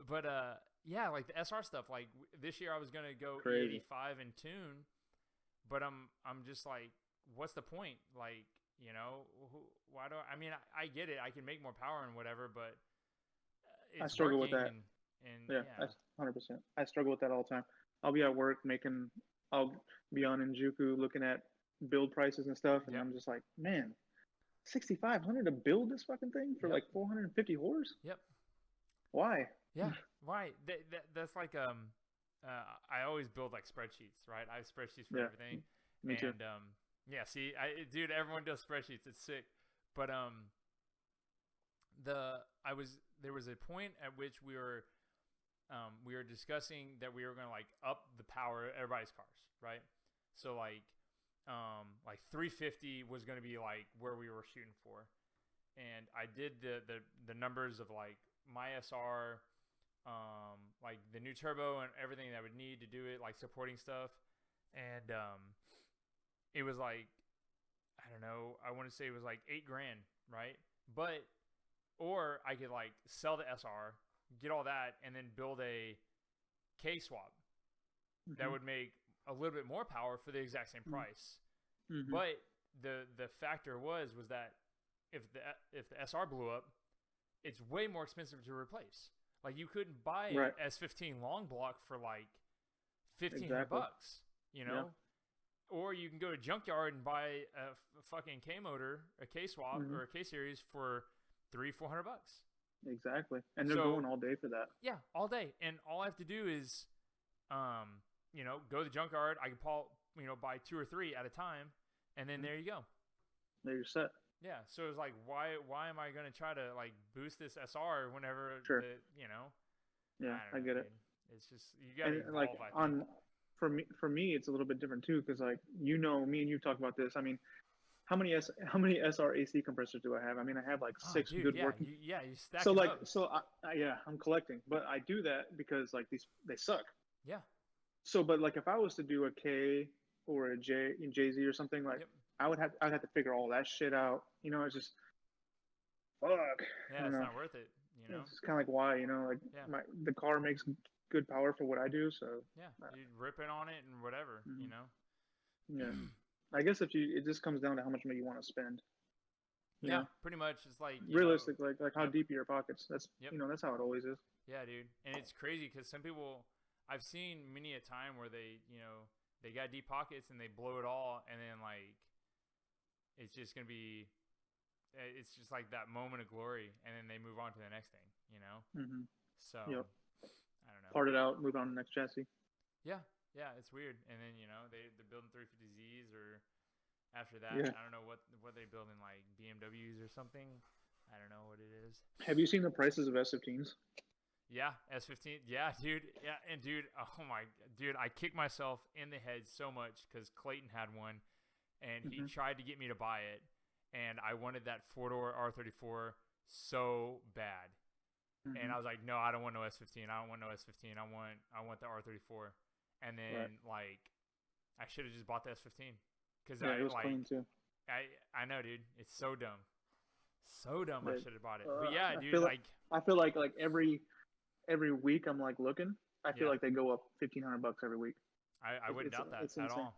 B: But yeah, like the SR stuff. Like this year, I was gonna go
A: Crazy.
B: E85 and tune, but I'm just like, what's the point? Like, why do I mean, I get it. I can make more power and whatever, but it's
A: I struggle with that.
B: And
A: Yeah, that's 100%. I struggle with that all the time. I'll be at work I'll be on Injuku looking at build prices and stuff, and I'm just like, man, $6,500 to build this fucking thing for like 450 horse?
B: Yep.
A: Why?
B: Yeah. Right. That's like I always build like spreadsheets, right? I have spreadsheets for everything.
A: Me too.
B: And yeah, see, dude, everyone does spreadsheets. It's sick. But there was a point at which we were discussing that we were going to like up the power of everybody's cars, right? So like 350 was going to be like where we were shooting for, and I did the numbers of like my SR, like the new turbo and everything that I would need to do it, like supporting stuff, and it was like, I don't know, I want to say it was like $8,000, right? But or I could like sell the SR, get all that, and then build a K swap that would make a little bit more power for the exact same price.
A: Mm-hmm.
B: But the factor was that if the SR blew up, it's way more expensive to replace. Like you couldn't buy an S15 long block for like $1,500, you know? Yeah. Or you can go to junkyard and buy a fucking K motor, a K swap or a K series for $300-$400.
A: Exactly. And they're going all day for that.
B: Yeah, all day. And all I have to do is go to the junkyard. I can buy 2 or 3 at a time, and then there you go.
A: There you're set.
B: Yeah. So it's like, why am I going to try to like boost this SR whenever
A: Yeah, I get it.
B: It's just, you got to evolve,
A: like
B: I think.
A: For me it's a little bit different too, because like, me and you talked about this. I mean, how many SR AC compressors do I have? I mean, I have like 6 good working.
B: You stack
A: so like
B: up.
A: so I'm collecting, but I do that because like they suck.
B: Yeah.
A: So but like if I was to do a K or a JZ or something, like I'd have to figure all that shit out. You know, it's just fuck.
B: Yeah, it's not worth it. You know,
A: it's kind of like why, like the car makes good power for what I do. So
B: yeah, you rip it on it and whatever. You know.
A: Yeah. I guess it just comes down to how much money you want to spend. You know?
B: Pretty much. It's like
A: realistic, like how deep are your pockets. That's that's how it always is.
B: Yeah, dude, and it's crazy because some people, I've seen many a time where they got deep pockets and they blow it all, and then like it's just gonna be, it's just like that moment of glory, and then they move on to the next thing. You know.
A: Mm-hmm.
B: So I don't know.
A: Part it out, move on to the next chassis.
B: Yeah, it's weird. And then they're building 350Zs, or after that, I don't know what they're building, like BMWs or something. I don't know what it is.
A: Have you seen the prices of S15s?
B: Yeah, S15. Yeah, dude. Yeah, and dude, I kicked myself in the head so much because Clayton had one, and he tried to get me to buy it, and I wanted that 4-door R34 so bad. And I was like, no, I don't want no S15. I don't want no S15. I want the R34. And then like, I should have just bought the S15 because
A: it was clean too.
B: I know, dude. It's so dumb. So dumb. I should have bought it. But
A: I
B: dude,
A: feel like every week I'm like looking. I feel like they go up $1,500 every week.
B: I wouldn't doubt that at all.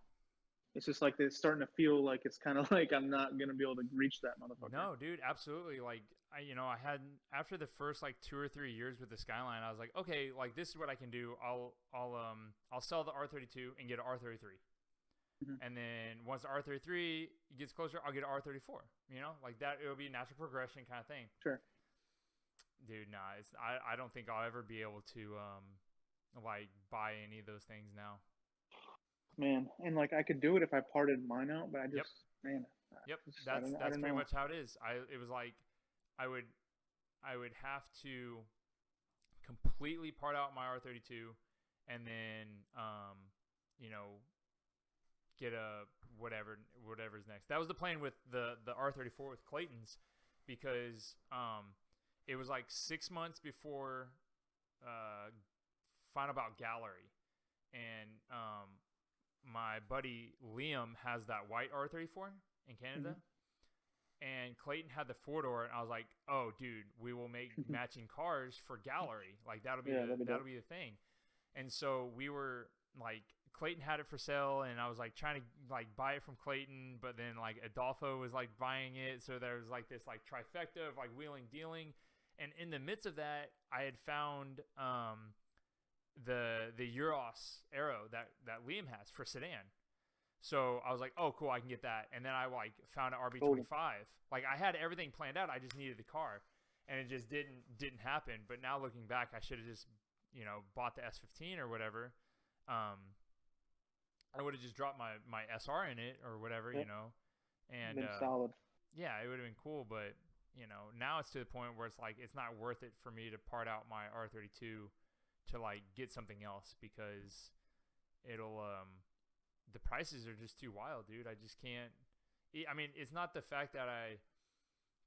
A: It's just like they're starting to feel like it's kind of like I'm not gonna be able to reach that motherfucker.
B: No, dude, absolutely. Like I had, after the first like 2 or 3 years with the Skyline, I was like, okay, like this is what I can do. I'll sell the R32 and get an R33, and then once the R33 gets closer, I'll get an R34. You know, like that. It'll be a natural progression kind of thing.
A: Sure.
B: Dude, nah, I don't think I'll ever be able to like buy any of those things now.
A: Man, and like I could do it if I parted mine out, but I just
B: That's pretty much how it is. It was like I would have to completely part out my R32 and then get a whatever's next. That was the plan with the R34 with Clayton's, because it was like 6 months before Final Bout Gallery, and my buddy Liam has that white R34 in Canada, and Clayton had the 4-door, and I was like, "Oh, dude, we will make matching cars for Gallery. Like that'll be the thing." And so we were like, Clayton had it for sale, and I was like trying to like buy it from Clayton, but then like Adolfo was like buying it, so there was like this like trifecta of like wheeling dealing, and in the midst of that, I had found the Euros Aero that Liam has for sedan. So I was like, oh, cool, I can get that. And then I like found an RB25. Like I had everything planned out. I just needed the car, and it just didn't happen. But now looking back, I should have just, bought the S15 or whatever. I would have just dropped my SR in it or whatever, and
A: been solid.
B: Yeah, it would have been cool. But now it's to the point where it's like it's not worth it for me to part out my R32 to like get something else because it'll the prices are just too wild, dude. I just can't. I mean, it's not the fact that I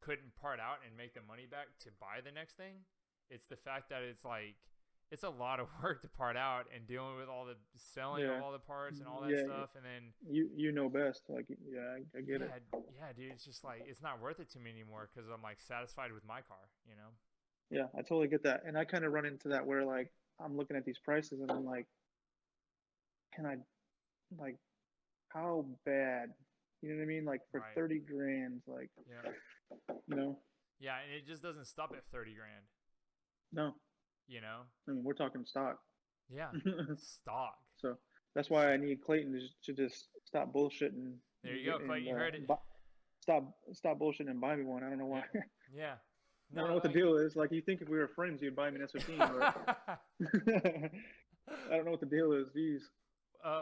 B: couldn't part out and make the money back to buy the next thing. It's the fact that it's like it's a lot of work to part out and dealing with all the selling of all the parts and all that stuff, and then
A: you know best. Like, I get it.
B: Yeah, dude. It's just like it's not worth it to me anymore because I'm like satisfied with my car,
A: Yeah, I totally get that, and I kind of run into that where like I'm looking at these prices and I'm like, can I, like, how bad? You know what I mean? Like for
B: Right.
A: 30 grand, like,
B: yeah. Yeah, and it just doesn't stop at 30 grand.
A: No. I mean, we're talking stock.
B: Yeah, stock.
A: So that's why I need Clayton to just stop bullshitting.
B: There you go, Clayton. You heard it.
A: Stop bullshitting and buy me one. I don't know why.
B: Yeah.
A: No, I don't know what the deal is. Like, you think if we were friends, you'd buy me an S15, but I don't know what the deal is. Jeez.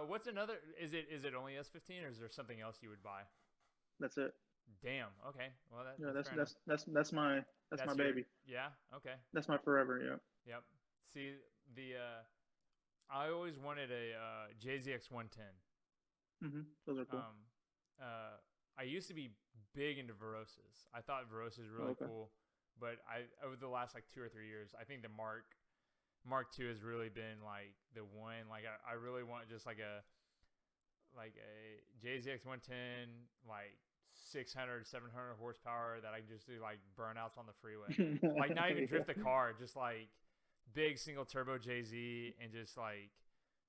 B: What's another? Is it only S15 or is there something else you would buy?
A: That's it.
B: Damn. Okay. Well,
A: that's my baby.
B: Yeah. Okay.
A: That's my forever. Yeah.
B: Yep. See I always wanted a JZX 110.
A: Those are cool.
B: I used to be big into Verosas. I thought Verosas was really cool, but over the last like 2 or 3 years, I think the Mark II has really been like the one. Like I really want just like a JZX 110, like 600, 700 horsepower that I can just do like burnouts on the freeway. Like not even drift the car, just like big single turbo JZ and just like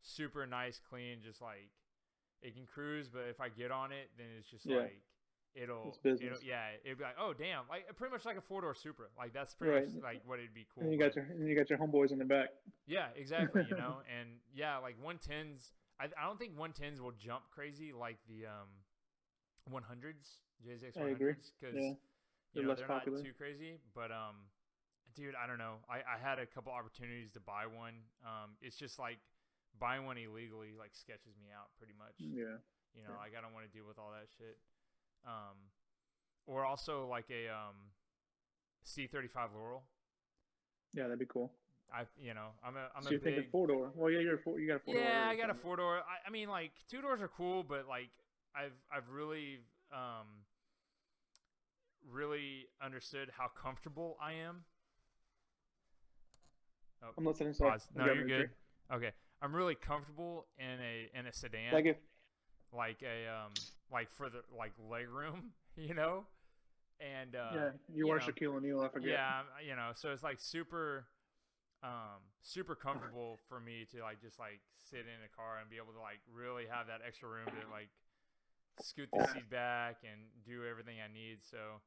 B: super nice, clean, just like it can cruise, but if I get on it, then it's just like it'll be like, oh damn, like pretty much like a 4-door Supra. Like that's pretty much like what it'd be cool.
A: And you got your homeboys in the back.
B: Yeah, exactly. And yeah, like 110s. I don't think 110s will jump crazy like the 100s, JZX 100s, because they're not too crazy. But dude, I don't know. I had a couple opportunities to buy one. It's just like buying one illegally like sketches me out pretty much.
A: Yeah.
B: Like I don't want to deal with all that shit. Or also like a C35 Laurel.
A: Yeah, that'd be cool.
B: I'm
A: so you're thinking 4-door. Well, yeah, you got a 4-door.
B: Yeah, I got a 4-door. I mean, like 2-doors are cool, but like I've really really understood how comfortable I am. Oh,
A: I'm listening.
B: Pause. No, you're good. Okay, I'm really comfortable in a sedan.
A: Like
B: like for the like leg room, and
A: you are Shaquille O'Neal, I forget.
B: Yeah, so it's like super comfortable for me to like just like sit in a car and be able to like really have that extra room to like scoot the seat back and do everything I need. So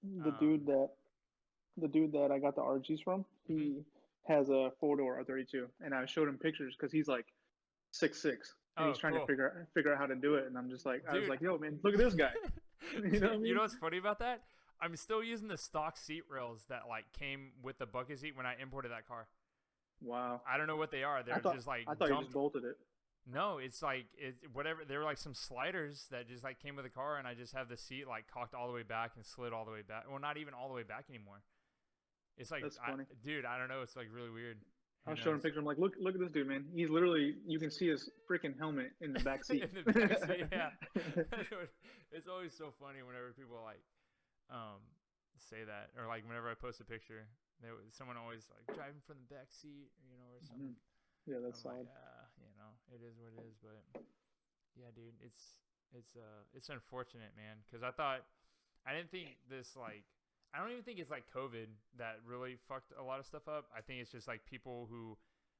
A: the dude that I got the RGs from, he has a 4-door R32, and I showed him pictures because he's like 6'6", and he's trying to figure out how to do it. And I'm just like, I was like, yo, man, look at this guy. You know what I mean?
B: You know what's funny about that? I'm still using the stock seat rails that like came with the bucket seat when I imported that car.
A: Wow.
B: I don't know what they are. They're just like
A: I thought you just bolted it.
B: No, it's like whatever. They were like some sliders that just like came with the car, and I just have the seat like cocked all the way back and slid all the way back. Well, not even all the way back anymore. It's like,
A: that's funny.
B: Dude, I don't know. It's like really weird.
A: I was showing a picture. I'm like, look at this dude, man. He's literally, you can see his freaking helmet in the back seat.
B: In the back seat, yeah. It's always so funny whenever people like say that, or like whenever I post a picture, someone always like driving from the back seat, or something.
A: Yeah, that's solid.
B: It is what it is, but yeah, dude, it's unfortunate, man, because I didn't think this like. I don't even think it's like COVID that really fucked a lot of stuff up. I think it's just like people who,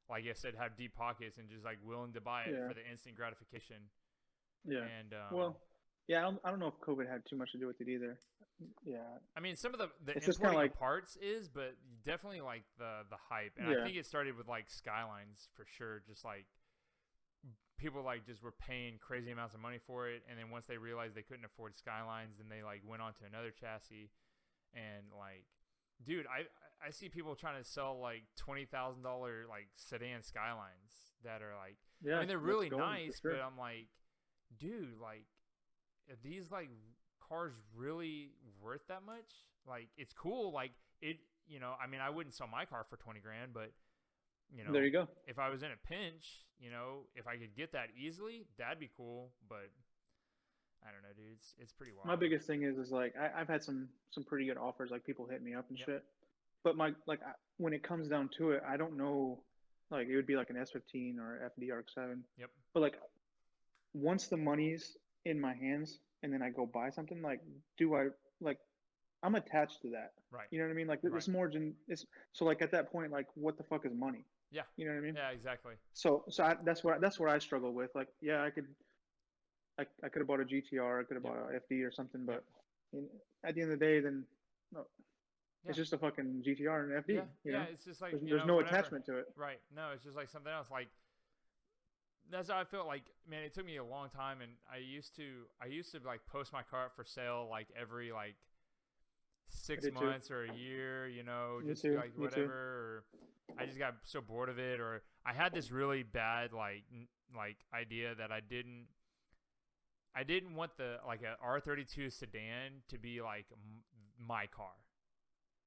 B: like I said, have deep pockets and just like willing to buy it for the instant gratification. Yeah. And
A: I don't know if COVID had too much to do with it either. Yeah. I
B: mean, some of the importing of parts is, but definitely like the hype. And I think it started with like Skylines for sure. Just like people like just were paying crazy amounts of money for it, and then once they realized they couldn't afford Skylines, then they like went on to another chassis. And like, dude, I see people trying to sell like $20,000 like sedan Skylines that are like, I mean, they're really nice, but I'm like, dude, like, these like car's really worth that much. Like, it's cool. Like, it, you know, I mean, I wouldn't sell my car for 20 grand, but, you know,
A: There you go.
B: if I was in a pinch, you know, if I could get that easily, that'd be cool. But I don't know, dude. It's pretty wild.
A: My biggest thing is like I've had some pretty good offers, like people hit me up and
B: Yep.
A: shit. But when it comes down to it, I don't know. Like it would be like an S15 or FD RX-7.
B: Yep.
A: But like once the money's in my hands and then I go buy something, like do I like I'm attached to that.
B: Right.
A: You know what I mean? Like
B: Right.
A: it's more than it's so like at that point, like what the fuck is money?
B: Yeah.
A: You know what I mean?
B: Yeah, exactly.
A: So that's where I struggle with. Like yeah, I could have bought a GTR, I could have
B: Yep.
A: bought a FD or something, but
B: Yep.
A: at the end of the day, then no,
B: Yeah.
A: it's just a fucking GTR and an FD.
B: Yeah.
A: You
B: Yeah.
A: know?
B: It's just like,
A: There's no
B: whatever.
A: attachment to it.
B: Right. No, it's just like something else. Like, that's how I felt. Like, man, it took me a long time, and I used to like post my car up for sale like every like 6
A: did too.
B: months or a year, you know,
A: Me
B: just
A: too,
B: like
A: me too.
B: whatever. Or I just got so bored of it, or I had this really bad like idea that I didn't want the like a R32 sedan to be like my car.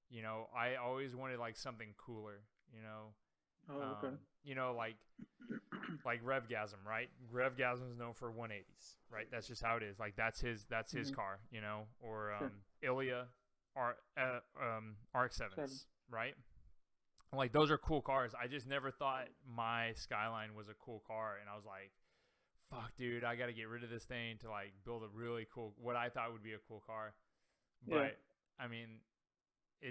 B: You know, I always wanted like something cooler, you know.
A: Oh, okay.
B: You know, like Revgasm, right? Revgasm is known for 180s, right? That's just how it is. Like that's his car, you know, or
A: Sure.
B: Ilya RX-7s,
A: Seven.
B: right? Like those are cool cars. I just never thought my Skyline was a cool car, and I was like, fuck, dude, I got to get rid of this thing to like build a really cool, what I thought would be a cool car. But
A: Yeah.
B: I mean,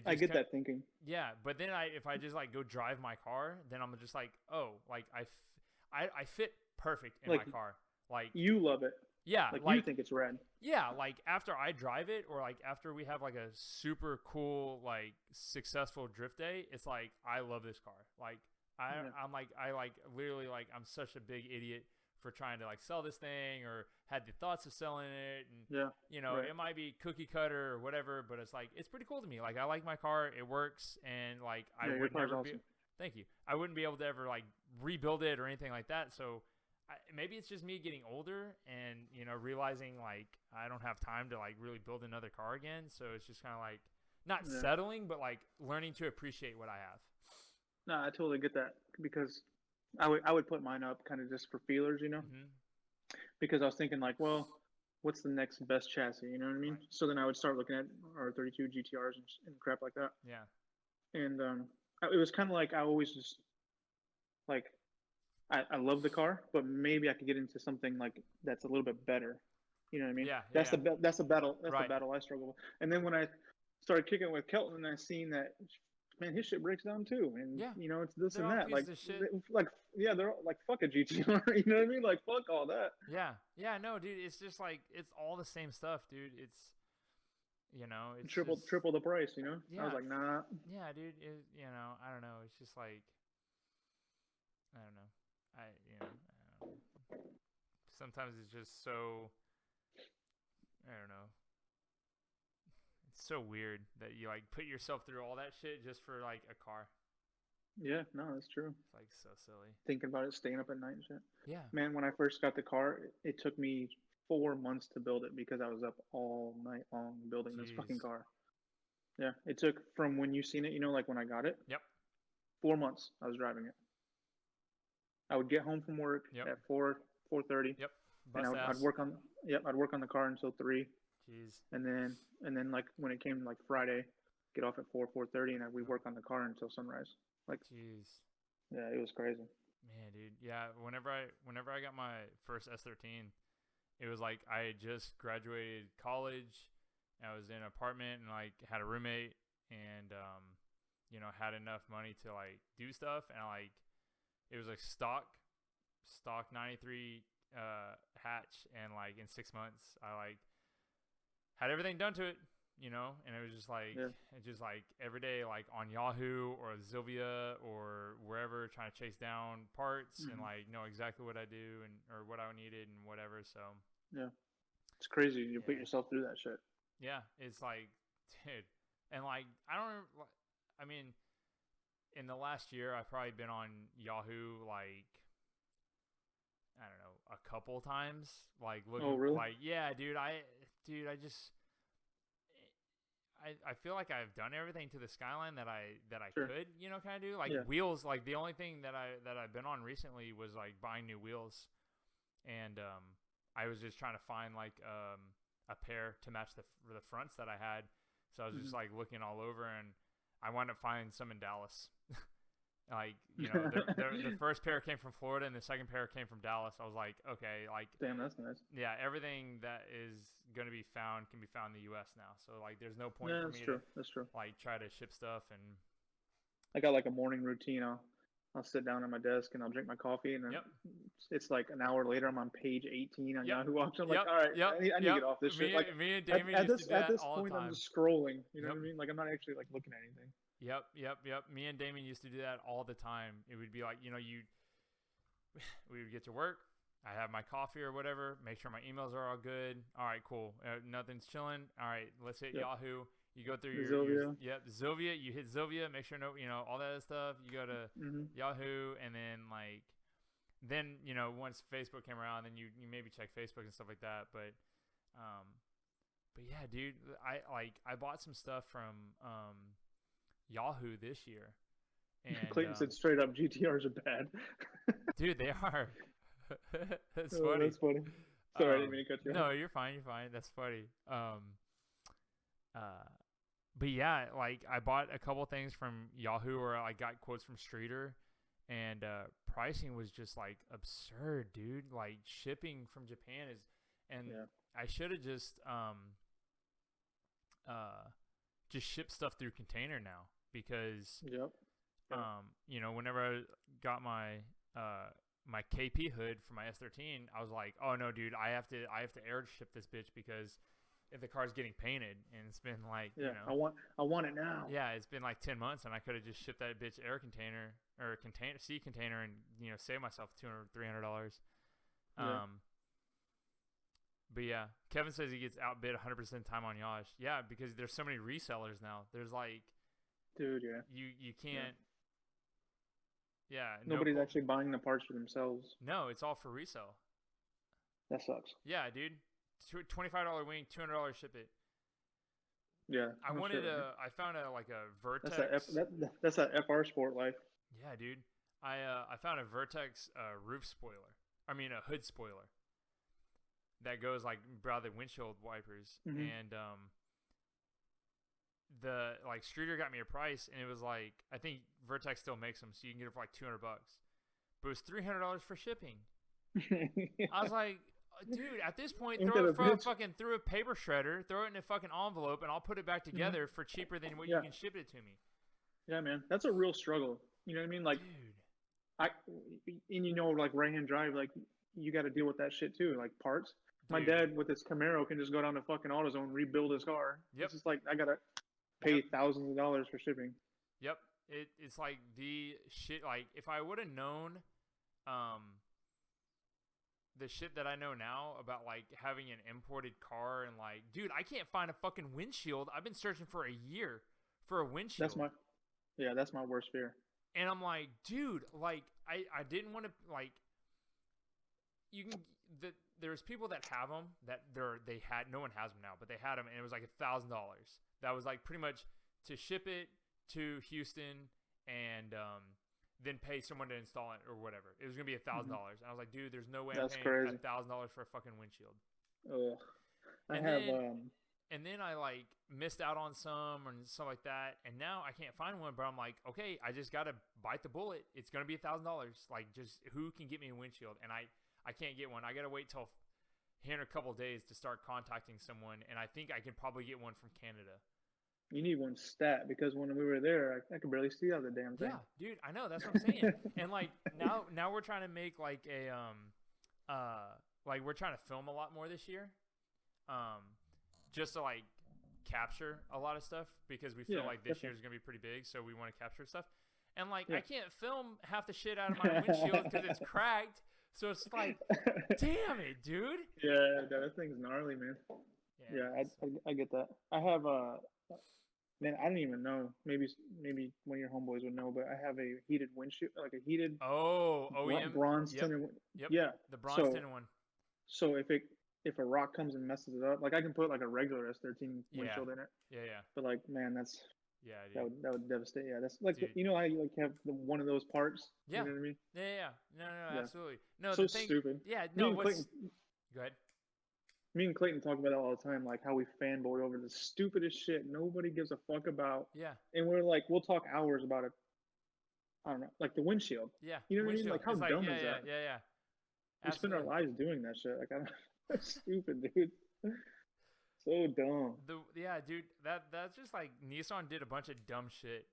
A: I get that thinking.
B: yeah, but then if I just like go drive my car, then I'm just like, oh, like I fit perfect in
A: Like,
B: my car. Like
A: You love it.
B: yeah,
A: Like you think it's rad.
B: yeah, like after I drive it, or like after we have like a super cool like successful drift day, it's like I love this car. Like I'm like I like literally like I'm such a big idiot for trying to like sell this thing, or had the thoughts of selling it, and
A: Yeah.
B: you know,
A: right.
B: it might be cookie cutter or whatever, but it's like it's pretty cool to me. Like I like my car, it works, and like I
A: Yeah, your
B: would
A: car's
B: never be.
A: awesome.
B: Thank you. I wouldn't be able to ever like rebuild it or anything like that. So maybe it's just me getting older and you know realizing like I don't have time to like really build another car again. So it's just kind of like not
A: Yeah.
B: settling, but like learning to appreciate what I have.
A: No, I totally get that because I would put mine up kind of just for feelers, you know,
B: Mm-hmm.
A: because I was thinking like, well, what's the next best chassis? You know what I mean?
B: Right.
A: So then I would start looking at R32 GTRs and crap like that.
B: Yeah.
A: And it was kind of like I always just like I love the car, but maybe I could get into something like that's a little bit better. You know what I mean?
B: Yeah,
A: That's
B: yeah.
A: that's the battle. That's
B: Right.
A: the battle I struggle with. And then when I started kicking with Kelton, and I seen that, man, his shit breaks down too, and
B: Yeah.
A: you know it's this
B: They're
A: and
B: all
A: that. Like,
B: pieces of shit.
A: like yeah, they're all, like fuck a GTR. You know what I mean? Like fuck all that.
B: Yeah. Yeah. No, dude. It's just like it's all the same stuff, dude. It's you know it's
A: Triple
B: just,
A: triple the price. You know? I was
B: Yeah.
A: like, nah.
B: Yeah, dude. You know, I don't know. It's just like I don't know. I don't know. Sometimes it's just so I don't know. It's so weird that you like put yourself through all that shit just for like a car.
A: Yeah, no, that's true.
B: It's like so silly.
A: Thinking about it, staying up at night and shit.
B: Yeah.
A: Man, when I first got the car, it took me 4 months to build it because I was up all night long building this fucking
B: Jeez.
A: car. Yeah, it took from when you seen it, you know, like when I got it.
B: Yep.
A: 4 months I was driving it. I would get home from work
B: Yep.
A: at 4:30.
B: Yep.
A: And
B: Bust ass.
A: I'd work on the car until 3,
B: Jeez.
A: and then like when it came like Friday, get off at 4:30, and we'd work on the car until sunrise. Like,
B: Jeez.
A: yeah, it was crazy.
B: Man, dude. Yeah. Whenever I got my first S13, it was like I had just graduated college. I was in an apartment and like had a roommate, and you know, had enough money to like do stuff, and it was like stock 93 hatch, and like in 6 months I like had everything done to it, you know, and it was just like it just like every day like on Yahoo or Zilvia or wherever trying to chase down parts and like know exactly what I do and or what I needed and whatever. So
A: yeah, it's crazy you put yourself through that shit.
B: Yeah, it's like, dude, and like I mean, in the last year I've probably been on Yahoo like I don't know a couple times, like looking.
A: Oh, really?
B: Like yeah, dude, dude, I feel like I've done everything to the Skyline that I
A: Sure.
B: could, kind of do. Like
A: Yeah.
B: wheels, like the only thing that I've been on recently was like buying new wheels, and I was just trying to find like a pair to match the fronts that I had. So I was just like looking all over, and I wound up finding some in Dallas. Like, the first pair came from Florida and the second pair came from Dallas. I was like, okay, like,
A: Damn, that's nice.
B: yeah, everything that is going to be found can be found in the U.S. now. So like, there's no point for
A: That's
B: me
A: true.
B: to
A: That's true.
B: like try to ship stuff. And
A: I got like a morning routine. I'll sit down at my desk and I'll drink my coffee, and then
B: Yep.
A: it's like an hour later I'm on page 18 on
B: Yep.
A: Yahoo Auction. I'm
B: Yep.
A: like, all right,
B: Yep.
A: I need to
B: Yep.
A: get off this shit. Like
B: Me and Damon
A: at
B: used to do that
A: this
B: all
A: point,
B: the time.
A: I'm just scrolling. You know
B: Yep.
A: what I mean? Like I'm not actually like looking at anything.
B: Yep. Me and Damon used to do that all the time. It would be like, we would get to work. I have my coffee or whatever. Make sure my emails are all good. All right, cool. Nothing's chilling. All right, let's hit
A: Yep.
B: Yahoo. You go through
A: Zilvia.
B: Zilvia. You hit Zilvia. Make sure all that stuff. You go to Yahoo, and then once Facebook came around, then you maybe check Facebook and stuff like that. But yeah, dude, I bought some stuff from Yahoo this year. And
A: Clayton said straight up, GTRs are bad.
B: dude, they are. That's
A: Oh,
B: funny.
A: that's funny. Sorry, I didn't mean to cut you off.
B: No, you're fine. That's funny. But yeah, like I bought a couple things from Yahoo, or I got quotes from Streeter, and pricing was just like absurd, dude. Like shipping from Japan is, and I should have just ship stuff through container now, because whenever I got my my KP hood for my S13, I was like, oh no, dude, I have to air ship this bitch, because if the car's getting painted, and it's been like,
A: I want it now.
B: Yeah, it's been like 10 months, and I could have just shipped that bitch air container or sea container, and save myself $200-$300. But yeah, Kevin says he gets outbid 100% time on Yash. Yeah, because there's so many resellers now. There's like,
A: dude, yeah,
B: you can't. Yeah,
A: nobody's actually buying the parts for themselves.
B: No, it's all for resale.
A: That sucks.
B: Yeah, dude. $25 wing, $200 ship it.
A: Yeah.
B: I found a Vertex.
A: That's that FR Sport life.
B: Yeah, dude. I found a Vertex roof spoiler. I mean a hood spoiler. That goes like by the windshield wipers, and the Streeter got me a price, and it was like, I think Vertex still makes them, so you can get it for like $200, but it was $300 for shipping. I was like, dude, at this point, throw a paper shredder, throw it in a fucking envelope, and I'll put it back together for cheaper than what you can ship it to me.
A: Yeah, man, that's a real struggle. You know what I mean? Like, dude, like right-hand drive, like you got to deal with that shit too, like parts. Dude. My dad with his Camaro can just go down to fucking AutoZone, rebuild his car. Yep. It's just like I gotta pay thousands of dollars for shipping.
B: Yep. It's like the shit. Like if I would have known, the shit that I know now about like having an imported car, and like, dude, I can't find a fucking windshield. I've been searching for a year for a windshield.
A: That's my worst fear.
B: And I'm like, dude, like I didn't want to like. There's people that have them no one has them now, but they had them, and it was like $1,000. That was like pretty much to ship it to Houston, and then pay someone to install it or whatever. It was gonna be $1,000, and I was like, dude, there's no way I'm paying $1,000 for a fucking windshield.
A: Ugh.
B: And then I like missed out on some and stuff like that, and now I can't find one. But I'm like, okay, I just gotta bite the bullet. It's gonna be $1,000. Like, just who can get me a windshield? And I can't get one. I gotta wait till here in a couple of days to start contacting someone, and I think I can probably get one from Canada.
A: You need one stat, because when we were there, I could barely see out the damn thing.
B: Yeah, dude, I know, that's what I'm saying. And like now we're trying to make like a like we're trying to film a lot more this year, just to like capture a lot of stuff, because we feel like this year is gonna be pretty big, so we want to capture stuff. And like I can't film half the shit out of my windshield because it's cracked. So it's like, damn it, dude.
A: Yeah, that thing's gnarly, man. Yeah, I get that. I have man, I don't even know. Maybe one of your homeboys would know, but I have a heated windshield, like a heated
B: OEM
A: bronze tinted.
B: Yep.
A: Yeah,
B: the bronze tinted one.
A: So if if a rock comes and messes it up, like I can put like a regular S13
B: Yeah.
A: windshield in it,
B: Yeah.
A: but like man,
B: Yeah, dude.
A: that would devastate. Yeah, that's like
B: Dude.
A: you know how you like have one of those parts. You
B: Yeah.
A: know what I mean?
B: Yeah. No,
A: Yeah,
B: absolutely. No,
A: so
B: the thing.
A: stupid.
B: Yeah.
A: Me
B: No.
A: and Clayton,
B: Go ahead.
A: me and Clayton talk about that all the time, like how we fanboy over the stupidest shit nobody gives a fuck about,
B: Yeah.
A: and we're like, we'll talk hours about it. I don't know, like the windshield.
B: Yeah.
A: You know what I mean?
B: Windshield.
A: Like how
B: It's like
A: dumb is that?
B: Yeah.
A: We spend our
B: Absolutely.
A: lives doing that shit. Like I don't. That's stupid, dude. So dumb.
B: Dude, that's just like Nissan did a bunch of dumb shit,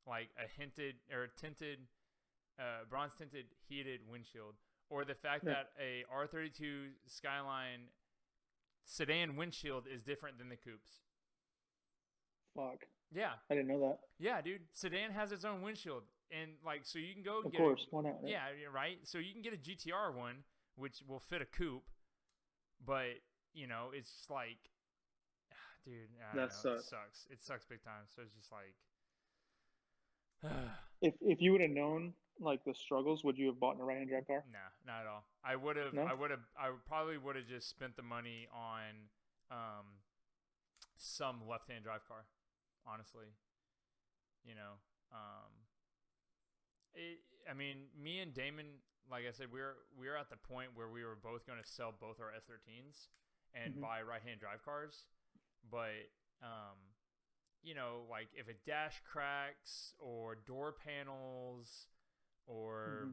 B: like a tinted, bronze tinted heated windshield, or the fact
A: Yeah.
B: that a R32 Skyline sedan windshield is different than the coupes.
A: Fuck.
B: Yeah,
A: I didn't know that.
B: yeah, dude. Sedan has its own windshield, and like so you can go and
A: Of
B: get
A: course, why not?
B: yeah, right. So you can get a GTR one, which will fit a coupe, but you know it's just like. Dude, I don't know. It sucks. It sucks big time. So it's just like,
A: If you would have known like the struggles, would you have bought a right-hand drive car?
B: nah, not at all. I would have.
A: No?
B: I probably would have just spent the money on some left-hand drive car. Honestly, you know, I mean, me and Damon, like I said, we're at the point where we were both going to sell both our S13s and buy right-hand drive cars. But, you know, like if a dash cracks or door panels or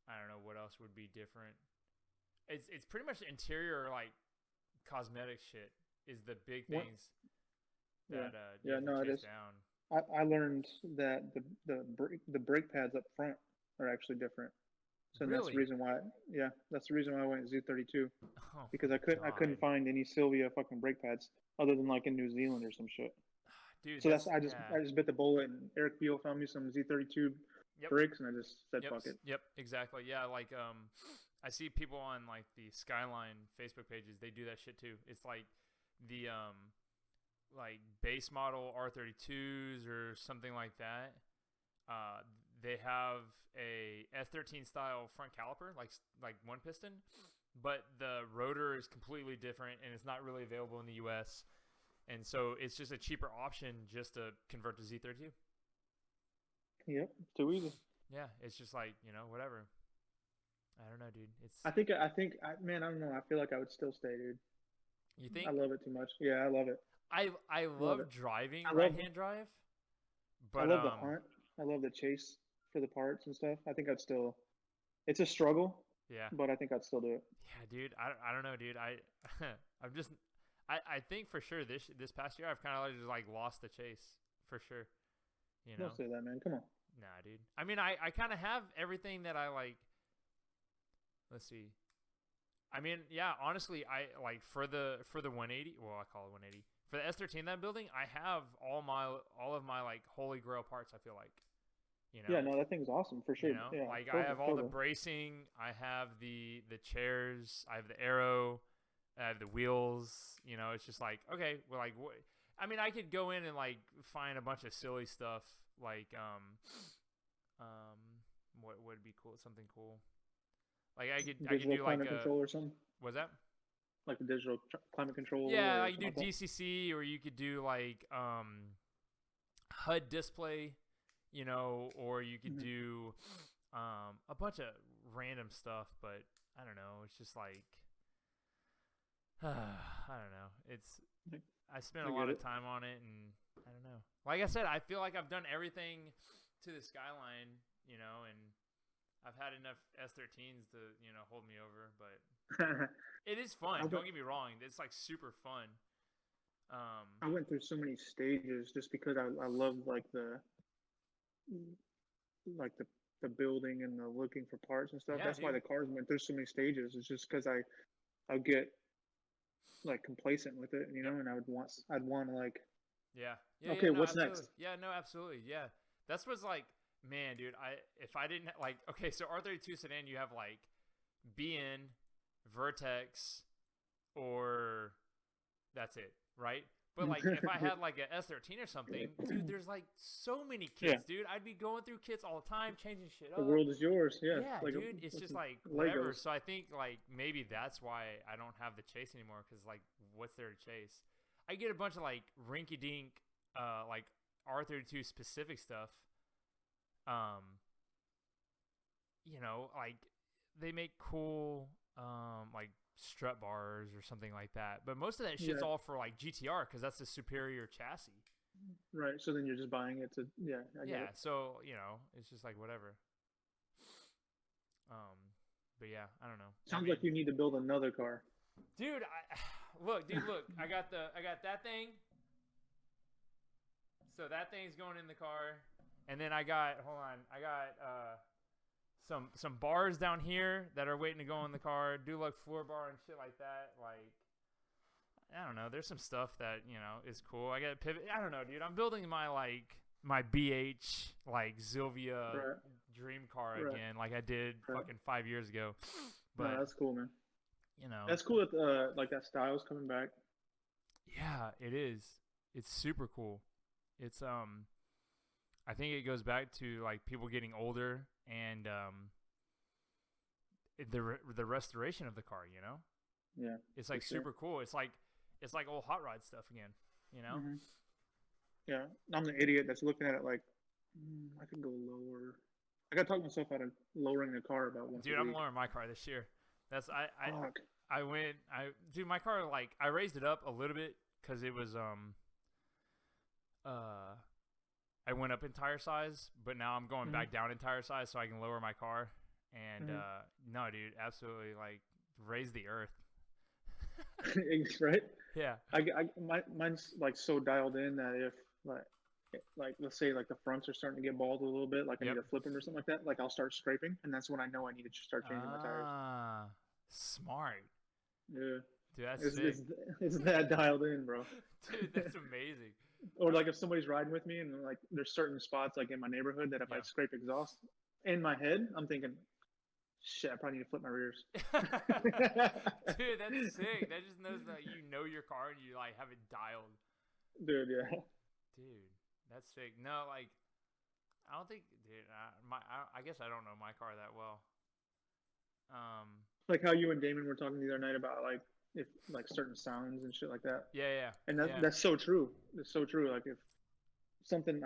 B: I don't know what else would be different. It's pretty much interior, like cosmetic shit is the big things that you have to chase down.
A: I learned that the brake pads up front are actually different. So
B: Really?
A: that's the reason why. Yeah, that's the reason why I went Z32
B: Oh,
A: because I couldn't find any Sylvia fucking brake pads other than like in New Zealand or some shit.
B: Dude,
A: So I just bit the bullet and Eric Beal found me some Z32 brakes and I just said fuck it.
B: Yep, exactly. Yeah, like I see people on like the Skyline Facebook pages, they do that shit too. It's like the like base model R32s or something like that. They have a S13 style front caliper, like one piston, but the rotor is completely different and it's not really available in the US. And so it's just a cheaper option just to convert to Z32.
A: Yep, too easy.
B: Yeah, it's just like, you know, whatever. I don't know, dude.
A: Man, I don't know. I feel like I would still stay, dude.
B: You think?
A: I love it too much. Yeah, I love it.
B: I love driving right-hand drive, but
A: I love the hunt. I love the chase for the parts and stuff. I think I'd still. It's a struggle.
B: Yeah.
A: But I think I'd still do it.
B: Yeah, dude. I don't know, dude. I'm just. I think for sure this past year I've kind of just like lost the chase for sure. You know.
A: Don't say that, man. Come on.
B: Nah, dude. I mean, I kind of have everything that I like. Let's see. I mean, yeah. Honestly, I like for the 180. Well, I call it 180 for the S13 that building. I have all of my like holy grail parts. I feel like. You know?
A: Yeah, no, that thing's awesome for sure.
B: You know,
A: yeah,
B: like I have all the bracing. I have the chairs. I have the aero. I have the wheels. You know, it's just like okay, well, like what? I mean, I could go in and like find a bunch of silly stuff like what would be cool? Something cool. Like I could do like a
A: control or something.
B: What's that?
A: Like the digital climate control.
B: Yeah, like you do DCC or you could do like HUD display, you know, or you could do a bunch of random stuff. But I don't know. It's just like I don't know. I spent a lot of time on it, and I don't know. Like I said, I feel like I've done everything to the Skyline, you know, and I've had enough S13s to, you know, hold me over, but it is fun. Don't get me wrong. It's like super fun.
A: I went through so many stages just because I love like the building and the looking for parts and stuff.
B: Yeah,
A: That's why the cars went through so many stages. It's just because I'll get like complacent with it, you know, and I'd want to like okay,
B: no,
A: what's
B: absolutely.
A: next?
B: Yeah, no, absolutely. Yeah. That's what's like, man, dude, if I didn't like okay, so R32 sedan you have like BN, Vertex, or that's it, right? But like if I had like a S13 or something, dude, there's like so many kits, dude. I'd be going through kits all the time, changing shit up.
A: The world is yours. Yeah.
B: Yeah,
A: like
B: dude. It's just like whatever.
A: Legos.
B: So I think like maybe that's why I don't have the chase anymore. Cause like, what's there to chase? I get a bunch of like rinky dink, like R32 specific stuff. You know, like they make cool, like strut bars or something like that. But most of that shit's all for like GTR because that's the superior chassis.
A: Right. So then you're just buying it to I get it.
B: So you know, it's just like whatever. But yeah, I don't know.
A: Sounds like you need to build another car.
B: Dude, look. I got that thing. So that thing's going in the car, and then I got some bars down here that are waiting to go in the car. Do like floor bar and shit like that. Like I don't know. There's some stuff that you know is cool. I got a pivot. I don't know, dude. I'm building my BH like Zilvia dream car again, like I did fucking 5 years ago. But
A: no, that's cool, man.
B: You know,
A: that's cool that like that style's coming back.
B: Yeah, it is. It's super cool. It's I think it goes back to like people getting older and the restoration of the car, you know?
A: Yeah.
B: It's like super cool. It's like old hot rod stuff again, you know?
A: Mm-hmm. Yeah. I'm the idiot that's looking at it like I could go lower. I gotta talk myself out of lowering the car about once.
B: Dude, I'm lowering my car this year. That's dude, my car, like I raised it up a little bit because it was I went up in tire size, but now I'm going back down in tire size so I can lower my car. And no, dude, absolutely, like raise the earth.
A: Right?
B: Yeah.
A: Mine's like so dialed in that if like let's say like the fronts are starting to get bald a little bit, like I need to flip them or something like that, like I'll start scraping, and that's when I know I need to start changing my tires.
B: Smart.
A: Yeah.
B: Dude, that's sick.
A: It's that dialed in, bro.
B: Dude, that's amazing.
A: Or like if somebody's riding with me and like there's certain spots like in my neighborhood that if I scrape exhaust in my head, I'm thinking, shit, I probably need to flip my rears.
B: Dude, that's sick. That just knows that you know your car and you like have it dialed.
A: Dude, yeah.
B: Dude, that's sick. No, like I don't think, dude. I guess I don't know my car that well.
A: Like how you and Damon were talking the other night about like if like certain sounds and shit like that.
B: Yeah.
A: And that's so true. It's so true. Like if something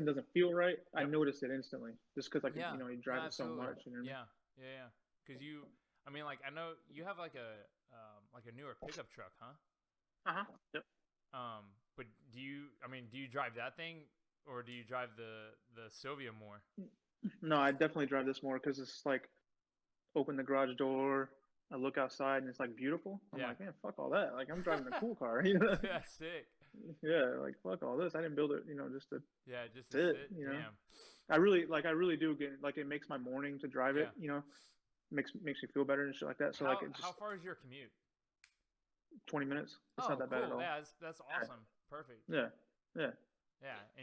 A: doesn't feel right, I notice it instantly. Just because like you know you drive it so much. You know what I mean?
B: Yeah. Because I mean, like I know you have like a newer pickup truck, huh?
A: Yep.
B: But do you drive that thing or do you drive the Sylvia more?
A: No, I definitely drive this more because it's like open the garage door, I look outside and it's like beautiful. I'm like, man, fuck all that. Like I'm driving a cool car, you know?
B: Yeah, sick.
A: Yeah, like fuck all this. I didn't build it, you know, just to
B: sit,
A: you know.
B: Damn.
A: I really do get like it makes my morning to drive it, you know. Makes me feel better and shit like that. So
B: how far is your commute?
A: 20 minutes. It's not that bad at all.
B: Yeah, that's awesome. Perfect.
A: Yeah.
B: And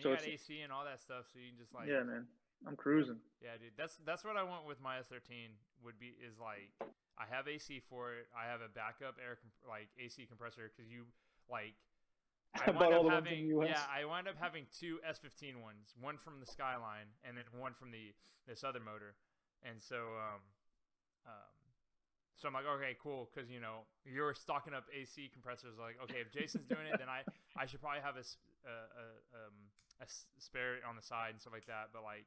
B: so you got AC and all that stuff, so you can just like
A: man. I'm cruising.
B: Yeah, dude. That's what I want with my S13 is like I have AC for it. I have a backup AC compressor because you like I wind up having I wind up having two S15 ones, one from the Skyline and then one from this other motor. And so so I'm like, okay, cool, because you know you're stocking up AC compressors. Like, okay, if Jason's doing it, then I should probably have a spare on the side and stuff like that. But like,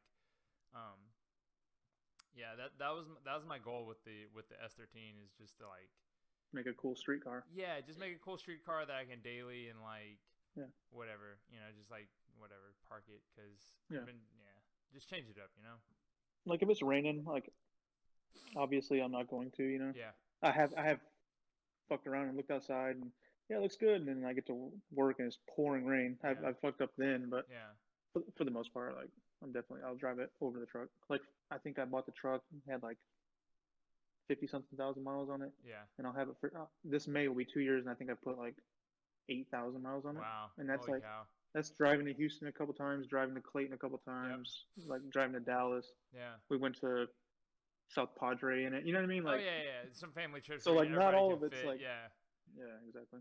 B: that was my goal with the S13 is just to like
A: make a cool street car.
B: Yeah, just make a cool street car that I can daily and like whatever, you know, just like whatever, park it because just change it up, you know.
A: Like if it's raining, like. Obviously, I'm not going to, you know.
B: Yeah.
A: I have fucked around and looked outside, and it looks good. And then I get to work, and it's pouring rain. I've fucked up then, but for the most part, like I'll drive it over the truck. Like I think I bought the truck, had like 50-something thousand miles on it.
B: Yeah.
A: And I'll have it for this May will be 2 years, and I think I put like 8,000 miles on it.
B: Wow.
A: And that's
B: Holy cow.
A: That's driving to Houston a couple times, driving to Clayton a couple times, like driving to Dallas.
B: Yeah.
A: We went to South Padre in it, you know what I mean? Like,
B: some family trips.
A: So like, not all of it's
B: fit.
A: like,
B: yeah,
A: exactly.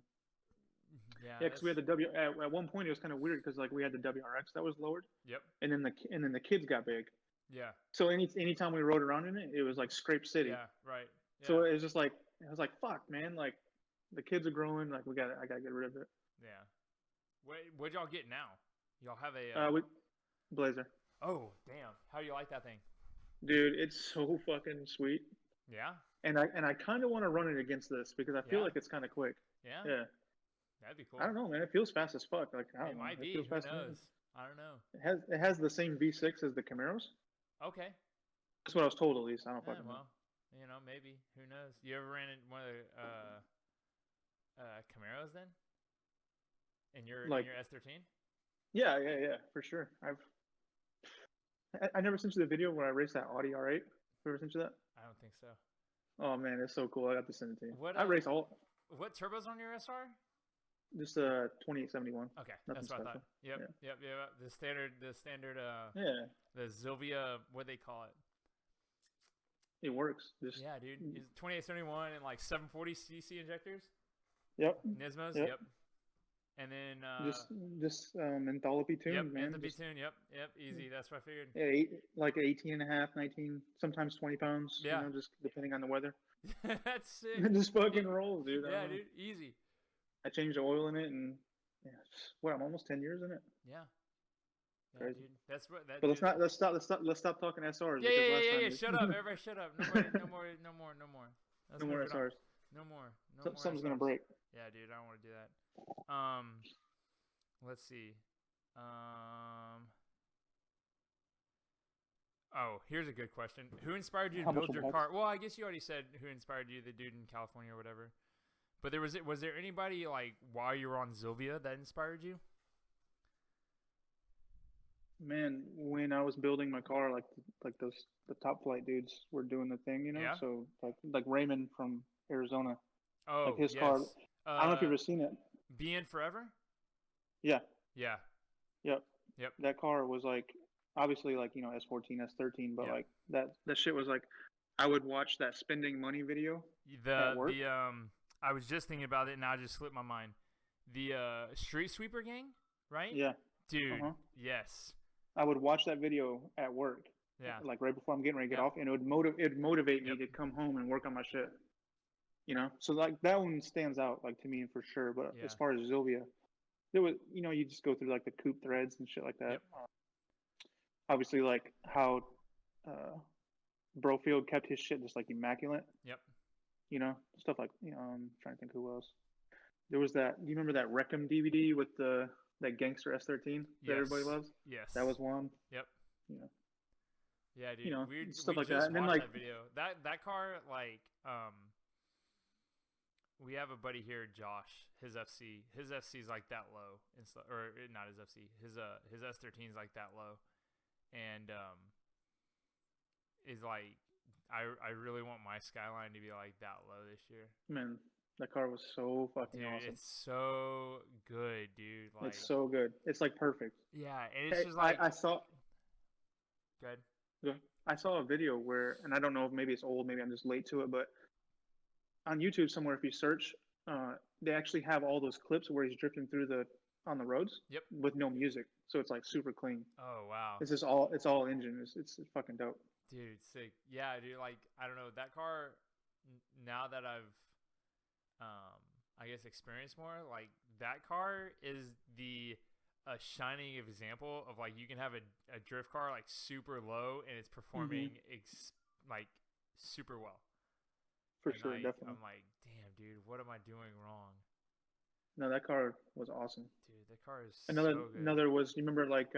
B: Yeah,
A: Yeah, because we had the at one point it was kind of weird because like we had the WRX that was lowered,
B: Yep.
A: and then the kids got big.
B: Yeah.
A: So anytime we rode around in it, it was like Scrape City.
B: Yeah. Right. Yeah.
A: So it was just like I was like, fuck, man, like the kids are growing, like I gotta get rid of it.
B: Yeah. What y'all get now? Y'all have a
A: With Blazer.
B: Oh, damn. How do you like that thing?
A: Dude, it's so fucking sweet.
B: Yeah.
A: And I kind of want to run it against this because I feel like it's kind of quick.
B: Yeah.
A: Yeah.
B: That'd be cool.
A: I don't know, man. It feels fast as fuck. Like I don't
B: It
A: know.
B: might be.
A: Feels
B: Who
A: fast
B: knows? I don't know.
A: It has the same V6 as the Camaros.
B: Okay.
A: That's what I was told, at least. I don't
B: Yeah,
A: fucking know.
B: well, maybe. Who knows? You ever ran in one of the Camaros then? In your S13?
A: Yeah, for sure. I never sent you the video where I raced that Audi R8. Ever sent you that?
B: I don't think so.
A: Oh man, it's so cool. I got to send it to you.
B: What,
A: I race all.
B: What turbo's on your SR?
A: Just 2871.
B: Okay,
A: Nothing
B: that's what I
A: special.
B: thought. Yep. The standard.
A: Yeah,
B: The Sylvia. What they call it?
A: it works. Just
B: Yeah, dude. It's 2871 and like 740 cc injectors.
A: Yep.
B: Nismos.
A: Yep.
B: Yep. And then
A: just enthalpy tuned,
B: yep,
A: man.
B: enthalpy tune. Yep. Easy. That's what I figured.
A: Yeah, like 18 and a half, 19, sometimes 20 pounds.
B: Yeah.
A: You know, just depending on the weather.
B: That's sick.
A: It just fucking rolls, dude.
B: Yeah, dude. Easy.
A: I changed the oil in it, and I'm almost 10 years in it.
B: Yeah.
A: Crazy.
B: Dude. That's what.
A: But let's stop talking SRs.
B: Yeah. Shut up, everybody. Shut up. No more.
A: No more SRs.
B: No more.
A: Something's
B: SRs.
A: gonna break.
B: Yeah, dude. I don't want to do that. Let's see. Oh, here's a good question. Who inspired you to build your car? Well, I guess you already said who inspired you, the dude in California or whatever. But was there anybody like while you were on Sylvia that inspired you?
A: Man, when I was building my car, like the top flight dudes were doing the thing, you know.
B: Yeah.
A: So like Raymond from Arizona.
B: Oh,
A: like his
B: yes.
A: car. I don't know if you've ever seen it.
B: Be in Forever?
A: Yeah.
B: Yeah.
A: Yep. That car was like obviously like S14, S13, but like that shit was like I would watch that spending money video.
B: I was just thinking about it and now it just slipped my mind. The Street Sweeper Gang, right?
A: Yeah.
B: Dude. Yes.
A: I would watch that video at work.
B: Yeah.
A: Like right before I'm getting ready to get off, and it'd motivate me to come home and work on my shit. So like that one stands out like to me for sure. But as far as Sylvia, there was you just go through like the coupe threads and shit like that. Obviously, like how Brofield kept his shit just like immaculate.
B: Yep.
A: Stuff like I'm trying to think who else. There was that. Do you remember that Wreckham DVD with that gangster S13 that everybody loves?
B: Yes.
A: That was one.
B: Yep. Yeah, dude. We
A: stuff like
B: just
A: that. And then
B: watched
A: like
B: that video. That car, like, we have a buddy here, Josh. His FC's like that low, and or not his FC. His S13's like that low, and is like, I really want my Skyline to be like that low this year.
A: Man, that car was so fucking awesome.
B: It's so good, dude. Like,
A: it's so good. It's like perfect.
B: Yeah, and it's just like
A: I saw.
B: Good.
A: Yeah, I saw a video where, and I don't know if maybe it's old, maybe I'm just late to it, but on YouTube somewhere, if you search, they actually have all those clips where he's drifting through on the roads.
B: Yep.
A: With no music, so it's like super clean.
B: Oh wow.
A: It's all engine. It's fucking dope.
B: Dude, sick. Yeah, dude. Like, I don't know, that car. Now that I've, I guess experienced more, like that car is a shining example of like you can have a drift car like super low and it's performing like super well.
A: For
B: and
A: sure,
B: like,
A: definitely.
B: I'm like, damn, dude, what am I doing wrong?
A: No, that car was awesome.
B: Dude, that car is
A: another
B: so good.
A: Another was, you remember like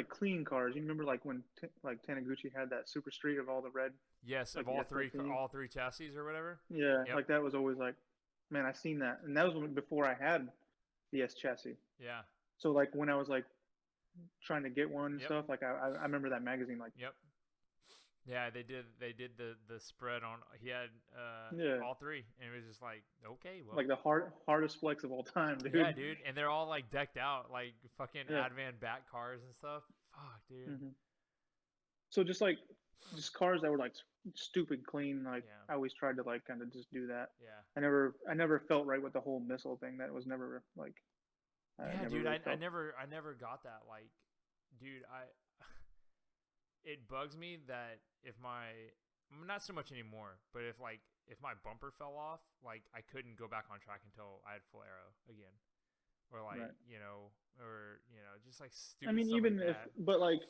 A: clean cars. You remember like when like Taniguchi had that Super Street of all the red.
B: Yes,
A: like
B: of all three chassis or whatever.
A: Yeah, like that was always like, man, I seen that, and that was before I had the S chassis.
B: Yeah.
A: So like when I was like trying to get one and stuff, like I remember that magazine. Like.
B: Yep. Yeah, they did the spread on. He had all three, and it was just like, okay, well,
A: like the hardest flex of all time, dude.
B: Yeah, dude, and they're all like decked out, like fucking Advan back cars and stuff. Fuck, dude.
A: So just like just cars that were like stupid clean. Like
B: Yeah.
A: I always tried to like kind of just do that.
B: Yeah.
A: I never felt right with the whole missile thing. That was never like I
B: Yeah,
A: never
B: dude.
A: really
B: I
A: felt.
B: never got that. Like, dude, it bugs me that if not so much anymore, but if my bumper fell off, like I couldn't go back on track until I had full arrow again, or like
A: Right.
B: just like
A: I
B: stupid
A: mean,
B: stuff like
A: even if
B: that.
A: but like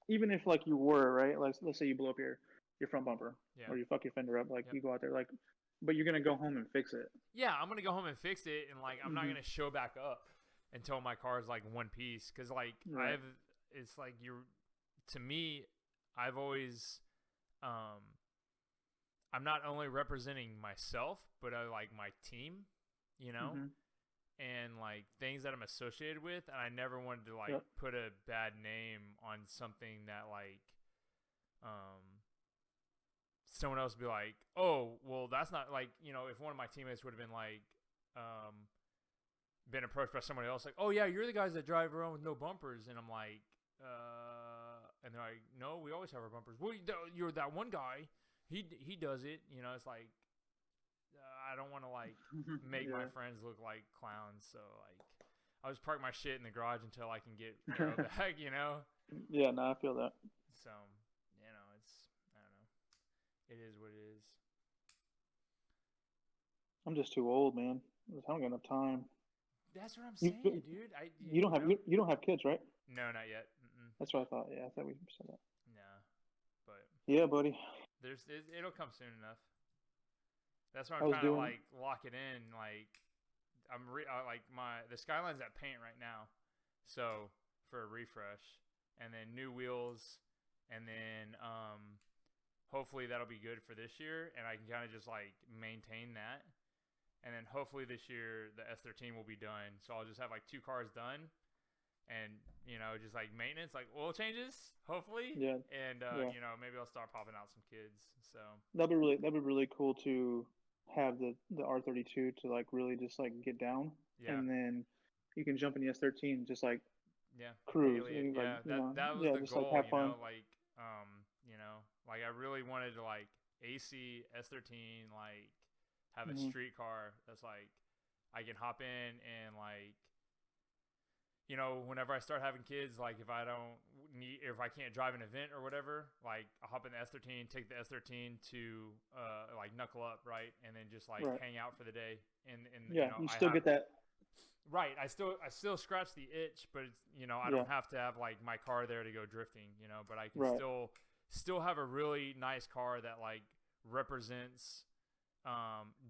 A: even if like you were right, like let's say you blow up your front bumper
B: Yeah.
A: or you fuck your fender up, like
B: Yep.
A: you go out there like, but you're gonna go home and fix it.
B: Yeah, I'm gonna go home and fix it, and like I'm not
A: Hmm.
B: gonna show back up until my car is like one piece, because like
A: Right.
B: it's like to me, I've always, um, I'm not only representing myself, but I like my team, you know,
A: Hmm.
B: and like things that I'm associated with, and I never wanted to like
A: Yep.
B: put a bad name on something that like, um, someone else would be like, oh, well, that's not like, if one of my teammates would have been like, um, been approached by somebody else, like, oh yeah, you're the guys that drive around with no bumpers, and I'm like, and they're like, no, we always have our bumpers. Well, you're that one guy. He does it. It's like, I don't want to like make my
A: Yeah.
B: friends look like clowns, so like, I'll just park my shit in the garage until I can get arrow back.
A: Yeah. No, I feel that.
B: So it's, I don't know. It is what it is.
A: I'm just too old, man. I don't got enough time.
B: That's what I'm
A: You
B: saying, dude.
A: you don't have you don't have kids, right?
B: No, not yet. Mm-mm.
A: That's what I thought. Yeah, I thought we said that.
B: Nah, but
A: Yeah, buddy.
B: it'll come soon enough. That's why
A: I
B: I'm
A: was
B: trying to
A: doing.
B: like lock it in. Like like the Skyline's at paint right now, so for a refresh, and then new wheels, and then hopefully that'll be good for this year, and I can kind of just like maintain that, and then hopefully this year the S13 will be done. So I'll just have like 2 cars done, and just like maintenance, like oil changes, hopefully,
A: Yeah.
B: and
A: Yeah.
B: maybe I'll start popping out some kids. So
A: That'd be really cool to have the R32 to like really just like get down,
B: yeah.
A: and then you can jump in the S13 and just like
B: Yeah,
A: cruise,
B: daily.
A: and like
B: Yeah, that was
A: yeah,
B: the
A: just like
B: goal.
A: have fun.
B: Like I really wanted to like AC S13, like have a
A: Hmm.
B: street car that's like I can hop in, and like whenever I start having kids, like if I can't drive an event or whatever, like I'll hop in the S13, take the S13 to like knuckle up, right, and then just like
A: Right.
B: hang out for the day, and
A: Yeah, you
B: I
A: still
B: have.
A: get that.
B: Right, I still scratch the itch, but it's, I
A: Yeah.
B: don't have to have like my car there to go drifting, but I can
A: Right.
B: still have a really nice car that like represents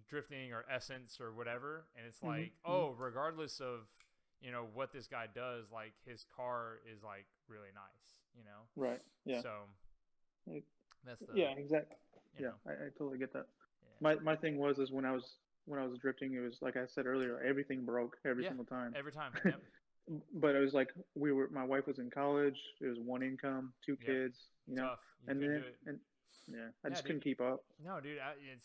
B: drifting or essence or whatever, and it's
A: Hmm.
B: like,
A: Hmm.
B: oh, regardless of what this guy does, like his car is like really nice.
A: Right. Yeah.
B: So
A: It-
B: that's the
A: yeah. Exactly.
B: you
A: Yeah.
B: know
A: I totally get that.
B: yeah
A: My thing was is when I was drifting, it was like I said earlier, everything broke every
B: yeah
A: single time.
B: every time. Yep.
A: But it was like my wife was in college. It was one income, two
B: Yep.
A: kids,
B: Tough. You
A: and
B: couldn't do
A: then
B: it.
A: and yeah, I
B: Yeah,
A: just
B: dude.
A: couldn't keep up.
B: No, dude,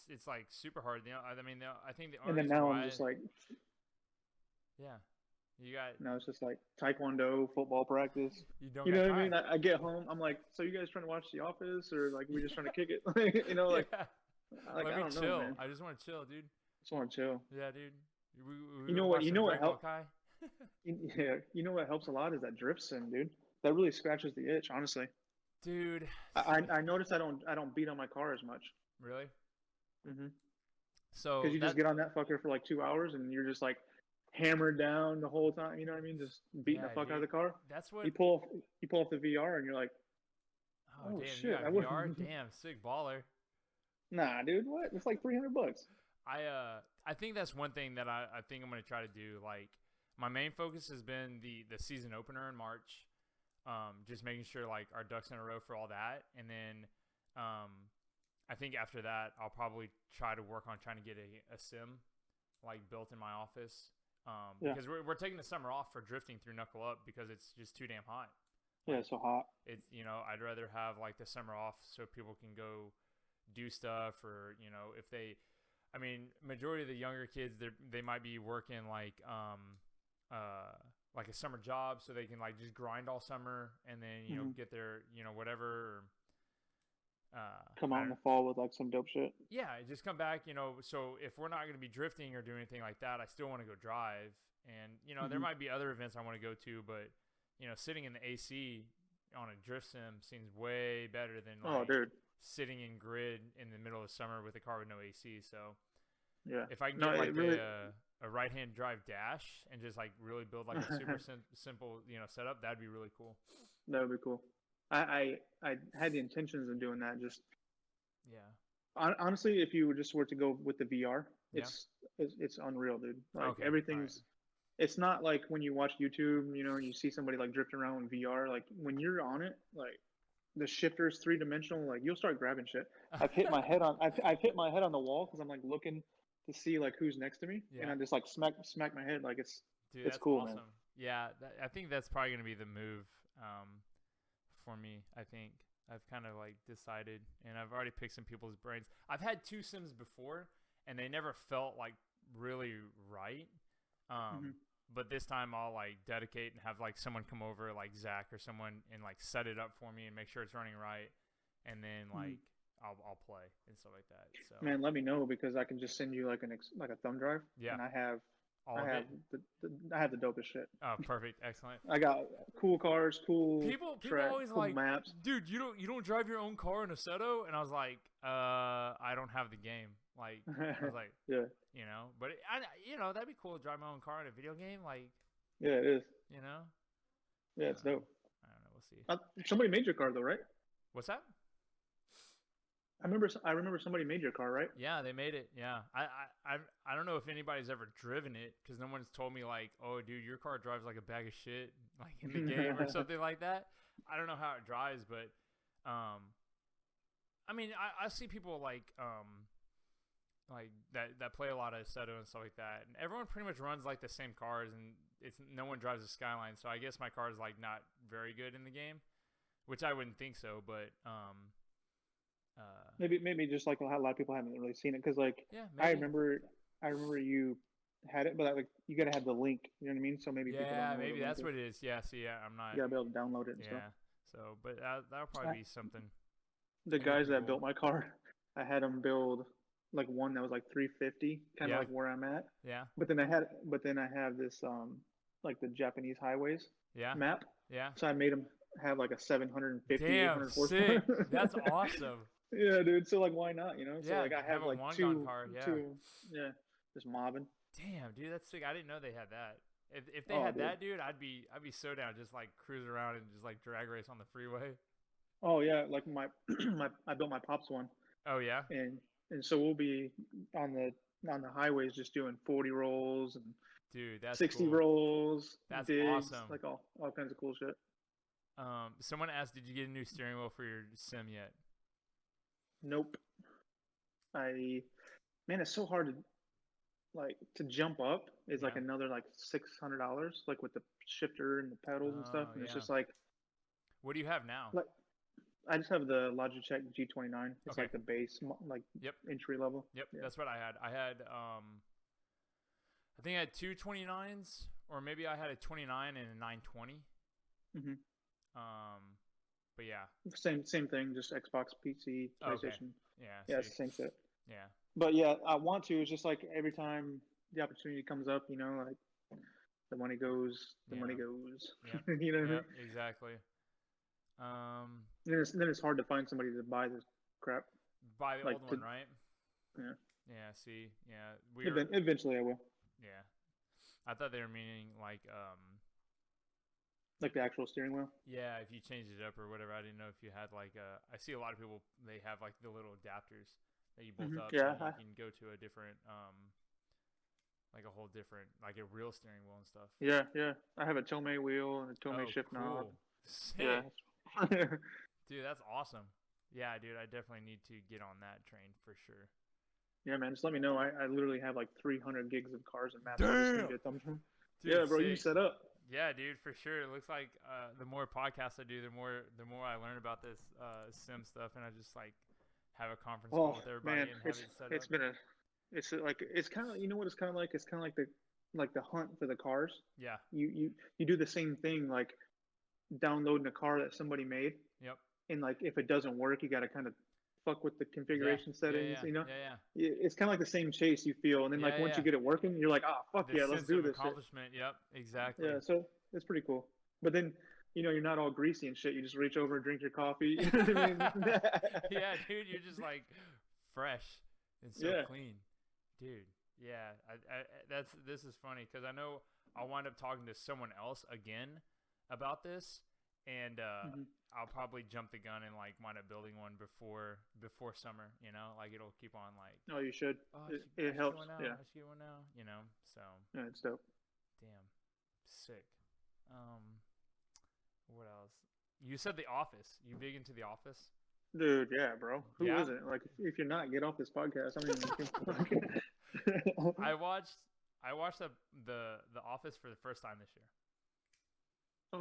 B: it's like super hard. I mean, I think the
A: And
B: only
A: then
B: reason
A: now I'm
B: why,
A: just like,
B: yeah, you got
A: now it's just like taekwondo, football practice.
B: you don't
A: You know
B: got
A: what I mean?
B: time.
A: I get home, I'm like, so you guys trying to watch The Office, or like we just trying to kick it? Like
B: Yeah,
A: like
B: let
A: I
B: me
A: don't know,
B: chill.
A: man.
B: I just want to chill, dude.
A: Just want to chill.
B: Yeah, dude. We
A: You know
B: gonna
A: what?
B: watch
A: You
B: some
A: know what
B: Dragon Ball
A: help?
B: Kai.
A: Yeah, you know what helps a lot is that drift sim, dude. That really scratches the itch, honestly.
B: Dude,
A: I notice I don't beat on my car as much.
B: really?
A: Hmm. Because
B: So
A: you just get on that fucker for like 2 hours and you're just like hammered down the whole time. You know what I mean? Just beating the
B: yeah,
A: fuck out of
B: dude.
A: the car.
B: That's what.
A: You pull off the VR and you're like,
B: Oh
A: oh
B: damn, you
A: shit,
B: got
A: I would.
B: VR. Damn, sick baller.
A: Nah, dude, what? It's like $300.
B: I think that's one thing that I think I'm gonna try to do. Like my main focus has been the season opener in March. Just making sure like our ducks in a row for all that, and then I think after that I'll probably try to work on trying to get a sim like built in my office.
A: Yeah,
B: Because we're taking the summer off for drifting through Knuckle Up because it's just too damn hot.
A: yeah,
B: Like
A: it's so hot.
B: it's I'd rather have like the summer off so people can go do stuff, or if they, I mean, majority of the younger kids they might be working like a summer job, so they can like just grind all summer and then
A: Hmm.
B: get their whatever.
A: Come out
B: I
A: in
B: don't,
A: the fall with like some dope shit.
B: yeah, just come back, so if we're not going to be drifting or doing anything like that, I still want to go drive. And, there
A: Hmm.
B: might be other events I want to go to, but, sitting in the AC on a drift sim seems way better than
A: Oh,
B: like
A: dude.
B: sitting in grid in the middle of summer with a car with no AC. So
A: Yeah.
B: if I can
A: No,
B: get
A: it
B: like
A: really.
B: a right hand drive dash and just like really build like a super simple, setup, that'd be really cool.
A: That would be cool. I had the intentions of doing that. Just
B: Yeah.
A: honestly, if you just were to go with the VR,
B: Yeah.
A: it's unreal, dude. Like
B: Okay. All right.
A: everything's. It's not like when you watch YouTube, and you see somebody like drifting around with VR. Like when you're on it, like the shifter's 3 dimensional. Like you'll start grabbing shit. I've hit my head on the wall because I'm like looking to see like who's next to me, and
B: Yeah.
A: I just like smack my head. Like
B: Dude,
A: it's
B: that's
A: cool, man.
B: awesome. Yeah, I think that's probably gonna be the move for me. I think I've kind of like decided, and I've already picked some people's brains. I've had two Sims before, and they never felt like really right.
A: Hmm.
B: But this time I'll like dedicate and have like someone come over, like Zach or someone, and like set it up for me and make sure it's running right, and then
A: Hmm.
B: like I'll play and stuff like that. So
A: Man, let me know because I can just send you like like a thumb drive,
B: yeah,
A: and
B: all
A: I
B: of
A: have
B: it.
A: I have the dopest shit.
B: Oh, perfect, excellent.
A: I got cool cars, cool
B: People
A: track,
B: always
A: cool
B: like,
A: maps.
B: dude, you don't drive your own car in a Seto, and I was like, I don't have the game. Like, I was like,
A: Yeah,
B: but that'd be cool to drive my own car in a video game. Like,
A: yeah, it is.
B: you know,
A: Yeah, it's
B: um,
A: dope.
B: I don't know. We'll see.
A: Somebody made your car though, right?
B: What's that?
A: I remember somebody made your car, right?
B: Yeah, they made it. Yeah, I don't know if anybody's ever driven it because no one's told me like, oh, dude, your car drives like a bag of shit, like in the game or something like that. I don't know how it drives, but I mean, I see people like that play a lot of Seto and stuff like that, and everyone pretty much runs like the same cars, and it's no one drives a Skyline, so I guess my car is like not very good in the game, which I wouldn't think so, but
A: Maybe just like a lot of people haven't really seen it because like
B: yeah,
A: I
B: maybe.
A: remember I remember you had it, but like you gotta have the link. You know what I mean? So maybe people don't
B: Yeah,
A: know where
B: maybe
A: the link
B: that's
A: is.
B: what it is. Yeah, see, yeah, I'm not.
A: You gotta be able to download it and stuff.
B: Yeah, so but that'll probably
A: I,
B: be something.
A: the
B: That'd be
A: guys
B: pretty
A: that
B: cool.
A: built my car, I had them build like one that was like 350, kind of
B: Yeah,
A: like where I'm at.
B: yeah,
A: But then I have this like the Japanese highways
B: yeah,
A: map.
B: yeah.
A: So I made them have like a 750,
B: Damn,
A: 800
B: sick.
A: horsepower.
B: That's awesome.
A: Yeah, dude. So like, why not? So
B: Yeah,
A: like, I
B: have
A: have
B: a
A: like
B: Wangan car. Yeah.
A: yeah, just mobbing.
B: Damn, dude, that's sick. I didn't know they had that. If they
A: Oh,
B: had
A: dude.
B: that, dude, I'd be so down. Just like cruise around and just like drag race on the freeway.
A: Oh yeah, like my I built my pops one,
B: Oh yeah,
A: and so we'll be on the highways just doing 40 rolls and
B: dude, that's
A: 60
B: cool.
A: rolls,
B: That's
A: digs,
B: awesome.
A: like all kinds of cool shit.
B: Someone asked, did you get a new steering wheel for your sim yet?
A: Nope. I Man, it's so hard to like to jump up is like
B: Yeah.
A: another like $600 like with the shifter and the pedals and stuff,
B: Oh
A: and it's
B: yeah.
A: just like
B: What do you have now?
A: like I just have the Logitech G29. It's
B: Okay.
A: like the base like
B: Yep.
A: entry level.
B: Yep.
A: Yeah.
B: That's what I had. I think I had two 29s, or maybe I had a 29 and a 920.
A: Hmm.
B: But yeah.
A: Same thing, just Xbox, PC,
B: Okay.
A: PlayStation.
B: Yeah.
A: Yeah, it's
B: See.
A: the same shit.
B: Yeah.
A: But yeah, I want to. It's just like every time the opportunity comes up, like the money goes, the money
B: Yeah.
A: goes.
B: Yep.
A: You know what I mean?
B: Yep. Exactly. Um,
A: Then it's hard to find somebody to buy this crap.
B: buy the
A: Like
B: old
A: to
B: one, right?
A: Yeah.
B: Yeah. See. Yeah. We were.
A: Eventually I will.
B: Yeah. I thought they were meaning like
A: Like the actual steering wheel.
B: yeah, if you changed it up or whatever. I didn't know if you had like I see a lot of people, they have like the little adapters that you bolt up, so
A: Yeah.
B: you can go to a different like a whole different, like a real steering wheel and stuff.
A: Yeah. I have a Tomei wheel and a Tomei
B: Oh,
A: shift knob.
B: cool.
A: Yeah.
B: Sick. Dude, that's awesome. Yeah, dude, I definitely need to get on that train for sure.
A: Yeah, man. Just let me know. I literally have like 300 gigs of cars and maps. I just
B: Damn.
A: need a thumb drive.
B: Dude,
A: Yeah, bro. You
B: sick.
A: set up.
B: Yeah, dude, for sure. It looks like the more podcasts I do, the more I learn about this sim stuff, and I just like have a conference call
A: Oh
B: with everybody
A: man,
B: and have it set up.
A: it's been a it's like it's kind of what it's kind of like. It's kind of like the hunt for the cars.
B: Yeah.
A: You do the same thing like downloading a car that somebody made,
B: Yep.
A: and like if it doesn't work, you got to kind of fuck with the
B: Yeah.
A: configuration
B: Yeah.
A: settings.
B: Yeah.
A: You know,
B: Yeah.
A: it's kind of like the same chase you feel, and then
B: Yeah.
A: like once
B: Yeah.
A: you get it working, you're like, ah, fuck
B: The
A: yeah, let's
B: sense
A: do
B: of
A: this shit.
B: accomplishment. Yep. Exactly.
A: Yeah, so it's pretty cool. But then, you're not all greasy and shit. You just reach over and drink your coffee. You know what I mean?
B: Yeah, dude, you're just like fresh and so
A: Yeah.
B: clean, dude. Yeah, this is funny because I know I'll wind up talking to someone else again about this, and
A: Mhm.
B: I'll probably jump the gun and like wind up building one before summer. You know, like it'll keep on like,
A: Oh, you should.
B: oh,
A: It,
B: I
A: it
B: should get
A: helps.
B: one now.
A: Yeah.
B: I should get one now. You know, so
A: Yeah, it's dope.
B: damn, sick. What else? You said The Office. You big into The Office?
A: Dude, yeah, bro. Who
B: Yeah?
A: isn't? Like, if you're not, get off this podcast. I mean,
B: I watched the Office for the first time this year.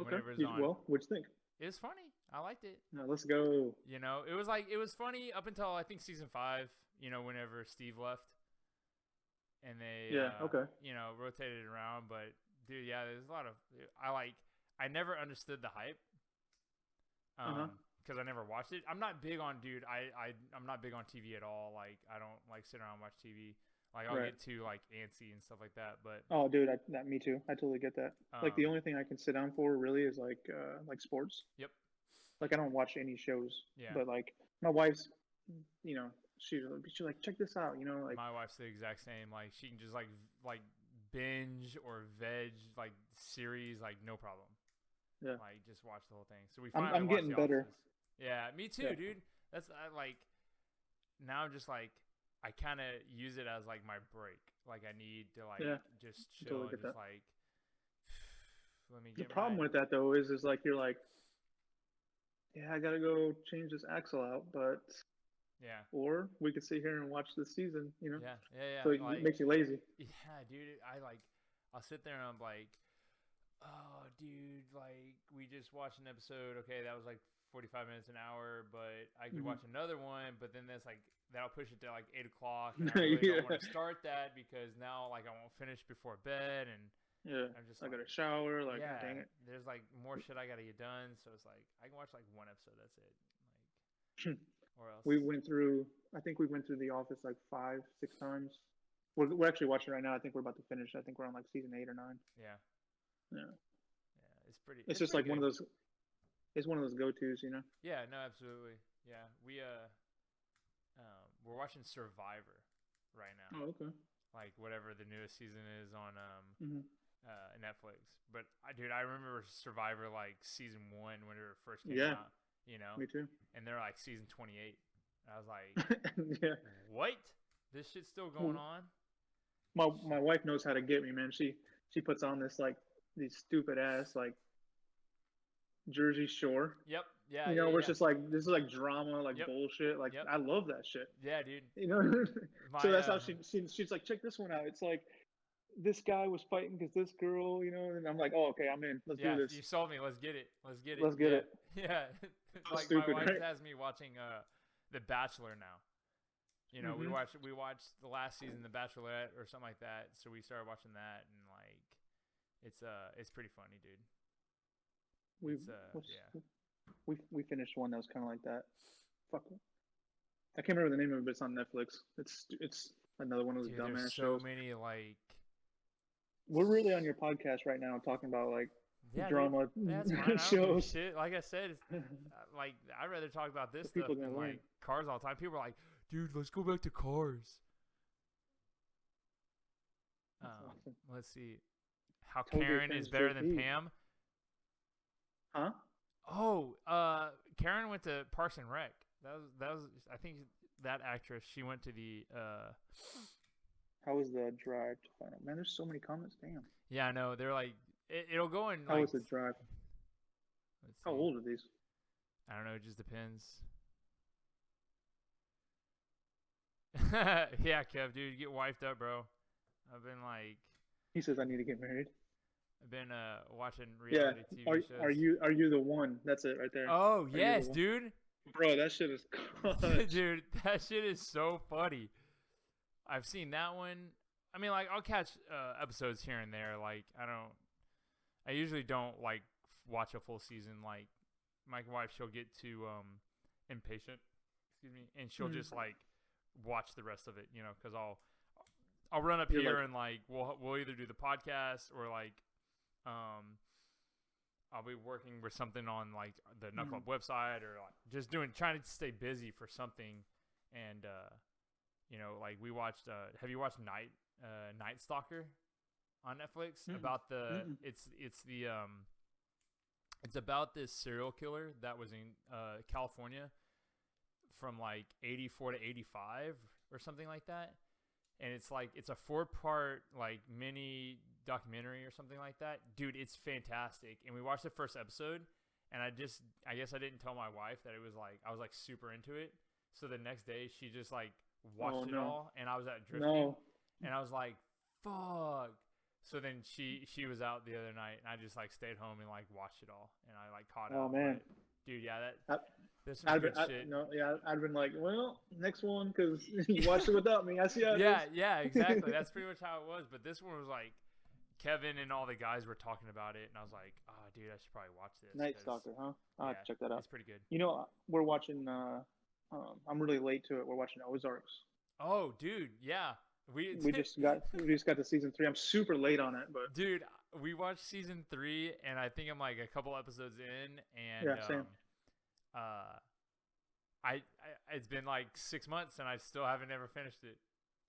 A: okay.
B: Whenever it's on.
A: Well, what'd you think?
B: It was funny. I liked it.
A: No, let's go.
B: You know, it was funny up until I think season 5. You know, whenever Steve left, and they
A: Okay.
B: you know, rotated around. But dude, yeah, there's a lot of I never understood the hype. Because I never watched it. I'm not big on, dude. I'm not big on TV at all. Like, I don't like sit around and watch TV. Like, I'll get too like antsy and stuff like that. But
A: oh, dude, me too. I totally get that. Like the only thing I can sit down for really is like sports.
B: Yep.
A: Like I don't watch any shows.
B: Yeah.
A: But like my wife's, she's like, check this out. Like
B: my wife's the exact same. Like she can just like binge or veg like series like no problem.
A: Yeah.
B: Like just watch the whole thing. So we
A: I'm getting better.
B: Yeah, me too, dude. That's now I'm just like I kind of use it as like my break. Like I need to like just chill and just like let me get
A: the problem with that though is like you're like, yeah, I gotta go change this axle out, but
B: yeah.
A: Or we could sit here and watch this season,
B: Yeah.
A: So it makes you lazy.
B: Yeah, dude. I'll sit there and I'm like, oh, dude, like we just watched an episode. Okay, that was like 45 minutes an hour, but I could watch another one. But then that's like that'll push it to like 8 o'clock. And I really don't want to start that because now like I won't finish before bed and.
A: Yeah,
B: I'm just
A: I
B: like,
A: gotta shower. Like,
B: yeah,
A: dang it.
B: There's like more shit I gotta get done, so it's like I can watch like one episode. That's it. Like, or else
A: I think we went through The Office like 5, 6 times. We're actually watching right now. I think we're about to finish. I think we're on like season 8 or 9.
B: Yeah.
A: Yeah.
B: It's pretty.
A: It's just
B: pretty
A: like
B: good.
A: one of those. It's one of those go-tos,
B: Yeah. No. Absolutely. Yeah. We're watching Survivor right now.
A: Oh, okay.
B: Like whatever the newest season is on
A: Mm-hmm.
B: Netflix. But dude, I remember Survivor like season 1 when it first came out.
A: Me too.
B: And they're like season 28. I was like,
A: yeah.
B: What? This shit's still going on?
A: My wife knows how to get me, man. She puts on this like these stupid ass like Jersey Shore.
B: Yep. Yeah.
A: Where it's just like this is like drama, like bullshit. Like I love that shit.
B: Yeah, dude.
A: So that's how she's like, check this one out. It's like this guy was fighting because this girl, and I'm like, oh, okay, I'm in. Let's do this.
B: You sold me. Let's get it.
A: Let's get it.
B: Yeah. Like
A: stupid,
B: my wife
A: right?
B: has me watching The Bachelor now. We watched the last season, The Bachelorette or something like that. So we started watching that, and like, it's pretty funny, dude.
A: We finished one that was kind of like that. Fuck. I can't remember the name of it, but it's on Netflix. It's another one of those dumbass shows.
B: So many like.
A: We're really on your podcast right now talking about like drama
B: that's fine.
A: shows.
B: Shit. Like I said, like I'd rather talk about this stuff than like Cars all the time. People are like, dude, let's go back to Cars.
A: Awesome.
B: Let's see. How Karen is better than Pam.
A: Huh?
B: Oh, Karen went to Parks and Rec. That was I think that actress. She went to the.
A: How was the drive to find out? Man, there's so many comments. Damn.
B: Yeah, I know. They're like, it'll go in.
A: How
B: like,
A: was the drive? How old are these?
B: I don't know. It just depends. Yeah, Kev, dude, get wifed up, bro. I've been like.
A: He says I need to get married.
B: I've been watching reality TV shows.
A: Are you the one? That's it right there.
B: Oh yes, dude.
A: Bro, that shit is
B: dude, that shit is so funny. I've seen that one. I mean, like I'll catch episodes here and there. Like I usually don't like watch a full season. Like my wife, she'll get too impatient. excuse me, and she'll
A: Mm.
B: just like watch the rest of it, you know, because I'll run up
A: You're
B: here
A: like,
B: and like we'll either do the podcast or like I'll be working with something on like the Knuckle Up website or like just trying to stay busy for something. And you know, like we watched. Have you watched Night Stalker on Netflix? About the it's about this serial killer that was in California from like 84 to 85 or something like that. And it's like it's a 4-part like mini documentary or something like that. Dude, it's fantastic. And we watched the first episode, and I guess I didn't tell my wife that it was like I was like super into it. So the next day she just like watched it all, and I was at drifting, and I was like, "Fuck." So then she was out the other night, and I just like stayed home and like watched it all, and I like caught up.
A: Oh man,
B: dude, yeah, there's some good shit.
A: I'd been like, well, next one because you watched it without me. I see how it is.
B: Yeah, exactly. That's pretty much how it was. But this one was like Kevin and all the guys were talking about it, and I was like, oh, dude, I should probably watch this.
A: Night Stalker, huh? I'll have to check that out.
B: It's pretty good.
A: You know, we're watching. I'm really late to it. We're watching Ozarks.
B: Oh, dude, yeah. We
A: just got to season 3. I'm super late on it, but
B: dude, we watched season 3, and I think I'm like a couple episodes in, and
A: yeah, same.
B: It's been like 6 months, and I still haven't ever finished it.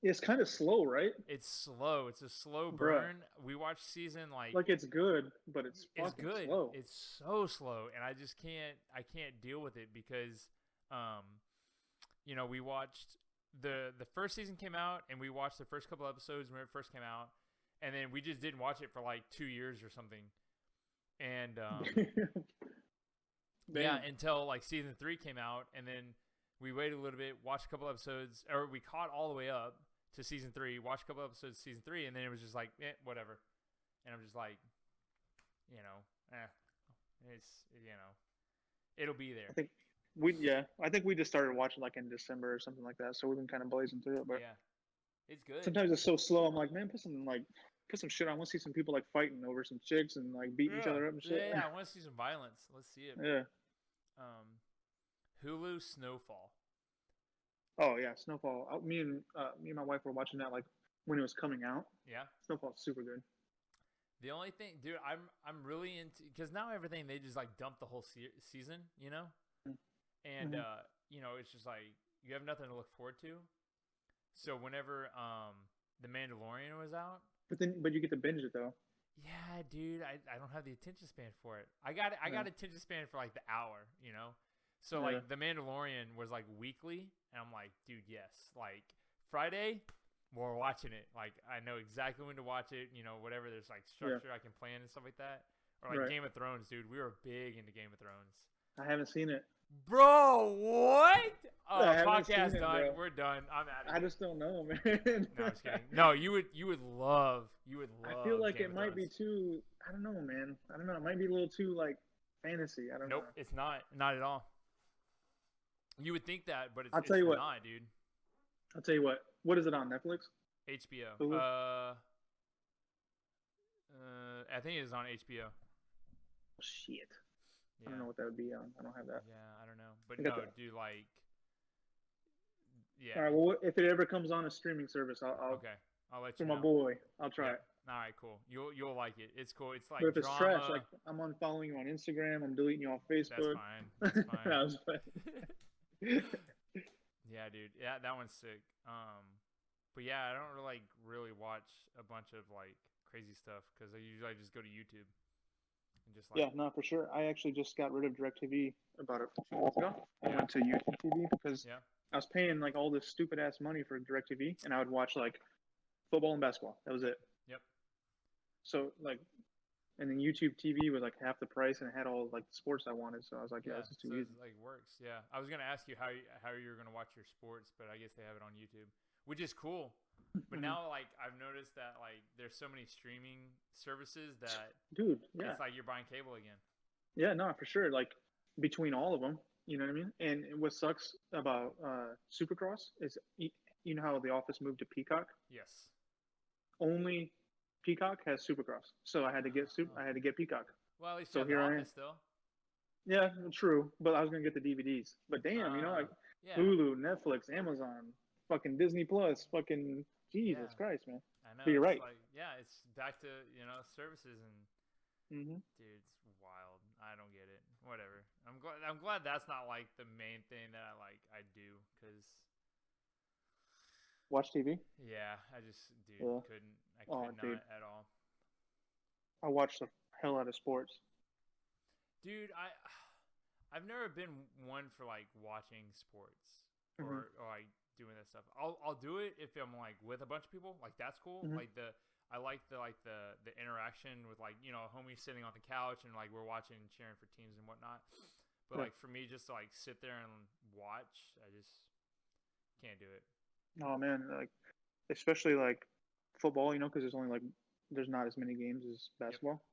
A: It's kind of slow, right?
B: It's slow. It's a slow burn. Bruh. We watched season like
A: it's good, but it's good. Slow.
B: It's so slow, and I just can't deal with it because, you know, we watched the first season came out, and we watched the first couple episodes when it first came out, and then we just didn't watch it for like 2 years or something, and yeah, until like season 3 came out, and then we waited a little bit, watched a couple episodes, or we caught all the way up to season 3, watched a couple episodes of season 3, and then it was just like, whatever. And I'm just like, you know, it's, you know, it'll be there.
A: I think we just started watching like in December or something like that, so we've been kind of blazing through it. But
B: yeah, it's good.
A: Sometimes it's so slow. I'm like, man, put some shit on. I want to see some people like fighting over some chicks and like beating each other up and shit.
B: Yeah, I want to see some violence. Let's see it.
A: Yeah.
B: Hulu Snowfall.
A: Oh yeah, Snowfall. Me and my wife were watching that like when it was coming out.
B: Yeah.
A: Snowfall's super good.
B: The only thing, dude, I'm really into, because now everything they just like dump the whole season, you know, and you know, it's just like you have nothing to look forward to. So whenever The Mandalorian was out,
A: but you get to binge it though.
B: Yeah, dude, I don't have the attention span for it. I got attention span for like the hour, you know. So like The Mandalorian was like weekly, and I'm like, dude, yes, like Friday, we're watching it. Like I know exactly when to watch it. You know, whatever there's like structure I can plan and stuff like that. Or like Game of Thrones, dude. We were big into Game of Thrones.
A: I haven't seen it.
B: Bro, what? Podcast done. We're done. I'm out of here.
A: I just don't know, man.
B: No, I'm just kidding. No, you would love.
A: I feel like it might be too. I don't know, man. I don't know. It might be a little too like fantasy. I don't know.
B: Nope, it's not. Not at all. You would think that, but it's
A: not,
B: dude.
A: I'll tell you what. What is it on Netflix?
B: HBO.
A: Hulu?
B: I think it is on HBO.
A: Shit. Yeah. I don't know what that would be on. I don't have that.
B: Yeah, I don't know. But no, dude, like, yeah.
A: All right. Well, if it ever comes on a streaming service, I'll
B: okay. I'll let you
A: know. For my boy, I'll try it.
B: All right, cool. You'll like it. It's cool. It's like.
A: But if it's
B: drama.
A: trash, like I'm unfollowing you on Instagram, I'm deleting you on Facebook.
B: That's fine.
A: That's fine.
B: Yeah, dude. Yeah, that one's sick. But yeah, I don't really watch a bunch of like crazy stuff because I usually just go to YouTube. Just like,
A: yeah, no, for sure. I actually just got rid of DirecTV about a few months ago. I went to YouTube TV because I was paying like all this stupid ass money for DirecTV, and I would watch like football and basketball. That was it.
B: Yep.
A: So like, and then YouTube TV was like half the price, and it had all like the sports I wanted. So I was like, yeah, this is too easy.
B: It like works. Yeah, I was gonna ask you how you're gonna watch your sports, but I guess they have it on YouTube, which is cool. But now, like, I've noticed that, like, there's so many streaming services that,
A: dude, yeah,
B: it's like you're buying cable again.
A: Yeah, no, for sure. Like, between all of them, you know what I mean? And what sucks about Supercross is, you know how The Office moved to Peacock?
B: Yes.
A: Only Peacock has Supercross, so I had to get Peacock.
B: Well, at least you have The Office still.
A: Yeah, true. But I was gonna get the DVDs. But damn, you know, like,
B: Yeah,
A: Hulu, Netflix, Amazon, fucking Disney Plus, fucking
B: yeah.
A: Jesus Christ, man.
B: I
A: But
B: know.
A: you're
B: It's
A: right.
B: like, yeah, it's back to services and
A: Hmm.
B: dude, it's wild. I don't get it. Whatever. I'm glad that's not like the main thing that I do because
A: Watch TV.
B: yeah, I just dude
A: Yeah.
B: couldn't. I
A: Oh,
B: could
A: dude,
B: not at all.
A: I watch the hell out of sports.
B: Dude, I've never been one for like watching sports
A: Hmm.
B: or like doing that stuff. I'll do it if I'm like with a bunch of people. Like that's cool.
A: Hmm.
B: Like I like the interaction with like homies sitting on the couch and like we're watching and cheering for teams and whatnot. But
A: Yeah.
B: like for me, just to like sit there and watch, I just can't do it.
A: Oh man, like especially like football, because there's only like there's not as many games as
B: Yep.
A: basketball.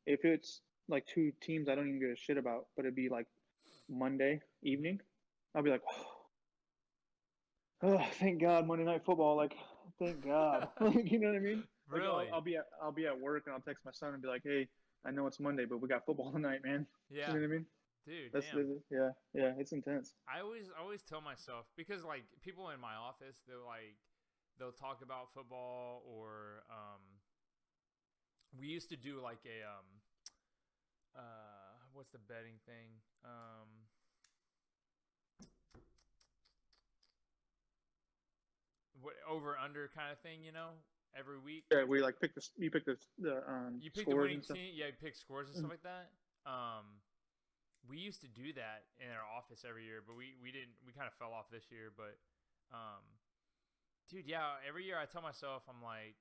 A: If it's like two teams I don't even give a shit about, but it'd be like Monday
B: Hmm.
A: evening, I'll be like, oh, thank God Monday Night Football. Like, thank God. Like, you know what I mean? Like, I'll,
B: Really?
A: I'll be at I'll be at work and I'll text my son and be like, hey, I know it's Monday, but we got football tonight, man. You
B: Yeah,
A: know what I mean?
B: dude.
A: That's
B: Damn.
A: yeah, yeah. It's intense.
B: I always tell myself because like people in my office they'll talk about football or we used to do like a what's the betting thing what over under kind of thing every week.
A: Yeah, we like you pick the
B: You pick the
A: scores
B: winning
A: and stuff.
B: team. Yeah, you pick scores and stuff
A: Mhm.
B: like that. We used to do that in our office every year, but we didn't. We kind of fell off this year. But, um, dude, yeah, every year I tell myself I'm like,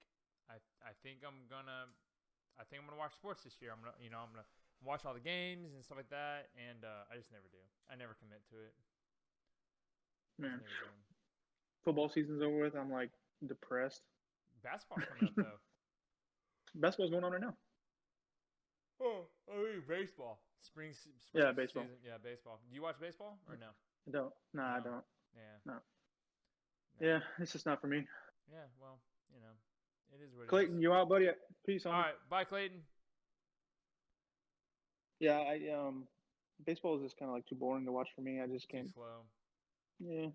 B: I think I'm gonna watch sports this year. I'm gonna watch all the games and stuff like that. And I just never do. I never commit to it. I just
A: Man,
B: never do.
A: football season's over with. I'm like depressed.
B: Basketball's coming up though.
A: Basketball's going on right now.
B: Oh, I mean baseball. Spring
A: Yeah, baseball.
B: season. Yeah, baseball. Do you watch baseball or no?
A: I don't. No, I
B: No.
A: don't.
B: Yeah.
A: No.
B: No.
A: Yeah, it's just not for me.
B: Yeah. Well, it is what it is.
A: Clayton, you out, buddy? Peace,
B: All
A: homie.
B: right. Bye, Clayton.
A: Yeah, baseball is just kind of like too boring to watch for me. I just
B: Too
A: can't.
B: slow.
A: Yeah,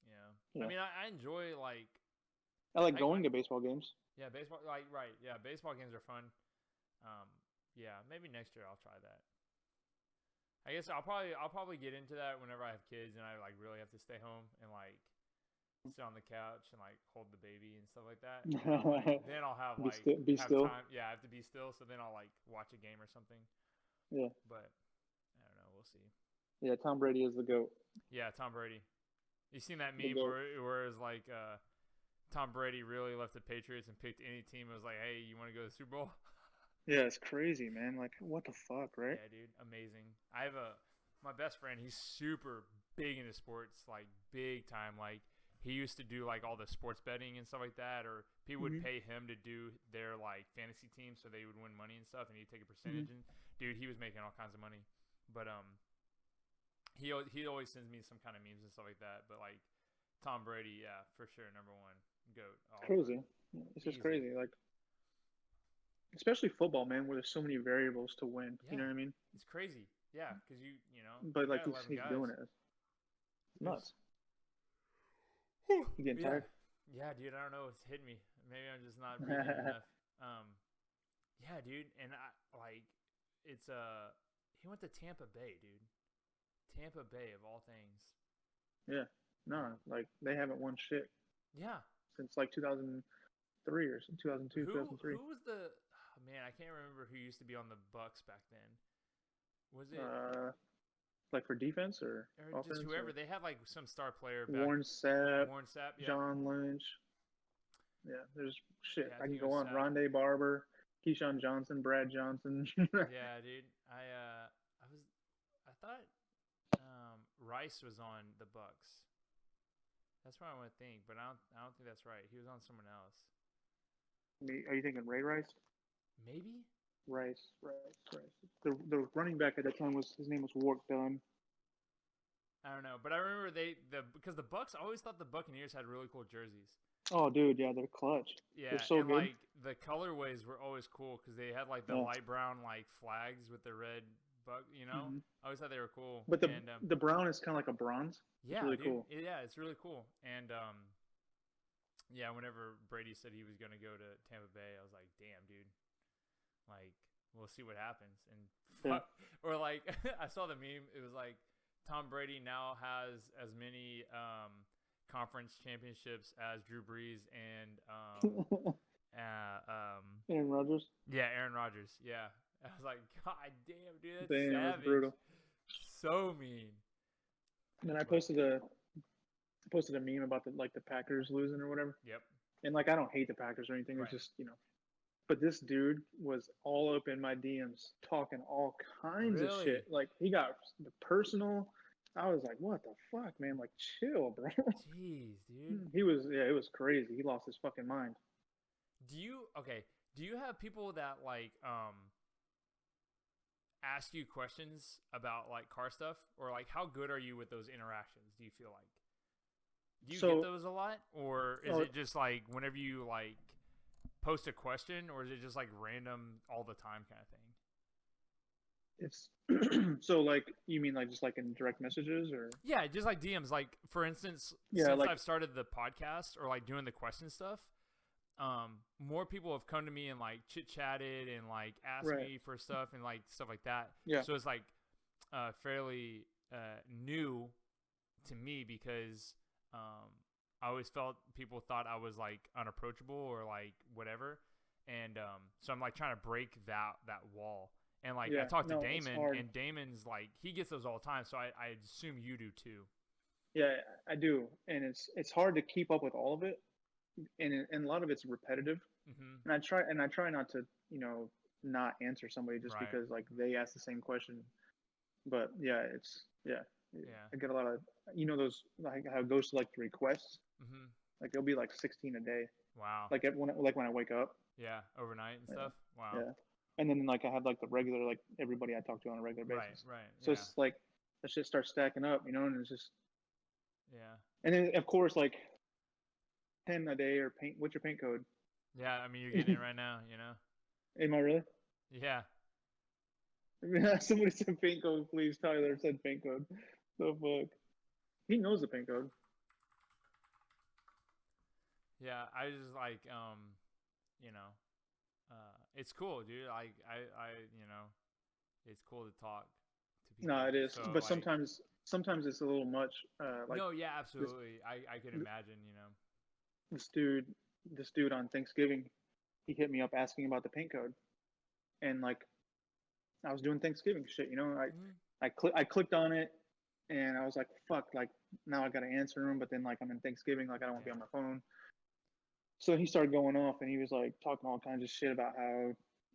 B: Yeah. I
A: yeah.
B: mean, I enjoy like
A: I like
B: I
A: going to baseball games.
B: yeah baseball like right yeah baseball games are fun. Um, yeah, maybe next year I'll try that. I guess I'll probably get into that whenever I have kids and I like really have to stay home and like sit on the couch and like hold the baby and stuff like that. Then I'll have
A: Be
B: like
A: still. Be
B: have
A: still.
B: time. Yeah, I have to be still. So then I'll like watch a game or something.
A: Yeah,
B: But I don't know. We'll see.
A: yeah. Tom Brady is the goat.
B: Yeah, Tom Brady. You seen that
A: The
B: meme
A: goat.
B: where it's like Tom Brady really left the Patriots and picked any team? It was like, hey, you want to go to the Super Bowl?
A: Yeah, it's crazy, man. Like, what the fuck, right?
B: Yeah, dude, amazing. I have my best friend. He's super big into sports, like big time. Like he used to do like all the sports betting and stuff like that, or people would
A: Hmm.
B: pay him to do their like fantasy team so they would win money and stuff, and he'd take a
A: Hmm.
B: percentage. And dude, he was making all kinds of money. But he always sends me some kind of memes and stuff like that. But like Tom Brady, yeah, for sure, number one goat
A: It's
B: all time,
A: crazy. It's just
B: easy.
A: crazy. Like, especially football, man, where there's so many variables to win. You
B: Yeah,
A: know what I mean?
B: it's crazy. Yeah, because
A: But
B: you
A: like
B: got 11
A: he's
B: guys.
A: doing it. It's
B: It's
A: nuts. You getting
B: yeah,
A: tired?
B: yeah, dude. I don't know. It's hitting me. Maybe I'm just not breathing enough. Yeah, dude. And I like it's he went to Tampa Bay, dude. Tampa Bay of all things.
A: Yeah. No, like they haven't won shit
B: Yeah.
A: since like 2003 or 2002,
B: Who
A: 2003.
B: was the man? I can't remember who used to be on the Bucks back then. Was it
A: Uh, like for defense or
B: or just
A: offense
B: whoever?
A: or
B: They had like some star player back.
A: Warren Sapp,
B: Warren Sapp. Yep.
A: John Lynch. Yeah, there's shit.
B: Yeah, I
A: I
B: think
A: can
B: it was
A: go on.
B: Sapp.
A: Rondé Barber, Keyshawn Johnson, Brad Johnson.
B: Yeah, dude. I thought Rice was on the Bucks. That's what I want to think, but I don't think that's right. He was on someone else.
A: Are you thinking Ray Rice?
B: Maybe.
A: Rice. The running back at that time was his name was Wark Dunn.
B: I don't know, but I remember because the Bucks. I always thought the Buccaneers had really cool jerseys.
A: Oh, dude, yeah, they're clutch. They're
B: Yeah,
A: so
B: and
A: good.
B: like the colorways were always cool because they had like the
A: Yeah.
B: light brown like flags with the red But
A: Hmm.
B: I always thought they were cool.
A: But
B: And
A: the brown is kind of like a bronze. It's
B: yeah,
A: really
B: dude.
A: cool.
B: Yeah, it's really cool. And yeah, whenever Brady said he was gonna go to Tampa Bay, I was like, damn, dude. Like, we'll see what happens. And
A: Yeah.
B: or like, I saw the meme. It was like Tom Brady now has as many conference championships as Drew Brees and
A: Aaron Rodgers.
B: yeah, Aaron Rodgers. Yeah, I was like, God damn, dude, that's
A: Damn, that's
B: savage.
A: brutal.
B: So mean.
A: And I
B: But
A: posted a meme about the Packers losing or whatever.
B: yep,
A: And like I don't hate the Packers or anything. It's
B: right.
A: just But this dude was all up in my DMs talking all kinds of
B: Really?
A: shit. Like he got the personal. I was like, what the fuck, man? Like chill, bro.
B: Jeez, dude.
A: It was crazy. He lost his fucking mind.
B: Do you have people that like ask you questions about like car stuff, or like how good are you with those interactions? Do you feel like do you get those a lot, or is it just like whenever you like post a question, or is it just like random all the time kind of thing?
A: It's so like you mean like just like in direct messages or
B: Yeah, just like DMs. Like for instance,
A: yeah,
B: since
A: like
B: I've started the podcast or like doing the question stuff, more people have come to me and like chit chatted and like asked
A: right.
B: me for stuff and like stuff like that.
A: Yeah.
B: So it's like fairly new to me because I always felt people thought I was like unapproachable or like whatever, and so I'm like trying to break that wall. And like I talked to Damon, and Damon's like he gets those all the time, so I assume you do too.
A: Yeah, I do, and it's hard to keep up with all of it, and a lot of it's repetitive.
B: Mm-hmm.
A: And I try not to not answer somebody just
B: Right.
A: because like they ask the same question. But yeah,
B: Yeah.
A: I get a lot of those like how it goes to like the requests.
B: Mm-hmm.
A: Like it'll be like 16 a day.
B: Wow.
A: Like when I wake up.
B: Yeah, overnight and stuff. Wow.
A: Yeah. And then like I have like the regular like everybody I talk to on a regular basis.
B: Right. Right.
A: So
B: Yeah.
A: it's like that shit starts stacking up, and it's just
B: Yeah.
A: and then of course like 10 a day or paint. What's your paint code?
B: Yeah. I mean, you're getting it right now.
A: Am I really?
B: Yeah.
A: Somebody said paint code, please. Tyler said paint code. The fuck? He knows the paint code.
B: Yeah. I just like you know, it's cool, dude. It's cool to talk to people.
A: No, it is.
B: So,
A: But
B: like,
A: sometimes it's a little much. Like
B: no, yeah, absolutely. I could imagine.
A: this dude on Thanksgiving, he hit me up asking about the paint code, and like I was doing Thanksgiving shit. I clicked on it, and I was like, fuck, like now I gotta answer him. But then like I'm in Thanksgiving, like I don't want to be on my phone. So he started going off, and he was like talking all kinds of shit about how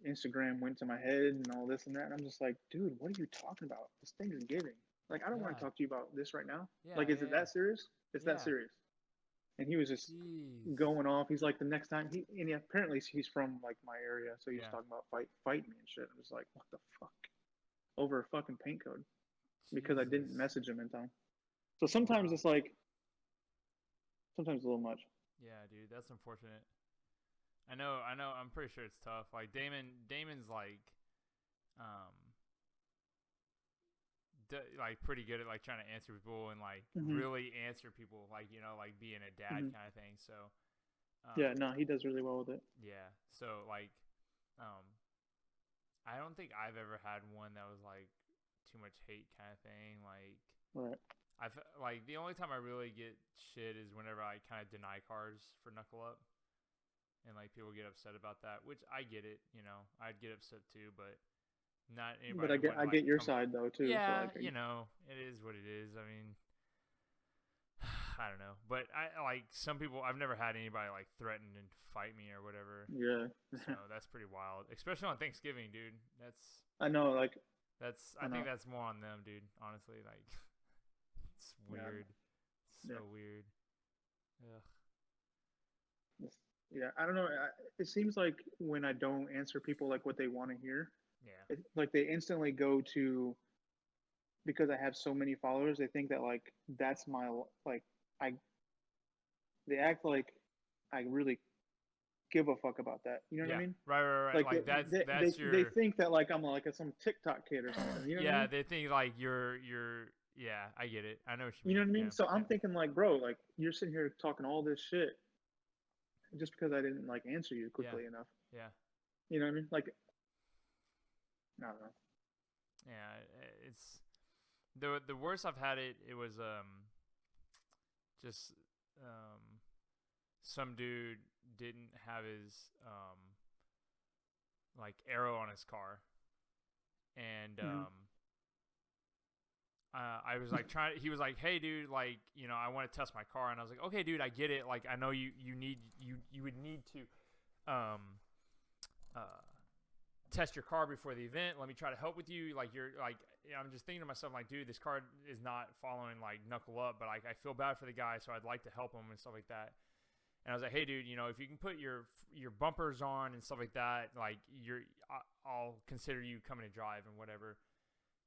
A: Instagram went to my head and all this and that. And I'm just like, dude, what are you talking about? This thing is giving. Like, I don't want to talk to you about this right now.
B: Yeah,
A: like, is it that serious? It's that serious. And he was just going off. He's like, the next time apparently he's from like my area, so he's talking about fight me and shit. I was like, what the fuck? Over a fucking paint code because I didn't message him in time. So sometimes it's like, sometimes a little much.
B: Yeah, dude, that's unfortunate. I know. I'm pretty sure it's tough. Like Damon's like, like pretty good at like trying to answer people and like really answer people, like like being a dad kind of thing. So.
A: Yeah, no, he does really well with it.
B: Yeah. So like, I don't think I've ever had one that was like too much hate kind of thing. Like,
A: right.
B: I've like the only time I really get shit is whenever I kind of deny cars for Knuckle Up, and like people get upset about that, which I get it. I'd get upset too, but not anybody.
A: But I get your side though too.
B: Yeah,
A: so
B: it is what it is. I mean, I don't know, but I like some people. I've never had anybody like threaten and fight me or whatever.
A: Yeah.
B: So that's pretty wild, especially on Thanksgiving, dude.
A: I know, like.
B: I think that's more on them, dude. Honestly, like. It's weird. So weird. Ugh.
A: Yeah, I don't know. It seems like when I don't answer people like what they want to hear, like they instantly go to, because I have so many followers, they think that like that's my like they act like I really give a fuck about that. You know what I
B: Yeah.
A: mean?
B: Right.
A: Like
B: Like that's
A: they
B: your
A: think that like I'm like some TikTok kid or something. You know what I
B: yeah.
A: mean?
B: They think like you're yeah. I get it. I know what you
A: You know
B: mean.
A: what I
B: Yeah.
A: mean? So
B: Yeah.
A: I'm thinking like, bro, like you're sitting here talking all this shit just because I didn't like answer you
B: Yeah.
A: quickly enough.
B: Yeah.
A: You know what I mean? Like, I don't know.
B: Yeah. It's the worst I've had it. It was just some dude didn't have his like arrow on his car, and
A: Mm-hmm.
B: I was like trying. He was like, "Hey, dude, like, you know, I want to test my car," and I was like, "Okay, dude, I get it. Like, I know you would need to uh test your car before the event. Let me try to help with you. Like, you're like, I'm just thinking to myself, like, dude, this car is not following like knuckle up, but like, I feel bad for the guy, so I'd like to help him and stuff like that." And I was like, "Hey, dude, you know, if you can put your bumpers on and stuff like that, like, I'll consider you coming to drive and whatever."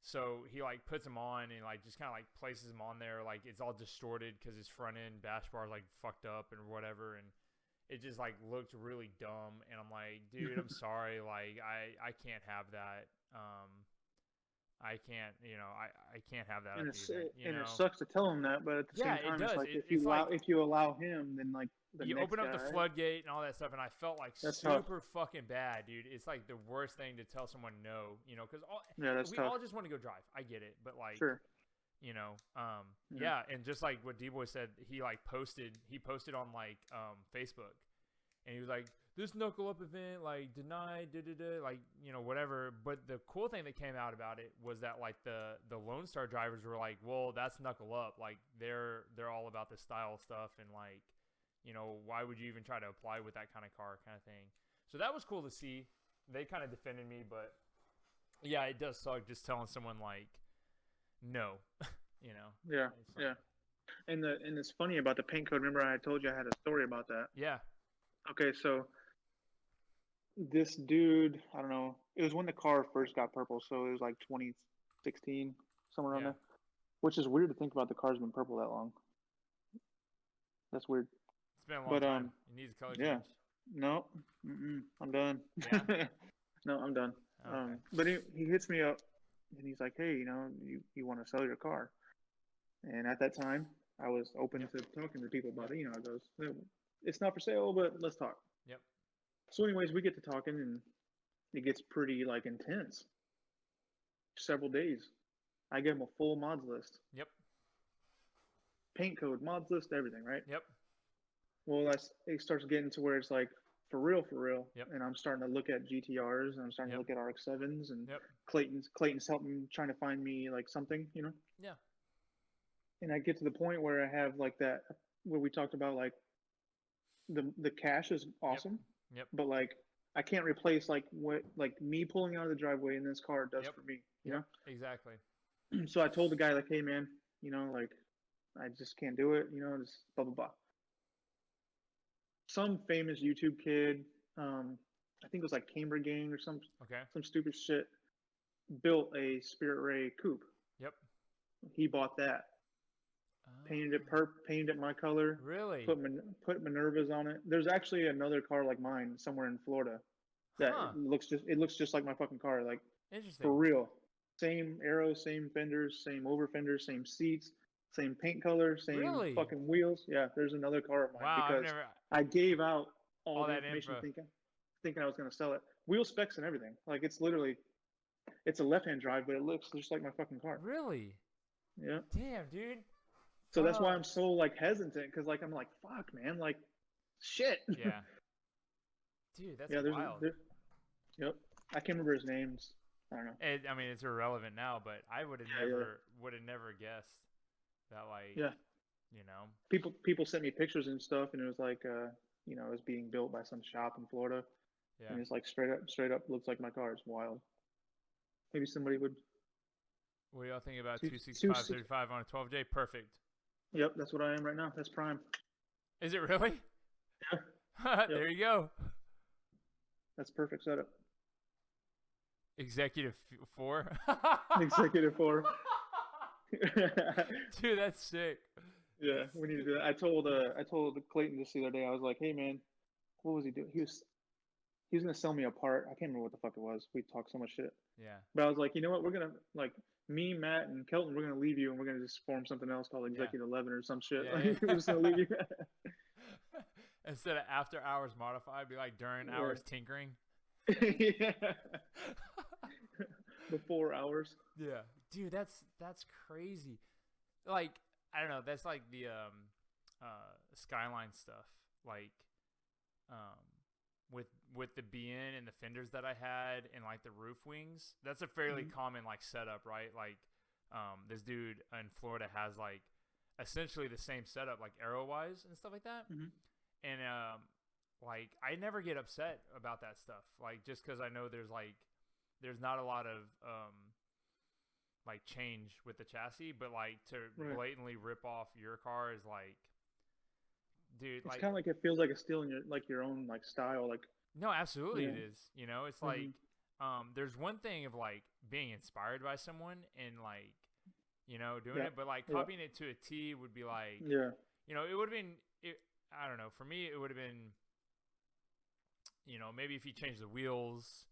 B: So he like puts them on and like just kind of like places them on there, like it's all distorted because his front end bash bar is like fucked up and whatever, and it just like looked really dumb. And I'm like, dude, I'm sorry, like I can't have that. I can't, you know, I can't have that
A: And
B: at the event, you
A: and it
B: know.
A: sucks to tell him that, but at the
B: Yeah,
A: same
B: it
A: time, it's
B: does.
A: like
B: It's like
A: if you allow him, then like the
B: you
A: next
B: open up the
A: guy,
B: floodgate and all that stuff, and I felt like
A: that's tough.
B: super fucking bad, dude. It's like the worst thing to tell someone no, you know, because
A: Yeah, that's
B: we
A: tough.
B: all just want to go drive. I get it, but like,
A: Sure.
B: you know,
A: Yeah.
B: yeah, and just like what D-Boy said, he posted on like Facebook, and he was like, this knuckle up event, like, denied, like, you know, whatever. But the cool thing that came out about it was that like the Lone Star drivers were like, well, that's knuckle up, like they're all about the style stuff, and like, you know, why would you even try to apply with that kind of car, kind of thing. So that was cool to see. They kind of defended me, but yeah, it does suck just telling someone like no. You know.
A: Yeah. Yeah. And it's funny about the paint code. Remember, I told you I had a story about that.
B: Yeah.
A: Okay, so this dude, I don't know, it was when the car first got purple, so it was like 2016, somewhere around
B: Yeah.
A: there. Which is weird to think about the car's been purple that long. That's weird.
B: It's been a long
A: But
B: time. It needs a color
A: yeah,
B: change.
A: no, I'm done.
B: Yeah?
A: No, I'm done.
B: Okay.
A: But he hits me up and he's like, hey, you know, you want to sell your car? And at that time, I was open
B: Yep.
A: to talking to people about
B: Yep.
A: it. You know, it goes, it's not for sale, but let's talk.
B: Yep.
A: So, anyways, we get to talking and it gets pretty like intense. Several days. I give him a full mods list,
B: Yep.
A: paint code, mods list, everything, right?
B: Yep.
A: Well, it starts getting to where it's like for real,
B: Yep.
A: and I'm starting to look at GTRs and I'm starting
B: Yep.
A: to look at RX-7s and
B: Yep.
A: Clayton's helping trying to find me like something, you know.
B: Yeah.
A: And I get to the point where I have like that where we talked about like the cash is awesome,
B: Yep.
A: but like I can't replace like what like me pulling out of the driveway in this car does
B: Yep.
A: for me, you know.
B: Exactly.
A: So I told the guy like, hey man, you know, like I just can't do it, you know, just blah blah blah. Some famous YouTube kid, I think it was like Cambridge Gang or some
B: Okay.
A: stupid shit, built a Spirit Ray coupe.
B: Yep.
A: He bought that, painted it my color,
B: Really?
A: put Minervas on it. There's actually another car like mine somewhere in Florida that looks just like my fucking car, like
B: Interesting.
A: for real. Same arrows, same fenders, same over fenders, same seats, same paint color, same
B: Really?
A: fucking wheels. Yeah, there's another car of mine
B: Wow, I've
A: because
B: never.
A: I gave out all the
B: that
A: information
B: info.
A: thinking I was gonna sell it. Wheel specs and everything. Like it's literally, it's a left-hand drive, but it looks just like my fucking car.
B: Really?
A: Yeah.
B: Damn, dude.
A: So that's why I'm so like hesitant, because like I'm like, fuck, man, like, shit.
B: Yeah. Dude, that's wild.
A: Yep. I can't remember his names. I don't know.
B: I mean, it's irrelevant now, but I would have never guessed that, like,
A: Yeah.
B: you know.
A: People sent me pictures and stuff, and it was like, you know, it was being built by some shop in Florida,
B: Yeah.
A: and it's like straight up looks like my car. It's wild. Maybe somebody would.
B: What do y'all think about
A: 265
B: 265 on a 12J? Perfect.
A: Yep, that's what I am right now. That's prime.
B: Is it really?
A: Yeah.
B: There you go.
A: That's perfect setup.
B: Executive 4.
A: Executive 4.
B: Dude, that's sick.
A: Yeah, we need to do that. I told Clayton this the other day. I was like, hey man, what was he doing? He was gonna sell me a part. I can't remember what the fuck it was. We talked so much shit.
B: Yeah.
A: But I was like, you know what? We're gonna like me, Matt, and Kelton. We're gonna leave you, and we're gonna just form something else called
B: Yeah.
A: Executive 11 or some shit.
B: Yeah,
A: Like,
B: yeah.
A: we're just gonna leave you.
B: Instead of after hours modified, be like during
A: Yeah.
B: hours tinkering.
A: Yeah. Before hours.
B: Yeah, dude, that's crazy. Like, I don't know, that's like the skyline stuff. Like, um, with the BN and the fenders that I had and like the roof wings. That's a fairly common like setup, right? Like, this dude in Florida has like essentially the same setup, like arrow wise and stuff like that. And like I never get upset about that stuff. Like just because I know there's not a lot of like change with the chassis, but like to blatantly rip off your car is like, dude,
A: It's
B: like
A: kind of like it feels like it's stealing your own like style. Like
B: no, absolutely
A: Yeah.
B: it is. You know, it's like there's one thing of like being inspired by someone and like, you know, doing
A: Yeah.
B: it, but like
A: Yeah.
B: copying it to a T would be like,
A: yeah,
B: you know, it would have been, I don't know, for me it would have been, you know, maybe if you change the wheels,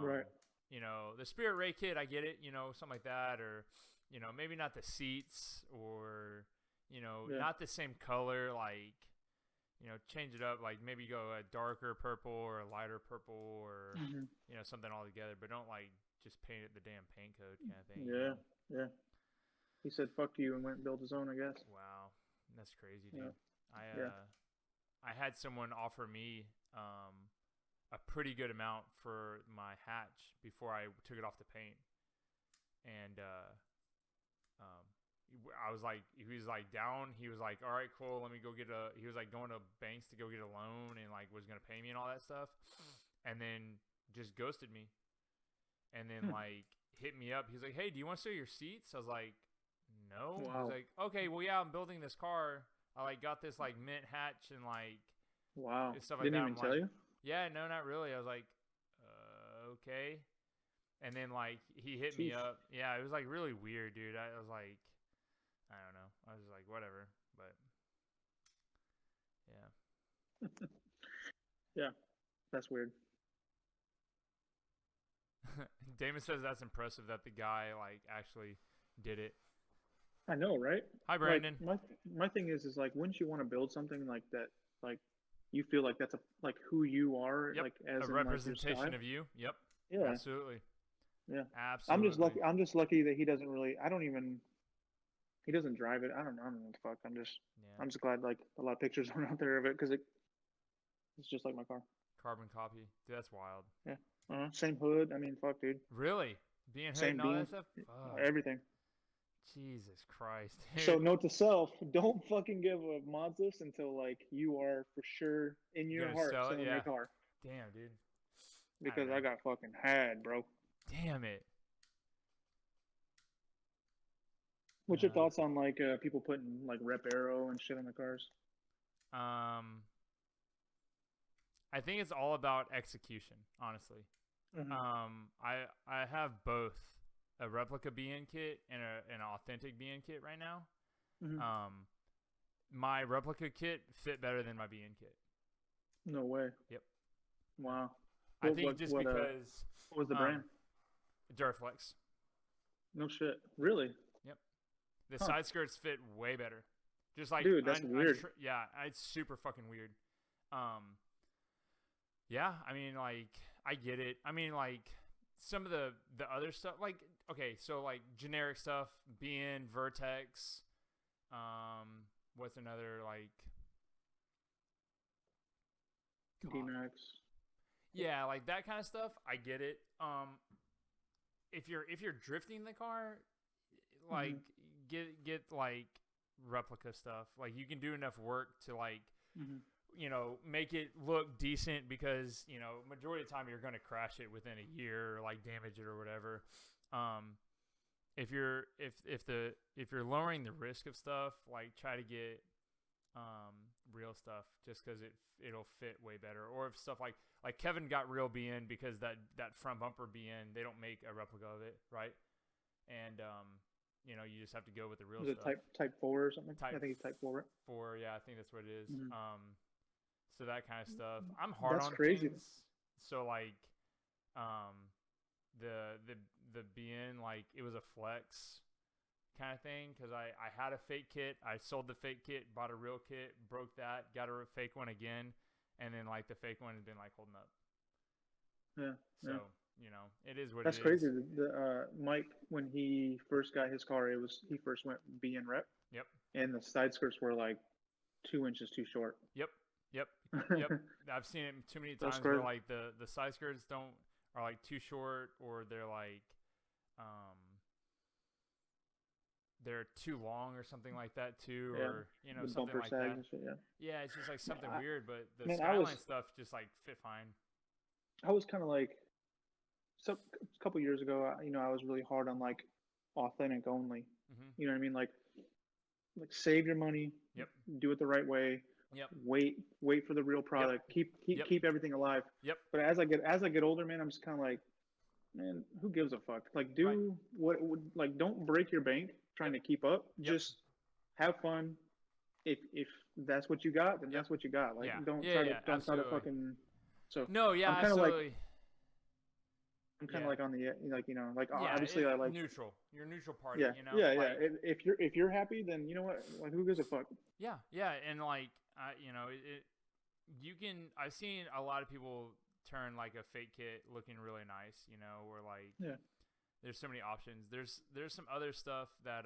A: right.
B: you know, the Spirit Ray kit, I get it, you know, something like that, or, you know, maybe not the seats, or, you know,
A: Yeah.
B: not the same color, like, you know, change it up, like maybe go a darker purple or a lighter purple, or, you know, something all together, but don't like just paint it the damn paint code kind of thing. you
A: Yeah,
B: know?
A: yeah. He said "fuck you" and went and built his own, I guess.
B: Wow, that's crazy, dude.
A: Yeah.
B: I had someone offer me a pretty good amount for my hatch before I took it off the paint, and I was like, he was like down. He was like, all right, cool. Let me go get a. He was like going to banks to go get a loan and like was gonna pay me and all that stuff, and then just ghosted me, and then like hit me up. He's like, hey, do you want to sell your seats? I was like, no.
A: Wow.
B: He's like, okay, well yeah, I'm building this car. I like got this like mint hatch and like
A: Wow.
B: stuff like
A: Didn't
B: that.
A: even
B: I'm
A: tell
B: like,
A: you?
B: yeah, no, not really. I was like, okay. And then like he hit me
A: Jeez.
B: up. Yeah, it was like really weird, dude. I was like, I don't know. I was like, whatever. But yeah.
A: Yeah, that's weird.
B: Damon says that's impressive that the guy like actually did it.
A: I know, right?
B: Hi, Brandon.
A: Like, my thing is like, wouldn't you want to build something like that? Like, you feel like that's like who you are,
B: Yep.
A: like as
B: A
A: in, like, your
B: representation
A: style?
B: of you. Yep.
A: Yeah,
B: Absolutely.
A: yeah.
B: Absolutely.
A: I'm just lucky that he doesn't really. I don't even. He doesn't drive it. I don't know what the fuck.
B: Yeah.
A: I'm just glad like a lot of pictures are out there of it because it's just like my car.
B: Carbon copy. Dude, that's wild.
A: Yeah. Same hood. I mean, fuck, dude.
B: Really? Being hood
A: Same
B: and all
A: beam.
B: that stuff? Fuck.
A: Everything.
B: Jesus Christ. Dude.
A: So note to self: don't fucking give a mod this until like you are for sure in your
B: Gonna
A: heart
B: sell it?
A: selling
B: Yeah.
A: your car.
B: Damn, dude.
A: Because
B: know.
A: I got fucking had, bro.
B: Damn it.
A: What's your thoughts on like people putting like rep arrow and shit on the cars?
B: I think it's all about execution, honestly. I have both a replica BN kit and an authentic BN kit right now. My replica kit fit better than my BN kit.
A: No way.
B: Yep.
A: Wow.
B: I think because
A: what was the brand?
B: Duraflex.
A: No shit. Really?
B: The side skirts fit way better. Just like,
A: dude, that's weird.
B: Yeah, it's super fucking weird. Yeah, I mean, like, I get it. I mean, like, some of the other stuff, like, okay, so like generic stuff, BN, Vertex, what's another like?
A: D-Max.
B: Yeah, like that kind of stuff. I get it. If you're drifting the car, like get like replica stuff. Like you can do enough work to like you know, make it look decent because, you know, majority of the time you're going to crash it within a year or like damage it or whatever. If you're lowering the risk of stuff, like try to get real stuff just because it'll fit way better. Or if stuff like Kevin got real BN because that front bumper BN, they don't make a replica of it, right? And you know, you just have to go with the real
A: Was
B: stuff.
A: it type 4 or something? I think it's type 4.
B: 4, yeah, I think that's what it is. So that kind of stuff. I'm hard
A: That's
B: on
A: crazy.
B: things. So like, um, the the BN, like it was a flex kind of thing because I had a fake kit. I sold the fake kit, bought a real kit, broke that, got a fake one again, and then like the fake one has been like holding up.
A: Yeah,
B: So
A: yeah.
B: it is what
A: That's
B: it is.
A: crazy. Mike, when he first got his car, he first went B and rep,
B: Yep.
A: and the side skirts were like 2 inches too short.
B: Yep. Yep. Yep. I've seen it too many
A: That's
B: times where
A: crazy.
B: like the side skirts are like too short, or they're like um they're too long or something like that too,
A: Yeah,
B: or
A: the
B: something
A: bumper
B: like
A: sags
B: that.
A: and shit. Yeah,
B: Yeah, it's just like
A: man,
B: something
A: I,
B: weird, but the
A: man,
B: Skyline stuff just like fit fine.
A: I was kind of like, so a couple years ago, I was really hard on like authentic only.
B: Mhm.
A: You know what I mean? Like save your money,
B: Yep.
A: do it the right way,
B: Yep.
A: wait for the real
B: Yep.
A: product, keep keep
B: Yep.
A: keep everything alive.
B: Yep.
A: But as I get older, man, I'm just kind of like, man, who gives a fuck? Like,
B: Right.
A: do what would like, don't break your bank trying
B: Yep.
A: to keep up.
B: Yep.
A: Just have fun. If that's what you got, then
B: Yep.
A: that's what you got. Like,
B: Yeah.
A: don't
B: Yeah.
A: try to
B: Yeah.
A: don't try to
B: Absolutely.
A: fucking. So
B: No. Yeah.
A: I'm kind of like
B: Absolutely.
A: I'm kind of
B: Yeah.
A: like on the like
B: Yeah.
A: obviously
B: It's
A: I like
B: neutral. You're a neutral party.
A: yeah yeah yeah.
B: Like
A: If you're happy, then you know what? Like, who gives a fuck?
B: yeah. Yeah. And like you can. I've seen a lot of people turn like a fake kit looking really nice. Or like
A: Yeah.
B: there's so many options. There's some other stuff that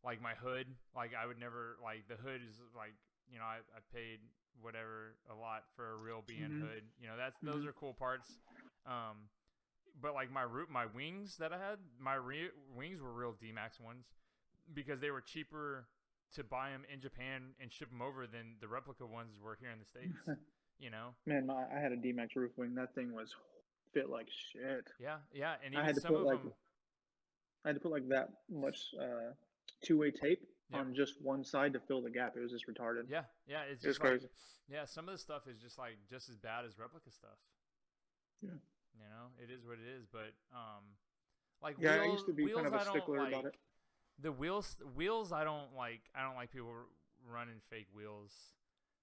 B: like my hood, like I would never like the hood is like I paid whatever a lot for a real BN
A: Mhm.
B: hood. Those
A: Mhm.
B: are cool parts. But like my wings that I had, wings were real D-Max ones because they were cheaper to buy them in Japan and ship them over than the replica ones were here in the States.
A: Man, I had a D-Max roof wing. That thing was fit like shit.
B: Yeah, yeah, and
A: I
B: even
A: had to
B: some
A: put
B: of
A: like
B: them.
A: I had to put like that much two-way tape
B: Yep.
A: on just one side to fill the gap. It was just retarded.
B: Yeah, yeah, it's
A: It was
B: just like
A: crazy.
B: yeah, some of the stuff is just like just as bad as replica stuff.
A: Yeah.
B: It is what it is, but like
A: Yeah, I used to be kind of a
B: I don't
A: stickler about
B: like
A: it.
B: the wheels. I don't like people running fake wheels.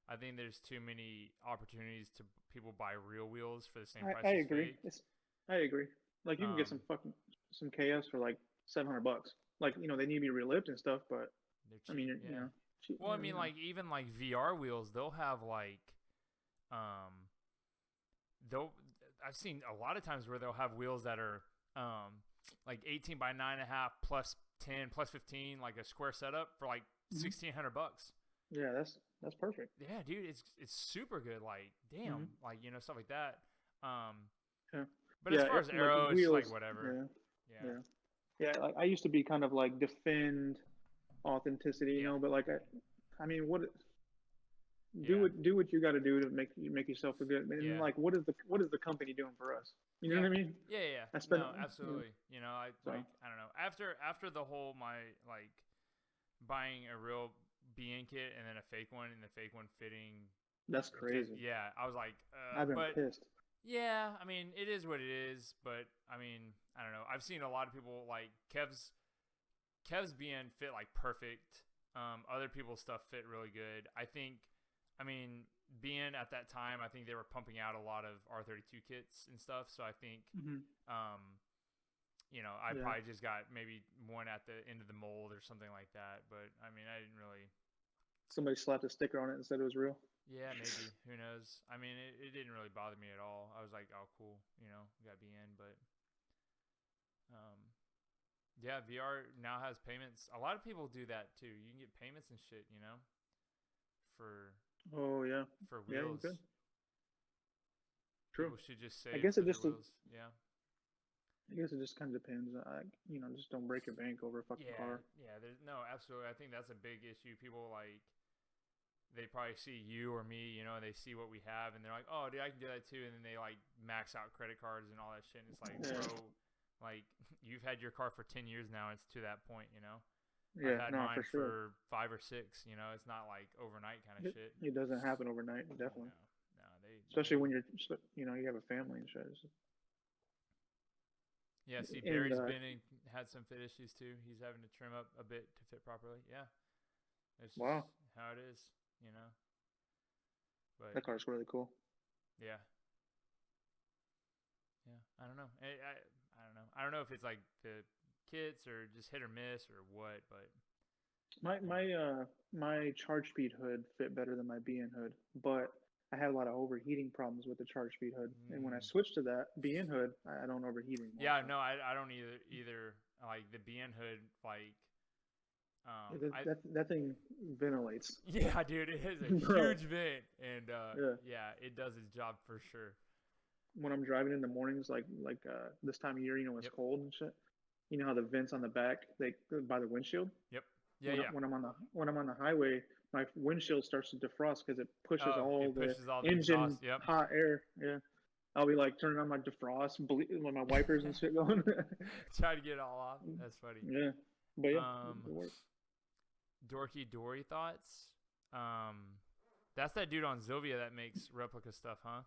B: I think there's too many opportunities to people buy real wheels for the same price
A: I
B: as
A: agree.
B: fake.
A: I agree. Like you can get
B: Um,
A: some KS for like $700. Like they need to be relipped and stuff, but
B: they're
A: I mean
B: cheap, yeah.
A: cheap,
B: Well, I mean, like even like VR wheels, they'll have like um they'll I've seen a lot of times where they'll have wheels that are like 18 by 9.5 plus 10 plus 15, like a square setup for like
A: Mhm.
B: $1,600.
A: Yeah, that's perfect.
B: Yeah, dude, it's super good. Like, damn,
A: Mhm.
B: like stuff like that.
A: Yeah.
B: But as
A: Yeah,
B: far as
A: like
B: aero, it's like
A: wheels.
B: whatever.
A: Yeah,
B: Yeah,
A: yeah, yeah. Like I used to be kind of like defend authenticity,
B: yeah,
A: but like I mean,
B: yeah,
A: do what you got to do to make yourself feel good. And
B: yeah,
A: like, what is the company doing for us? You know
B: yeah,
A: what I mean?
B: yeah, yeah.
A: I spent,
B: No, absolutely. I
A: so
B: I don't know. After the whole my like buying a real BN kit and then a fake one and the fake one fitting
A: that's
B: just
A: crazy.
B: yeah, I was like,
A: I've been
B: but
A: pissed.
B: yeah, I mean, it is what it is. But I mean, I don't know. I've seen a lot of people like Kev's BN fit like perfect. Other people's stuff fit really good. I mean, BN at that time, I think they were pumping out a lot of R32 kits and stuff. So I think,
A: Hmm.
B: I
A: Yeah.
B: probably just got maybe one at the end of the mold or something like that. But I mean, I didn't really.
A: Somebody slapped a sticker on it and said it was real.
B: Yeah, maybe. Who knows? I mean, it didn't really bother me at all. I was like, oh, cool. Got BN. But yeah, VR now has payments. A lot of people do that too. You can get payments and shit, for
A: Oh yeah,
B: for
A: yeah, you
B: wheels.
A: could. True.
B: People should just
A: I
B: save
A: guess
B: for
A: it
B: their
A: just
B: wheels. Yeah.
A: I guess it just kind of depends. Just don't break your bank over a fucking
B: Yeah.
A: car.
B: Yeah. There's no, absolutely. I think that's a big issue. People like they probably see you or me, and they see what we have, and they're like, "Oh, dude, I can do that too." And then they like max out credit cards and all that shit. And it's like,
A: Yeah.
B: bro, like you've had your car for 10 years now. It's to that point.
A: Yeah,
B: I've had
A: no,
B: mine
A: for sure.
B: for 5 or 6. It's not like overnight kind of shit.
A: It doesn't happen overnight,
B: Oh,
A: definitely.
B: no,
A: Especially when you have a family and shit.
B: Yeah, see,
A: And
B: Barry's had some fit issues too. He's having to trim up a bit to fit properly. Yeah, it's just
A: wow,
B: how it is. But
A: That car's really cool.
B: yeah, yeah. I don't know. I don't know. I don't know if it's like the kits or just hit or miss or what. But
A: My charge speed hood fit better than my BN hood, but I had a lot of overheating problems with the charge speed hood. And when I switched to that BN hood, I don't overheat anymore.
B: yeah, no, I don't either. Like the BN hood, like
A: That thing ventilates.
B: yeah, dude, it is a
A: Bro.
B: huge vent, and
A: Yeah.
B: yeah, it does its job for sure.
A: When I'm driving in the mornings, like this time of year, when it's
B: Yep.
A: cold and shit. You know how the vents on the back they by the windshield.
B: Yep. Yeah, yeah.
A: When I'm on the highway, my windshield starts to defrost because it pushes
B: Oh,
A: all
B: it pushes
A: the
B: all the
A: engine
B: exhaust. Yep.
A: hot air. Yeah, I'll be like turning on my defrost, with my wipers and shit going.
B: Try to get it all off. That's funny.
A: Yeah, but yeah, it works.
B: Dorky Dory thoughts. That's that dude on Zovia that makes replica stuff, huh?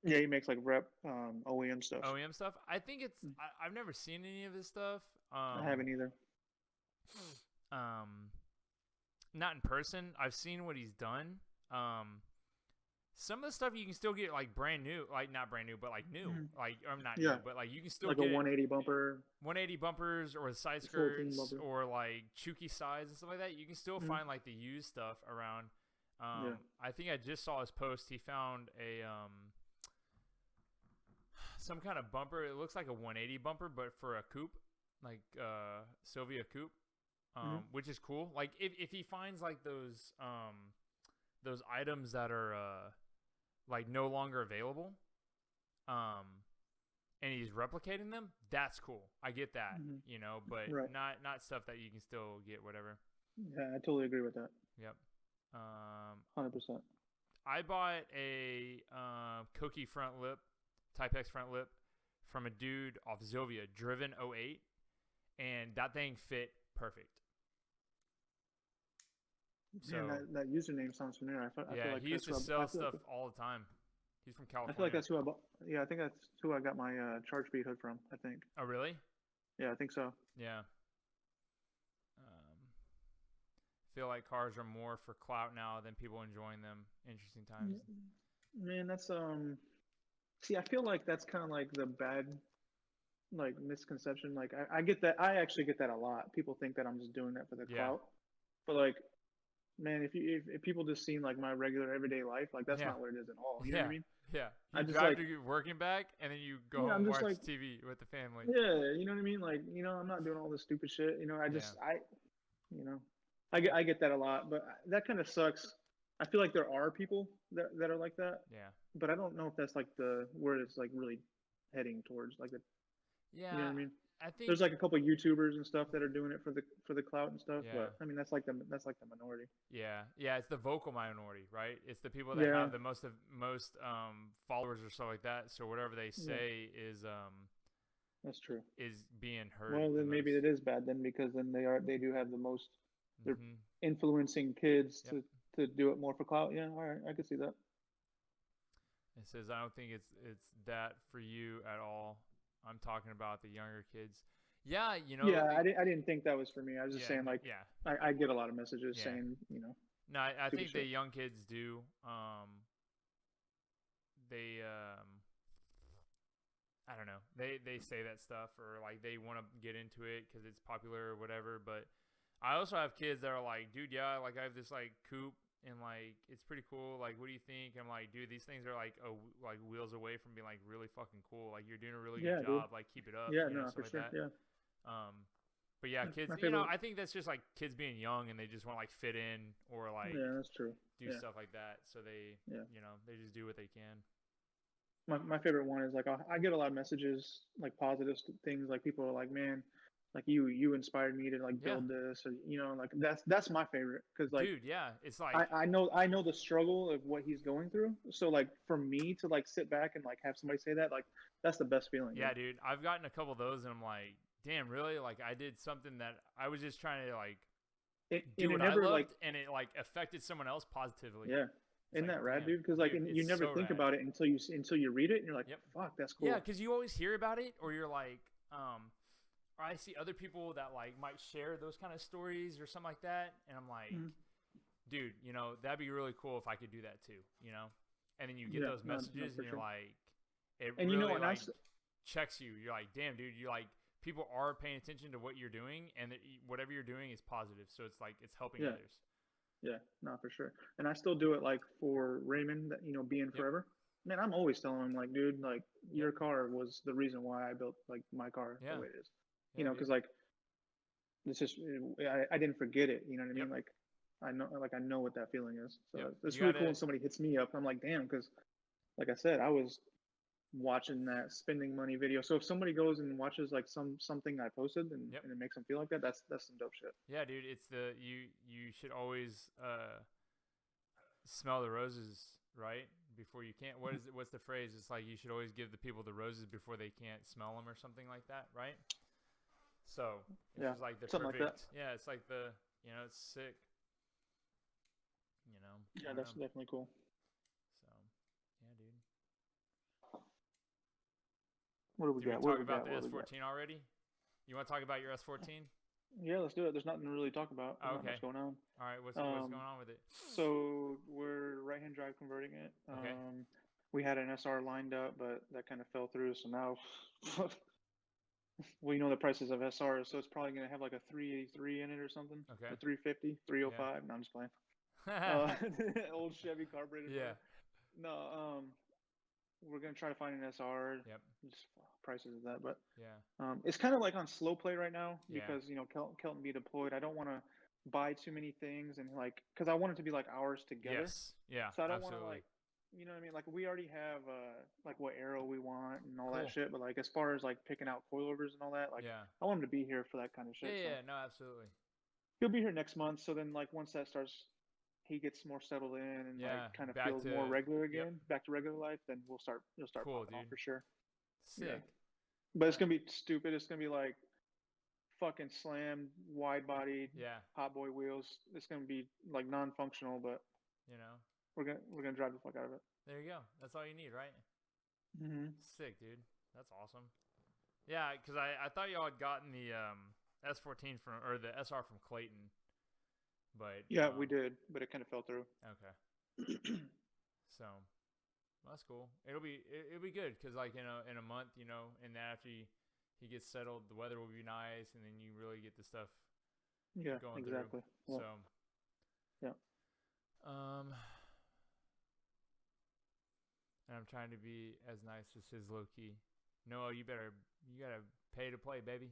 A: Yeah, he makes like OEM stuff.
B: OEM stuff. I think it's. I've never seen any of his stuff.
A: I haven't either.
B: Not in person. I've seen what he's done. Some of the stuff you can still get like brand new, like not brand new, but like new, like I'm not new, but like you can still
A: like
B: get
A: a 180 bumper,
B: 180 bumpers or side skirts or like Chuki sides and stuff like that. You can still find like the used stuff around. I think I just saw his post. He found a some kind of bumper. It looks like a 180 bumper, but for a coupe, like Sylvia coupe, which is cool. Like if he finds like those items that are like no longer available, and he's replicating them, that's cool. I get that, but not stuff that you can still get, whatever.
A: Yeah, I totally agree with that.
B: Yep.
A: 100%.
B: I bought a Koki front lip, Type X front lip from a dude off Zovia, Driven 08, and that thing fit perfect. So
A: that username sounds familiar. I feel like
B: he used to sell stuff all the time. He's from California.
A: I feel like that's who I bought. Yeah, I think that's who I got my charge speed hood from. I think.
B: Oh, really?
A: Yeah, I think so.
B: Yeah. Feel like cars are more for clout now than people enjoying them. Interesting times.
A: Man, that's See, I feel like that's kind of like the bad, like misconception. Like I get that. I actually get that a lot. People think that I'm just doing that for the clout. But like, man, if people just seen like my regular everyday life, like that's not what it is at all. You know what I mean?
B: Yeah.
A: I
B: just
A: drive
B: to working back, and then you go home and watch TV with the family.
A: Yeah, you know what I mean? Like, I'm not doing all this stupid shit. I get that a lot, but that kind of sucks. I feel like there are people that are like that.
B: Yeah.
A: But I don't know if that's like where it's like really heading towards, like
B: Yeah.
A: You know what I mean?
B: I think
A: there's like a couple of YouTubers and stuff that are doing it for the clout and stuff.
B: Yeah.
A: But I mean, that's like the minority.
B: Yeah. Yeah. It's the vocal minority, right? It's the people that have the most followers or stuff like that. So whatever they say is
A: that's true.
B: Is being heard.
A: Well, then maybe it is bad then, because then they do have the most. They're influencing kids to do it more for clout. Yeah, all right, I can see that.
B: It says, I don't think it's that for you at all. I'm talking about the younger kids. Yeah,
A: Yeah, I didn't think that was for me. I was just saying, like, I get a lot of messages saying,
B: No, I think the young kids do. They I don't know. They say that stuff, or like they want to get into it because it's popular or whatever. But I also have kids that are like, dude, yeah, like I have this like coupe and like it's pretty cool. Like, what do you think? I'm like, dude, these things are like wheels away from being like really fucking cool. Like, you're doing a really good job. Dude. Like, keep it up.
A: Yeah, no, for sure. That. Yeah.
B: But yeah, kids. I think that's just like kids being young and they just want to like fit in or like
A: that's true.
B: Do stuff like that. So they they just do what they can.
A: My favorite one is like I get a lot of messages, like positive things, like people are like, man, like you inspired me to like build this, or like that's my favorite, because like,
B: dude, yeah, it's like
A: I know the struggle of what he's going through, so like for me to like sit back and like have somebody say that, like that's the best feeling.
B: Yeah, dude, I've gotten a couple of those and I'm like, damn, really? Like I did something that I was just trying to like do what I loved, and it like affected someone else positively.
A: Yeah. Isn't that rad, dude? Because like you never think about it until you read it, and you're like, fuck, that's cool.
B: Yeah, because you always hear about it, or you're like, or I see other people that like might share those kind of stories or something like that, and I'm like, dude, that'd be really cool if I could do that too, And then you get
A: Yeah,
B: those
A: no,
B: messages
A: for
B: and you're
A: sure.
B: like, it
A: And
B: really
A: and
B: like checks you. You're like, damn, dude, you're like, people are paying attention to what you're doing, and whatever you're doing is positive. So it's like it's helping
A: yeah,
B: others.
A: yeah, no, for sure. And I still do it like for Raymond, that being
B: Yep.
A: forever. Man, I'm always telling him like, dude, like
B: Yep.
A: your car was the reason why I built like my car the
B: Yeah.
A: way it is.
B: Yeah, dude.
A: Because like it's just I didn't forget it. You know what I
B: Yep.
A: mean? Like I know what that feeling is. So
B: Yep.
A: it's
B: You
A: really cool
B: gotta.
A: when somebody hits me up. I'm like, damn, because like I said, I was watching that spending money video. So if somebody goes and watches like something I posted
B: Yep.
A: and it makes them feel like that, that's some dope shit.
B: Yeah, dude. It's you should always smell the roses, right? Before you can't. What is it? What's the phrase? It's like you should always give the people the roses before they can't smell them, or something like that, right? So it's
A: Yeah,
B: just like the
A: something like that.
B: perfect. Yeah, it's like it's sick. I
A: Yeah,
B: don't
A: that's
B: know.
A: definitely cool.
B: So, yeah, dude.
A: What do we
B: Did we
A: got?
B: talk about the S14 already? You want to talk about your S14?
A: Yeah, let's do it. There's nothing to really talk about.
B: Oh,
A: There's not
B: okay.
A: much going on.
B: All right. What's going on with it?
A: So we're right-hand drive converting it.
B: Okay.
A: We had an SR lined up, but that kind of fell through. So now, well, the prices of SRs, so it's probably going to have like a 383 in it or something.
B: Okay.
A: A 350, 305. No, I'm just playing. Old Chevy carbureted.
B: Yeah.
A: No, we're going to try to find an SR.
B: Yep.
A: Just prices of that, but
B: Yeah.
A: it's kind of like on slow play right now
B: Yeah.
A: because Kelton be deployed. I don't want to buy too many things and like because I want it to be like ours together.
B: Yes. Yeah.
A: So I don't want
B: absolutely.
A: to like, you know what I mean? Like we already have like what arrow we want and all
B: Cool.
A: that shit. But like as far as like picking out coilovers and all that, like
B: Yeah.
A: I want him to be here for that kind of shit.
B: Yeah.
A: So
B: Yeah. No, absolutely.
A: he'll be here next month. So then like once that starts, he gets more settled in and
B: Yeah,
A: like kind of
B: back
A: feels
B: to-
A: more regular
B: yep.
A: again, back to regular life. Then you'll start
B: Cool,
A: popping off
B: dude.
A: for sure.
B: Sick.
A: Yeah. But it's gonna be stupid. It's gonna be like fucking slammed, wide bodied,
B: Yeah.
A: hot boy wheels. It's gonna be like non-functional, but we're gonna drive the fuck out of it.
B: There you go. That's all you need, right?
A: Mm-hmm.
B: Sick, dude. That's awesome. Yeah, because I thought y'all had gotten the S14 or the SR from Clayton, but
A: Yeah, we did, but it kind of fell through.
B: Okay. So that's cool. It'll be good because like in a month, and then after he gets settled, the weather will be nice, and then you really get the stuff
A: Yeah,
B: going
A: exactly.
B: through.
A: Yeah.
B: So
A: Yeah.
B: And I'm trying to be as nice as his low key. Noah, you gotta pay to play, baby.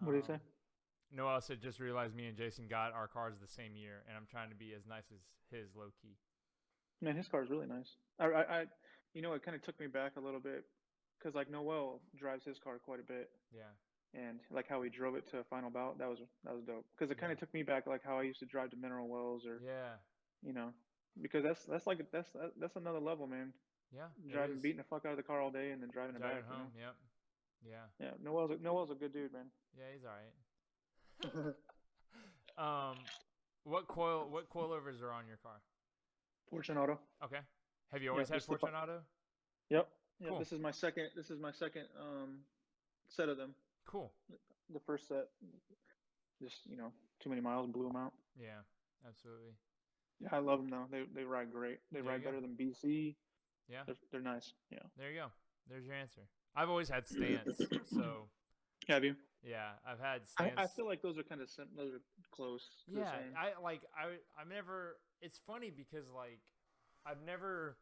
A: What did he say?
B: Noah said just realized me and Jason got our cars the same year, and I'm trying to be as nice as his low key.
A: Man, his car is really nice. I it kind of took me back a little bit because like Noel drives his car quite a bit,
B: Yeah.
A: and like how he drove it to a final bout, that was dope. Because it kind of took me back like how I used to drive to Mineral Wells or
B: Yeah.
A: Because that's another level, man.
B: Yeah.
A: Driving, beating the fuck out of the car all day, and then driving it back.
B: Home. Yep. Yeah.
A: Yeah. Noel's a good dude, man.
B: Yeah, he's all right. What coilovers are on your car?
A: Fortunato.
B: Okay. Have you always had Fortunato?
A: Yep. Yeah.
B: Cool.
A: This is my second set of them.
B: Cool.
A: The first set, just too many miles, blew them out.
B: Yeah. Absolutely.
A: Yeah, I love them though. They ride great. They ride better than BC.
B: Yeah.
A: They're nice. Yeah.
B: There you go. There's your answer. I've always had Stance, so.
A: Have you?
B: Yeah, I've had Stance.
A: I feel like those are those are close.
B: Yeah, I'm never. It's funny because like I've never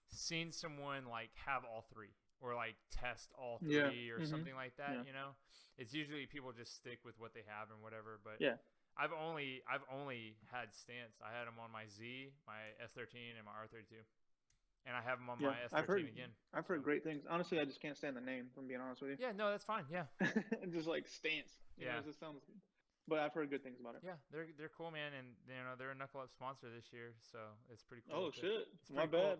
B: seen someone like have all three or like test all three or something like that.
A: Yeah.
B: It's usually people just stick with what they have and whatever. But
A: yeah,
B: I've only had Stance. I had them on my Z, my S13, and my R32, and I have them on my S13 again.
A: I've heard great things. Honestly, I just can't stand the name. If I'm being honest with you.
B: Yeah, no, that's fine. Yeah,
A: just like Stance. It just sounds good. But I've heard good things about it.
B: Yeah, they're cool, man, and they're a Knuckle Up sponsor this year, so it's pretty
A: Oh
B: cool.
A: shit! My bad.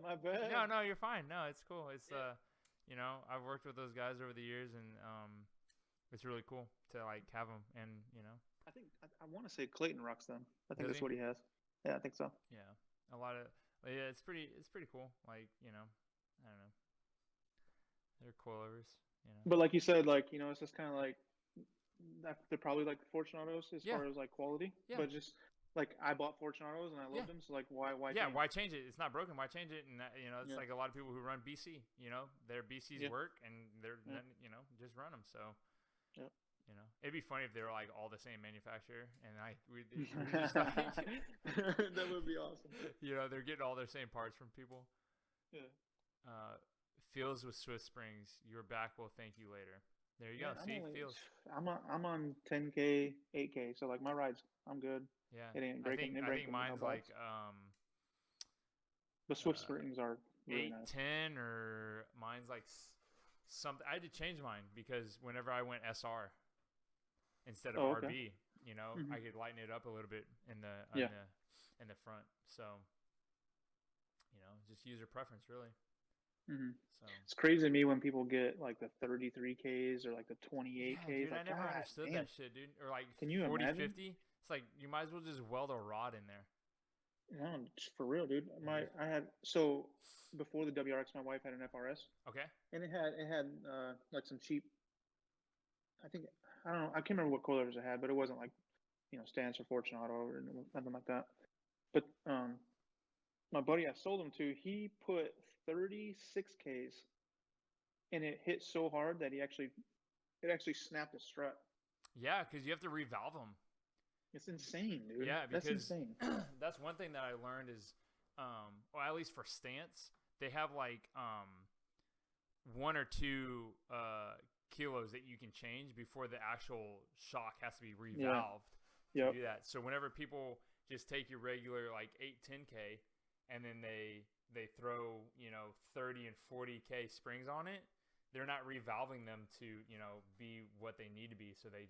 B: No, you're fine. No, it's cool. It's I've worked with those guys over the years, and it's really cool to like have them, and
A: I think I want to say Clayton rocks them. I think
B: Does
A: that's
B: he?
A: what he has. Yeah, I think so.
B: Yeah, a lot of it's pretty cool. Like I don't know, they're coilovers.
A: But like you said, like it's just kind of like they're probably like Fortunatos as far as like quality.
B: Yeah.
A: But just like I bought Fortunatos and I
B: Yeah.
A: loved them. So like, why
B: Yeah,
A: change?
B: why change it? It's not broken. Why change it? And it's
A: Yeah.
B: like a lot of people who run BC. Their BCs
A: Yeah.
B: work, and they're
A: Yeah.
B: just run them. So
A: Yeah.
B: it'd be funny if they were like all the same manufacturer, and we just like
A: That would be awesome.
B: they're getting all their same parts from people.
A: Yeah.
B: Uh, Feels with Swift Springs. Your back will thank you later. There you go. See, Feels.
A: I'm on 10K, 8K. So like my rides, I'm good.
B: Yeah,
A: It ain't
B: I
A: breaking.
B: think mine's like
A: But Swift Springs are really
B: 8,
A: nice.
B: 10, or mine's like something. I had to change mine because whenever I went SR instead of
A: okay.
B: RB, I could lighten it up a little bit in the front. So just user preference really. So
A: It's crazy to me when people get like the 33Ks or like the 28Ks.
B: yeah, dude,
A: like,
B: I never
A: God
B: understood
A: damn.
B: that shit, dude. Or like
A: Can you
B: 40,
A: imagine?
B: 50. It's like you might as well just weld a rod in there.
A: No, for real, dude. I had before the WRX, my wife had an FRS,
B: Okay.
A: and it had like some cheap. I don't know. I can't remember what coilovers it had, but it wasn't like stands for Fortunato or nothing like that. But my buddy I sold them to, he put 36Ks, and it hit so hard that it actually snapped a strut.
B: Yeah, because you have to revalve them.
A: It's insane, dude.
B: Yeah, because
A: that's insane.
B: That's one thing that I learned is, or at least for stance, they have like 1 or 2 kilos that you can change before the actual shock has to be revalved to do that. So whenever people just take your regular like 8, 10K and then they throw 30 and 40K springs on it, they're not revalving them to be what they need to be. So they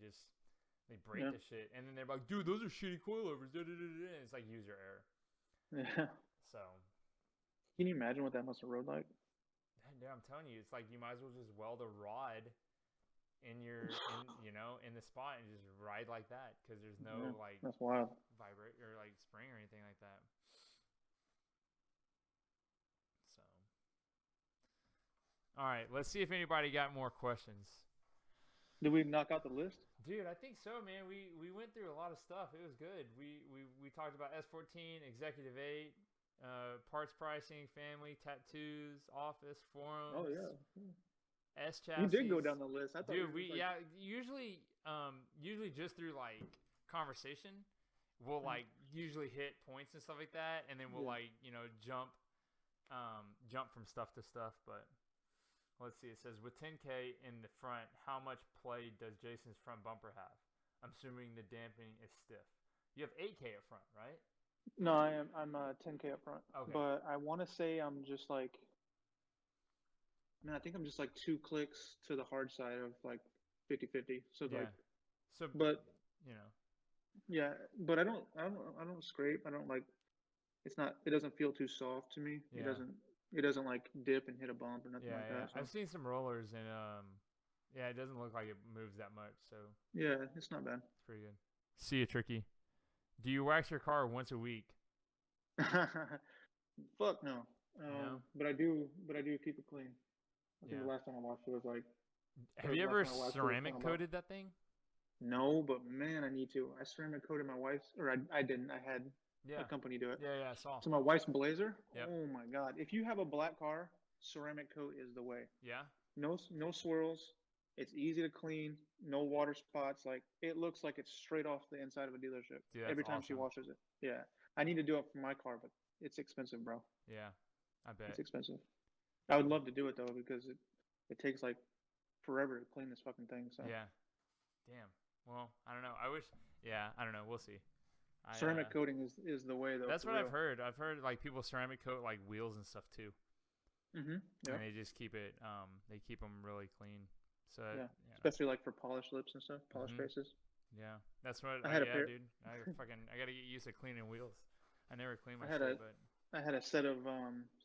B: break the shit, and then they're like, dude, those are shitty coilovers. It's like user error.
A: Yeah.
B: So
A: can you imagine what that must have rode like?
B: Yeah, I'm telling you, it's like you might as well just weld a rod in in the spot and just ride like that, because there's no like
A: that's wild
B: vibrate or like spring or anything like that. So all right, let's see if anybody got more questions.
A: Did we knock out the list?
B: Dude, I think so, man. We went through a lot of stuff. It was good. We talked about S14, Executive 8, parts pricing, family, tattoos, office, forums.
A: Oh yeah.
B: S chassis.
A: You did go down the list. I thought.
B: Dude, usually just through like conversation, we'll like usually hit points and stuff like that, and then we'll like jump from stuff to stuff. But let's see. It says with 10K in the front, how much play does Jason's front bumper have? I'm assuming the damping is stiff. You have 8K up front, right?
A: No, I'm 10K up front. Okay. But I want to say I'm just like. Man, I think I'm just like 2 clicks to the hard side of like 50-50. So but yeah, but I don't scrape. I don't like. It doesn't feel too soft to me. Yeah. It doesn't like dip and hit a bump or nothing like that. So.
B: I've seen some rollers and it doesn't look like it moves that much. So
A: yeah, it's not bad.
B: It's pretty good. See you, Tricky. Do you wax your car once a week?
A: Fuck no. But I do keep it clean. I think the last time I washed it was like.
B: Have you ever ceramic coated that thing?
A: No, but man, I need to. I ceramic coated my wife's, or I didn't. I had a company do it.
B: Yeah, I saw.
A: So my wife's Blazer. Yep. Oh my God! If you have a black car, ceramic coat is the way.
B: Yeah.
A: No swirls. It's easy to clean. No water spots. Like it looks like it's straight off the inside of a dealership.
B: Dude,
A: every time she washes it. Yeah, I need to do it for my car, but it's expensive, bro.
B: Yeah, I bet
A: it's expensive. I would love to do it though, because it takes like forever to clean this fucking thing. So
B: yeah, damn. Well, I don't know. I wish. Yeah, I don't know. We'll see.
A: Ceramic coating is the way though.
B: That's what I've heard. I've heard like people ceramic coat like wheels and stuff too.
A: Mhm. Yeah.
B: And they just keep it. They keep them really clean. So
A: yeah, especially like for polished lips and stuff, polished faces.
B: Yeah, that's what I had. Dude, I gotta get used to cleaning wheels. I never clean my shit, but.
A: I had a set of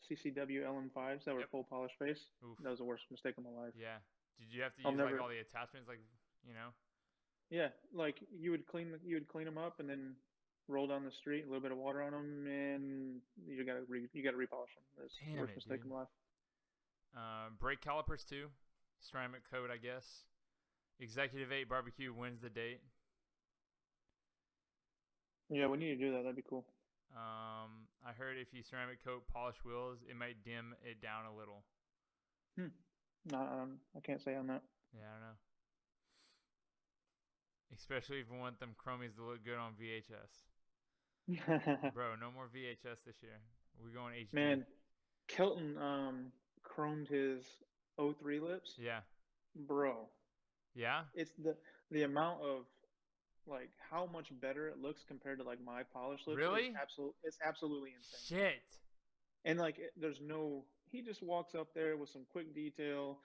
A: CCW LM5s that were full polished face. Oof. That was the worst mistake of my life.
B: Yeah. Did you have to use like all the attachments, like
A: Yeah, like you would clean them up and then roll down the street, a little bit of water on them, and you gotta repolish them. That's the worst mistake of my life.
B: Brake calipers too, ceramic coat, I guess. Executive 8 barbecue wins the date.
A: Yeah, we need to do that. That'd be cool.
B: I heard if you ceramic coat polished wheels, it might dim it down a little.
A: Hmm. No, I can't say on that.
B: Yeah, I don't know. Especially if you want them chromies to look good on VHS. Bro, no more VHS this year. We're going HD.
A: Man, Kelton chromed his O3 lips,
B: Yeah.
A: bro.
B: Yeah?
A: It's the amount of like how much better it looks compared to like my polished lips is
B: Really?
A: absolutely insane.
B: Shit.
A: And like there's no he just walks up there with some quick detail,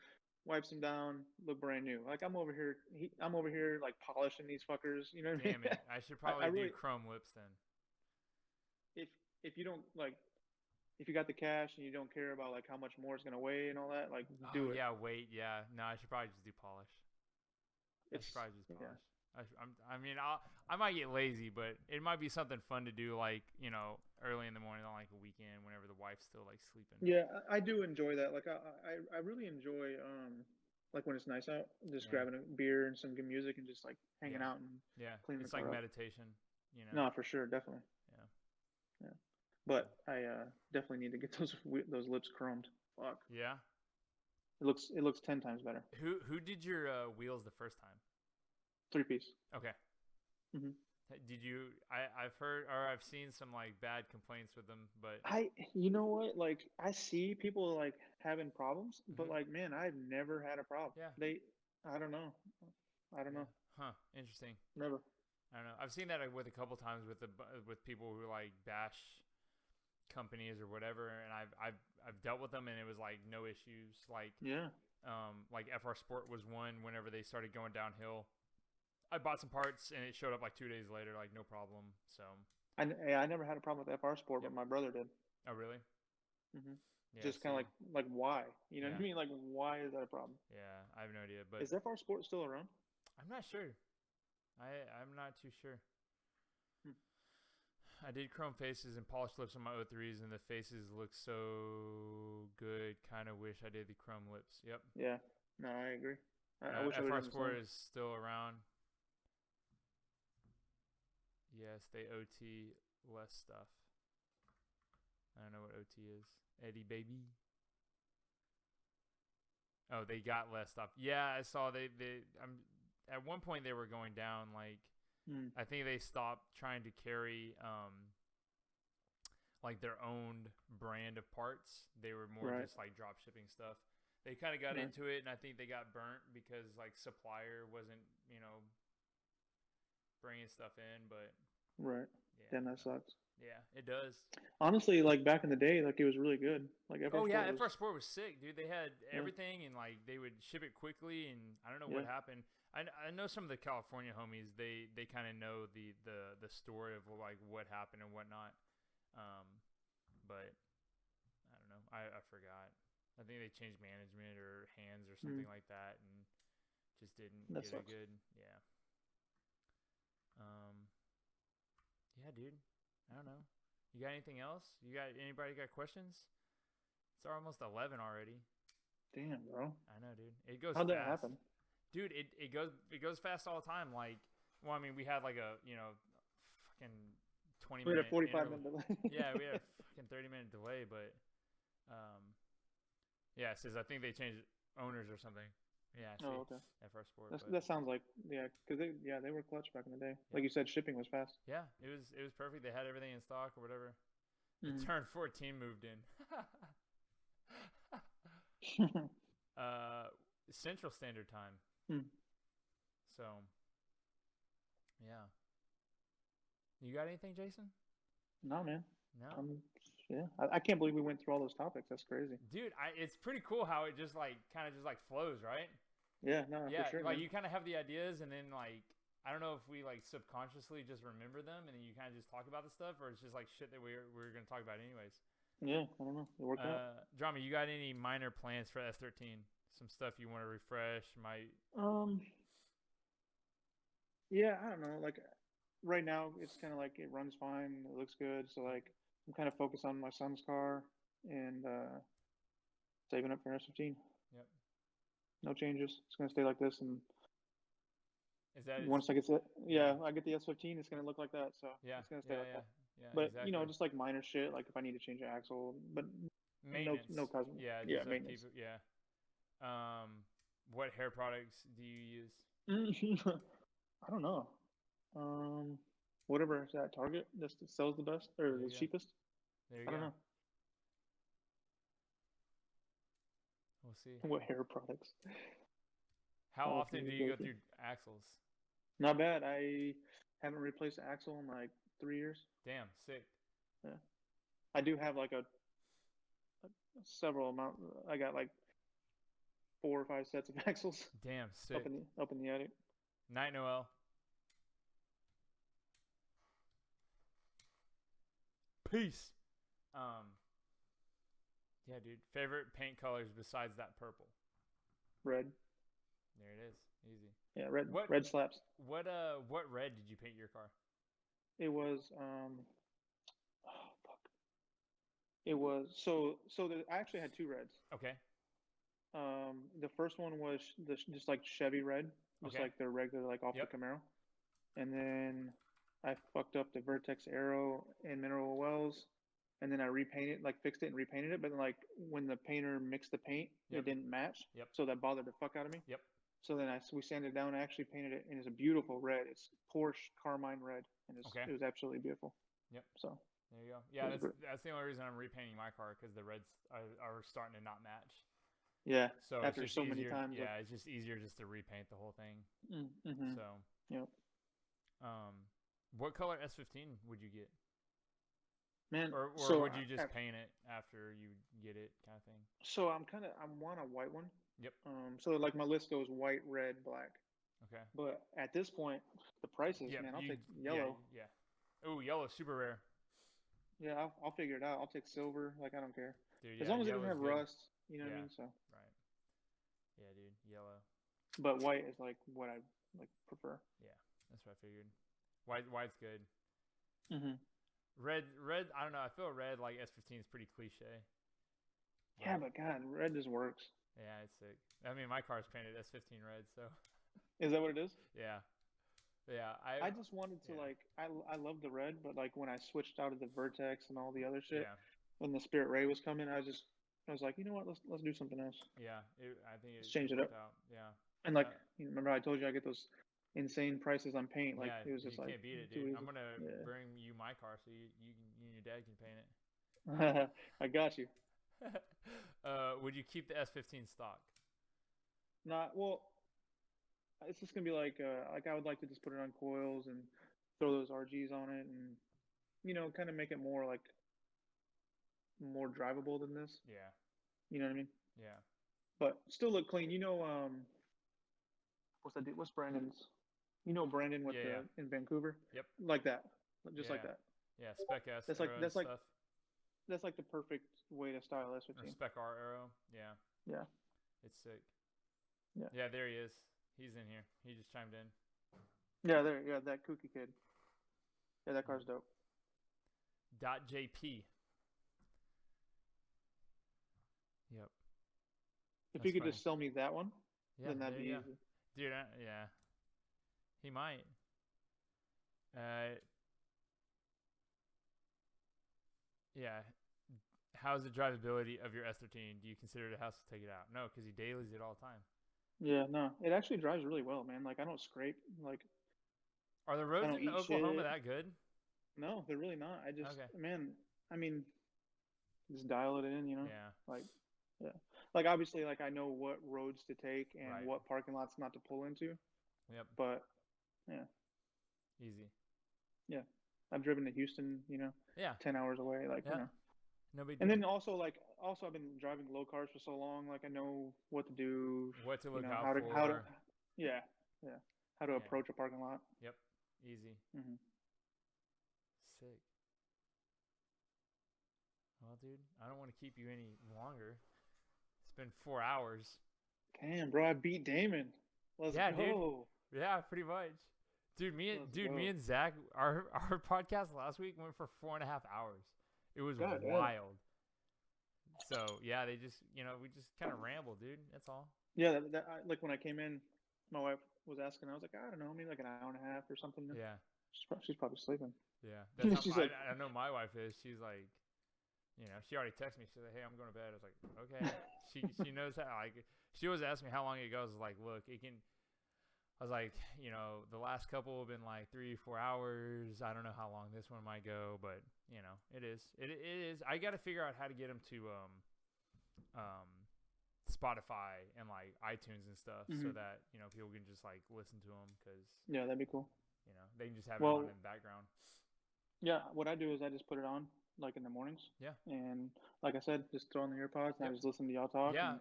A: wipes them down, look brand new. Like I'm over here like polishing these fuckers, you know what I mean?
B: Damn it. I should probably
A: I
B: do
A: really
B: chrome lips then.
A: if if you don't like if you got the cash and you don't care about like how much more it's gonna weigh and all that, like do
B: Oh,
A: it.
B: yeah, wait. Yeah. No, I should probably just do polish. I should
A: It's
B: probably just
A: yeah.
B: polish. I mean, I might get lazy, but it might be something fun to do, like, early in the morning on like a weekend whenever the wife's still like sleeping.
A: Yeah, I do enjoy that. Like I really enjoy like when it's nice out, just
B: Yeah.
A: grabbing a beer and some good music and just like hanging
B: Yeah.
A: out and
B: Yeah.
A: cleaning
B: It's
A: the
B: like
A: car up.
B: meditation.
A: No, for sure, definitely.
B: Yeah.
A: Yeah. But I definitely need to get those lips chromed. Fuck.
B: Yeah.
A: It looks 10 times better.
B: Who did your wheels the first time?
A: 3-piece.
B: Okay.
A: Hmm.
B: Did you? I've heard or I've seen some like bad complaints with them, but
A: You know what? Like I see people like having problems, but
B: Mhm.
A: like man, I've never had a problem.
B: Yeah.
A: I don't know. I don't
B: Yeah.
A: know.
B: Huh. Interesting.
A: Never.
B: I don't know. I've seen that with a couple times with people who like bash companies or whatever, and I've dealt with them, and it was like no issues.
A: Yeah.
B: Like FR Sport was one whenever they started going downhill. I bought some parts, and it showed up like 2 days later, like no problem. So.
A: Yeah, I never had a problem with FR Sport,
B: Yep.
A: but my brother did.
B: Oh really?
A: Hmm.
B: Yeah.
A: Just kind of
B: See.
A: like why? You know what I
B: Yeah.
A: mean? Like why is that a problem?
B: Yeah. I have no idea, but
A: Is FR Sport still around?
B: I'm not sure. I'm not too sure.
A: Hmm.
B: I did chrome faces and polished lips on my O3s, and the faces look so good. Kind of wish I did the chrome lips. Yep.
A: Yeah. No, I agree. I wish I would
B: FR
A: have done the
B: Sport
A: same.
B: is still around. Yes, they OT less stuff. I don't know what OT is. Eddie baby. Oh, they got less stuff. Yeah, I saw at one point they were going down. Like
A: Hmm.
B: I think they stopped trying to carry like their own brand of parts. They were more
A: Right.
B: just like drop shipping stuff. They kind of got
A: Right.
B: into it, and I think they got burnt because like supplier wasn't bringing stuff in. But
A: Right.
B: yeah,
A: Damn, that sucks.
B: yeah, it does.
A: Honestly, like back in the day, like it was really good. Like FR
B: Oh yeah,
A: Sport
B: FR
A: was.
B: Sport was sick, dude. They had
A: Yeah.
B: everything, and like they would ship it quickly, and I don't know
A: Yeah.
B: what happened. I know some of the California homies. They kind of know the story of like what happened and whatnot. But I don't know. I forgot. I think they changed management or hands or something like that, and just didn't
A: That
B: get
A: sucks.
B: it good. Yeah. Yeah, dude. I don't know. You got anything else? Anybody got questions? It's almost 11 already.
A: Damn, bro.
B: I know, dude. It goes
A: How'd
B: fast.
A: that happen?
B: Dude, it goes fast all the time. Like, well, I mean, we had like a fucking 20
A: We had
B: minute
A: a 45-minute delay.
B: Yeah, we had a fucking 30-minute delay, but yeah, it says I think they changed owners or something. Yeah, I see.
A: Oh, okay.
B: FR Sport.
A: That sounds like because they were clutch back in the day. Like you said, shipping was fast.
B: Yeah, it was perfect. They had everything in stock or whatever.
A: Mhm.
B: Turn 14 moved in. Central Standard Time.
A: Hmm.
B: So, yeah. You got anything, Jason?
A: No, man.
B: No.
A: Yeah, I can't believe we went through all those topics. That's crazy.
B: Dude, it's pretty cool how it just like kind of just like flows, right?
A: Yeah, no,
B: Yeah,
A: for sure.
B: like
A: Man.
B: you kind of have the ideas, and then like I don't know if we like subconsciously just remember them, and then you kind of just talk about the stuff, or it's just like shit that we're gonna talk about anyways.
A: Yeah, I don't know. It worked out.
B: Drama, you got any minor plans for S13? Some stuff you want to refresh? Might.
A: Yeah, I don't know. Like right now, it's kind of like it runs fine. It looks good. So like I'm kind of focused on my son's car and saving up for S15.
B: Yep.
A: No changes. It's gonna stay like this, and
B: Is that its?
A: Once I get it,
B: Yeah.
A: I get the S15, it's gonna look like that. So
B: Yeah.
A: it's gonna stay
B: Yeah.
A: like
B: Yeah.
A: that.
B: Yeah.
A: But
B: Exactly.
A: just like minor shit, like if I need to change an axle, but
B: Maintenance.
A: no cosmetic.
B: Yeah.
A: Yeah,
B: Just upkeep.
A: maintenance.
B: Yeah. What hair products do you use?
A: I don't know. Um, Whatever is at Target that sells the best or
B: There
A: the
B: you go.
A: cheapest.
B: There you
A: I don't
B: go.
A: know
B: We'll see.
A: what hair products.
B: How
A: Oh,
B: often do you go through axles?
A: Not bad. I haven't replaced the axle in like 3 years.
B: Damn, sick.
A: Yeah, I do have like a several amount. I got like 4 or 5 sets of axles
B: Damn, sick.
A: up in the attic.
B: Night Noel. Peace. Yeah, dude. Favorite paint colors besides that purple?
A: Red.
B: There it is. Easy.
A: Yeah, red.
B: What
A: Red slaps.
B: what red did you paint your car?
A: It was oh fuck. It was I actually had two reds.
B: Okay.
A: The first one was just like Chevy red, just
B: Okay.
A: like the regular like off
B: Yep.
A: the Camaro, and then I fucked up the Vertex Aero and Mineral Wells, and then I repainted, like fixed it and repainted it. But then, like when the painter mixed the paint,
B: Yep.
A: it didn't match.
B: Yep.
A: So that bothered the fuck out of me.
B: Yep.
A: So then we sanded it down. I actually painted it, and it's a beautiful red. It's Porsche Carmine red, and
B: Okay.
A: it was absolutely beautiful.
B: Yep.
A: So
B: There you go. Yeah,
A: it was
B: that's the only reason I'm repainting my car, because the reds are starting to not match.
A: yeah.
B: So
A: After
B: it's just
A: so
B: easier,
A: many times.
B: yeah, it's just easier just to repaint the whole thing.
A: Mm-hmm.
B: So,
A: Yep.
B: What color S15 would you get?
A: Man,
B: Or
A: so
B: would you just paint it after you get it, kind of thing?
A: So I want a white one.
B: Yep.
A: So like my list goes white, red, black.
B: Okay.
A: But at this point, the prices,
B: Yeah,
A: man, I'll take yellow.
B: Yeah. Oh, yellow, super rare.
A: Yeah, I'll figure it out. I'll take silver. Like I don't care.
B: Dude,
A: As
B: yeah,
A: long as it doesn't
B: yellow's
A: have
B: good.
A: rust, you know what I
B: Yeah.
A: mean? So,
B: Right. Yeah, dude, yellow.
A: but white is like what I like prefer.
B: Yeah, that's what I figured. White's good.
A: Mm-hmm.
B: Red. I don't know. I feel red like S15 is pretty cliche.
A: Yeah, but God, red just works.
B: Yeah, it's sick. I mean, my car's painted S15 red, so.
A: Is that what it is?
B: Yeah. Yeah.
A: I just wanted to like I love the red, but like when I switched out of the Vertex and all the other shit,
B: Yeah.
A: when the Spirit Ray was coming, I was like, you know what, let's do something else.
B: Yeah. I think
A: Let's change it
B: worked
A: up.
B: out. Yeah.
A: And like, remember I told you I get those insane prices on paint. Like
B: yeah,
A: it was just
B: you
A: like
B: can't beat it,
A: too
B: dude.
A: easy.
B: I'm gonna
A: Yeah.
B: bring you my car so you and your dad can paint it.
A: I got you.
B: Would you keep the S15 stock?
A: Not well. It's just gonna be like I would like to just put it on coils and throw those RGs on it, and kind of make it more like more drivable than this.
B: Yeah.
A: You know what I mean?
B: Yeah.
A: But still look clean. What's that dude? What's Brandon's? Brandon with
B: Yeah.
A: in Vancouver.
B: Yep.
A: Like that, just like
B: Yeah.
A: that.
B: Yeah, Spec S
A: That's
B: arrow
A: like
B: and stuff.
A: that's like the perfect way to style
B: Or
A: S15.
B: Spec R arrow. Yeah.
A: Yeah.
B: It's sick.
A: Yeah.
B: Yeah, there he is. He's in here. He just chimed in.
A: Yeah, that kooky kid. Yeah, that car's dope.
B: .jp. Yep.
A: If
B: That's
A: you could
B: funny.
A: just sell me that one,
B: Yeah,
A: then that'd
B: there
A: be
B: you go.
A: easy.
B: Dude, yeah. He might. Yeah. How's the drivability of your S13? Do you consider it a hassle to take it out? No, because he dailies it all the time.
A: Yeah, no, it actually drives really well, man. Like I don't scrape. Like
B: Are the roads
A: don't
B: in
A: eat
B: Oklahoma
A: shit.
B: that good?
A: no, they're really not. I just,
B: Okay.
A: man, I mean, just dial it in,
B: Yeah.
A: Like, yeah, like obviously, like I know what roads to take and
B: Right.
A: what parking lots not to pull into.
B: Yep.
A: But yeah,
B: Easy.
A: I've driven to Houston,
B: Yeah.
A: 10 hours away, like
B: Yeah. No big deal.
A: And then also I've been driving low cars for so long, like I know what to do,
B: What to look out
A: how to
B: for.
A: yeah, how to
B: Yeah.
A: approach a parking lot.
B: Yep. Easy.
A: Hmm.
B: Sick. Well, dude, I don't want to keep you any longer. It's been 4 hours.
A: Damn, bro, I beat Damon. Let's
B: Yeah,
A: go.
B: dude. Yeah, pretty much. Dude, me and Zach, our podcast last week went for 4.5 hours. It was
A: God damn.
B: wild. So yeah, we just kind of rambled, dude. That's all.
A: Yeah, like when I came in, my wife was asking. I was like, I don't know, maybe like an hour and a half or something.
B: Yeah.
A: She's probably sleeping.
B: Yeah. That's how
A: She's like,
B: I know my wife is. She's like, she already texted me. She's like, "Hey, I'm going to bed." I was like, "Okay." She knows how. Like, she always asks me how long it goes. I was like, "Look, it can." I was like, the last couple have been like 3-4 hours. I don't know how long this one might go, but it is. It is. I got to figure out how to get them to Spotify and like iTunes and stuff, so that people can just like listen to them, because
A: yeah, that'd be cool.
B: they can just have it on in the background.
A: Yeah, what I do is I just put it on like in the mornings.
B: Yeah.
A: And like I said, just throw in the earpods and I just listen to y'all talk.
B: Yeah.
A: And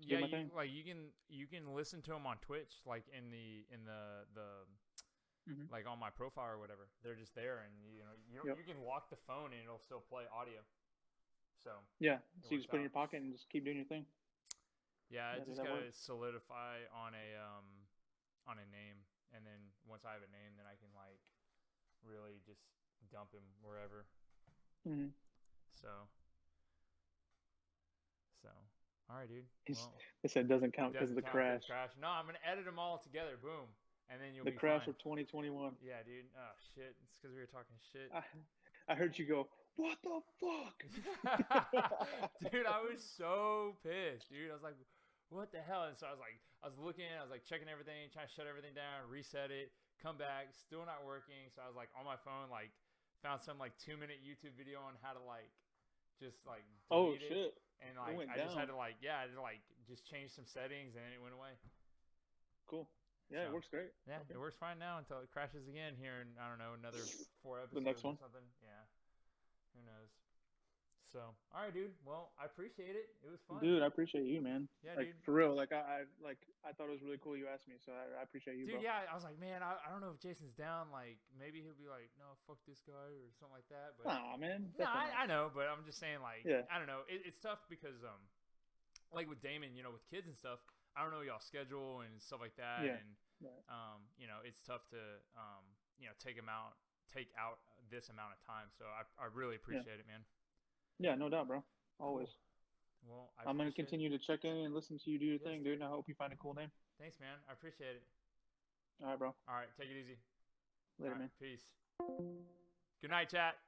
A: do my thing.
B: Like you can listen to them on Twitch, like in the like on my profile or whatever. They're just there, and you can lock the phone and it'll still play audio. So
A: yeah, so you just put it in your pocket and just keep doing your thing.
B: Yeah, I just gotta solidify on a name, and then once I have a name, then I can like really just dump him wherever. So all right, dude. Well,
A: they said it doesn't count because of the crash.
B: No, I'm gonna edit them all together. Boom, and then you'll
A: be
B: fine.
A: The crash of 2021.
B: Yeah, dude. Oh shit! It's because we were talking shit.
A: I heard you go, "What the fuck?"
B: Dude, I was so pissed, dude. I was like, "What the hell?" And so I was looking, I was like checking everything, trying to shut everything down, reset it, come back, still not working. So I was like on my phone, like found some like 2-minute YouTube video on how to like just like delete it. And like I just had to like just change some settings, and then it went away.
A: Cool. Yeah, it works great.
B: Yeah, it works fine now until it crashes again here in, I don't know, another 4 episodes.
A: The next one?
B: Or something. Yeah. Who knows? So, all right, dude. Well, I appreciate it. It was fun.
A: Dude, I appreciate you, man.
B: Yeah,
A: like,
B: dude.
A: For real. Like I thought it was really cool you asked me, so I appreciate you,
B: dude,
A: bro.
B: Yeah, I was like, man, I don't know if Jason's down. Like, maybe he'll be like, no, fuck this guy or something like that. But
A: nah, man.
B: No, I know, but I'm just saying, like, I don't know. It's tough because, like with Damon, with kids and stuff, I don't know y'all schedule and stuff like that.
A: Yeah.
B: And it's tough to take out this amount of time. So I really appreciate it, man.
A: Yeah, no doubt, bro. Always.
B: Cool. Well,
A: I'm gonna continue to check in and listen to you do your thing, dude. And I hope you find a cool name.
B: Thanks, man. I appreciate it.
A: All right, bro.
B: All right, take it easy.
A: Later, man.
B: Peace. Good night, chat.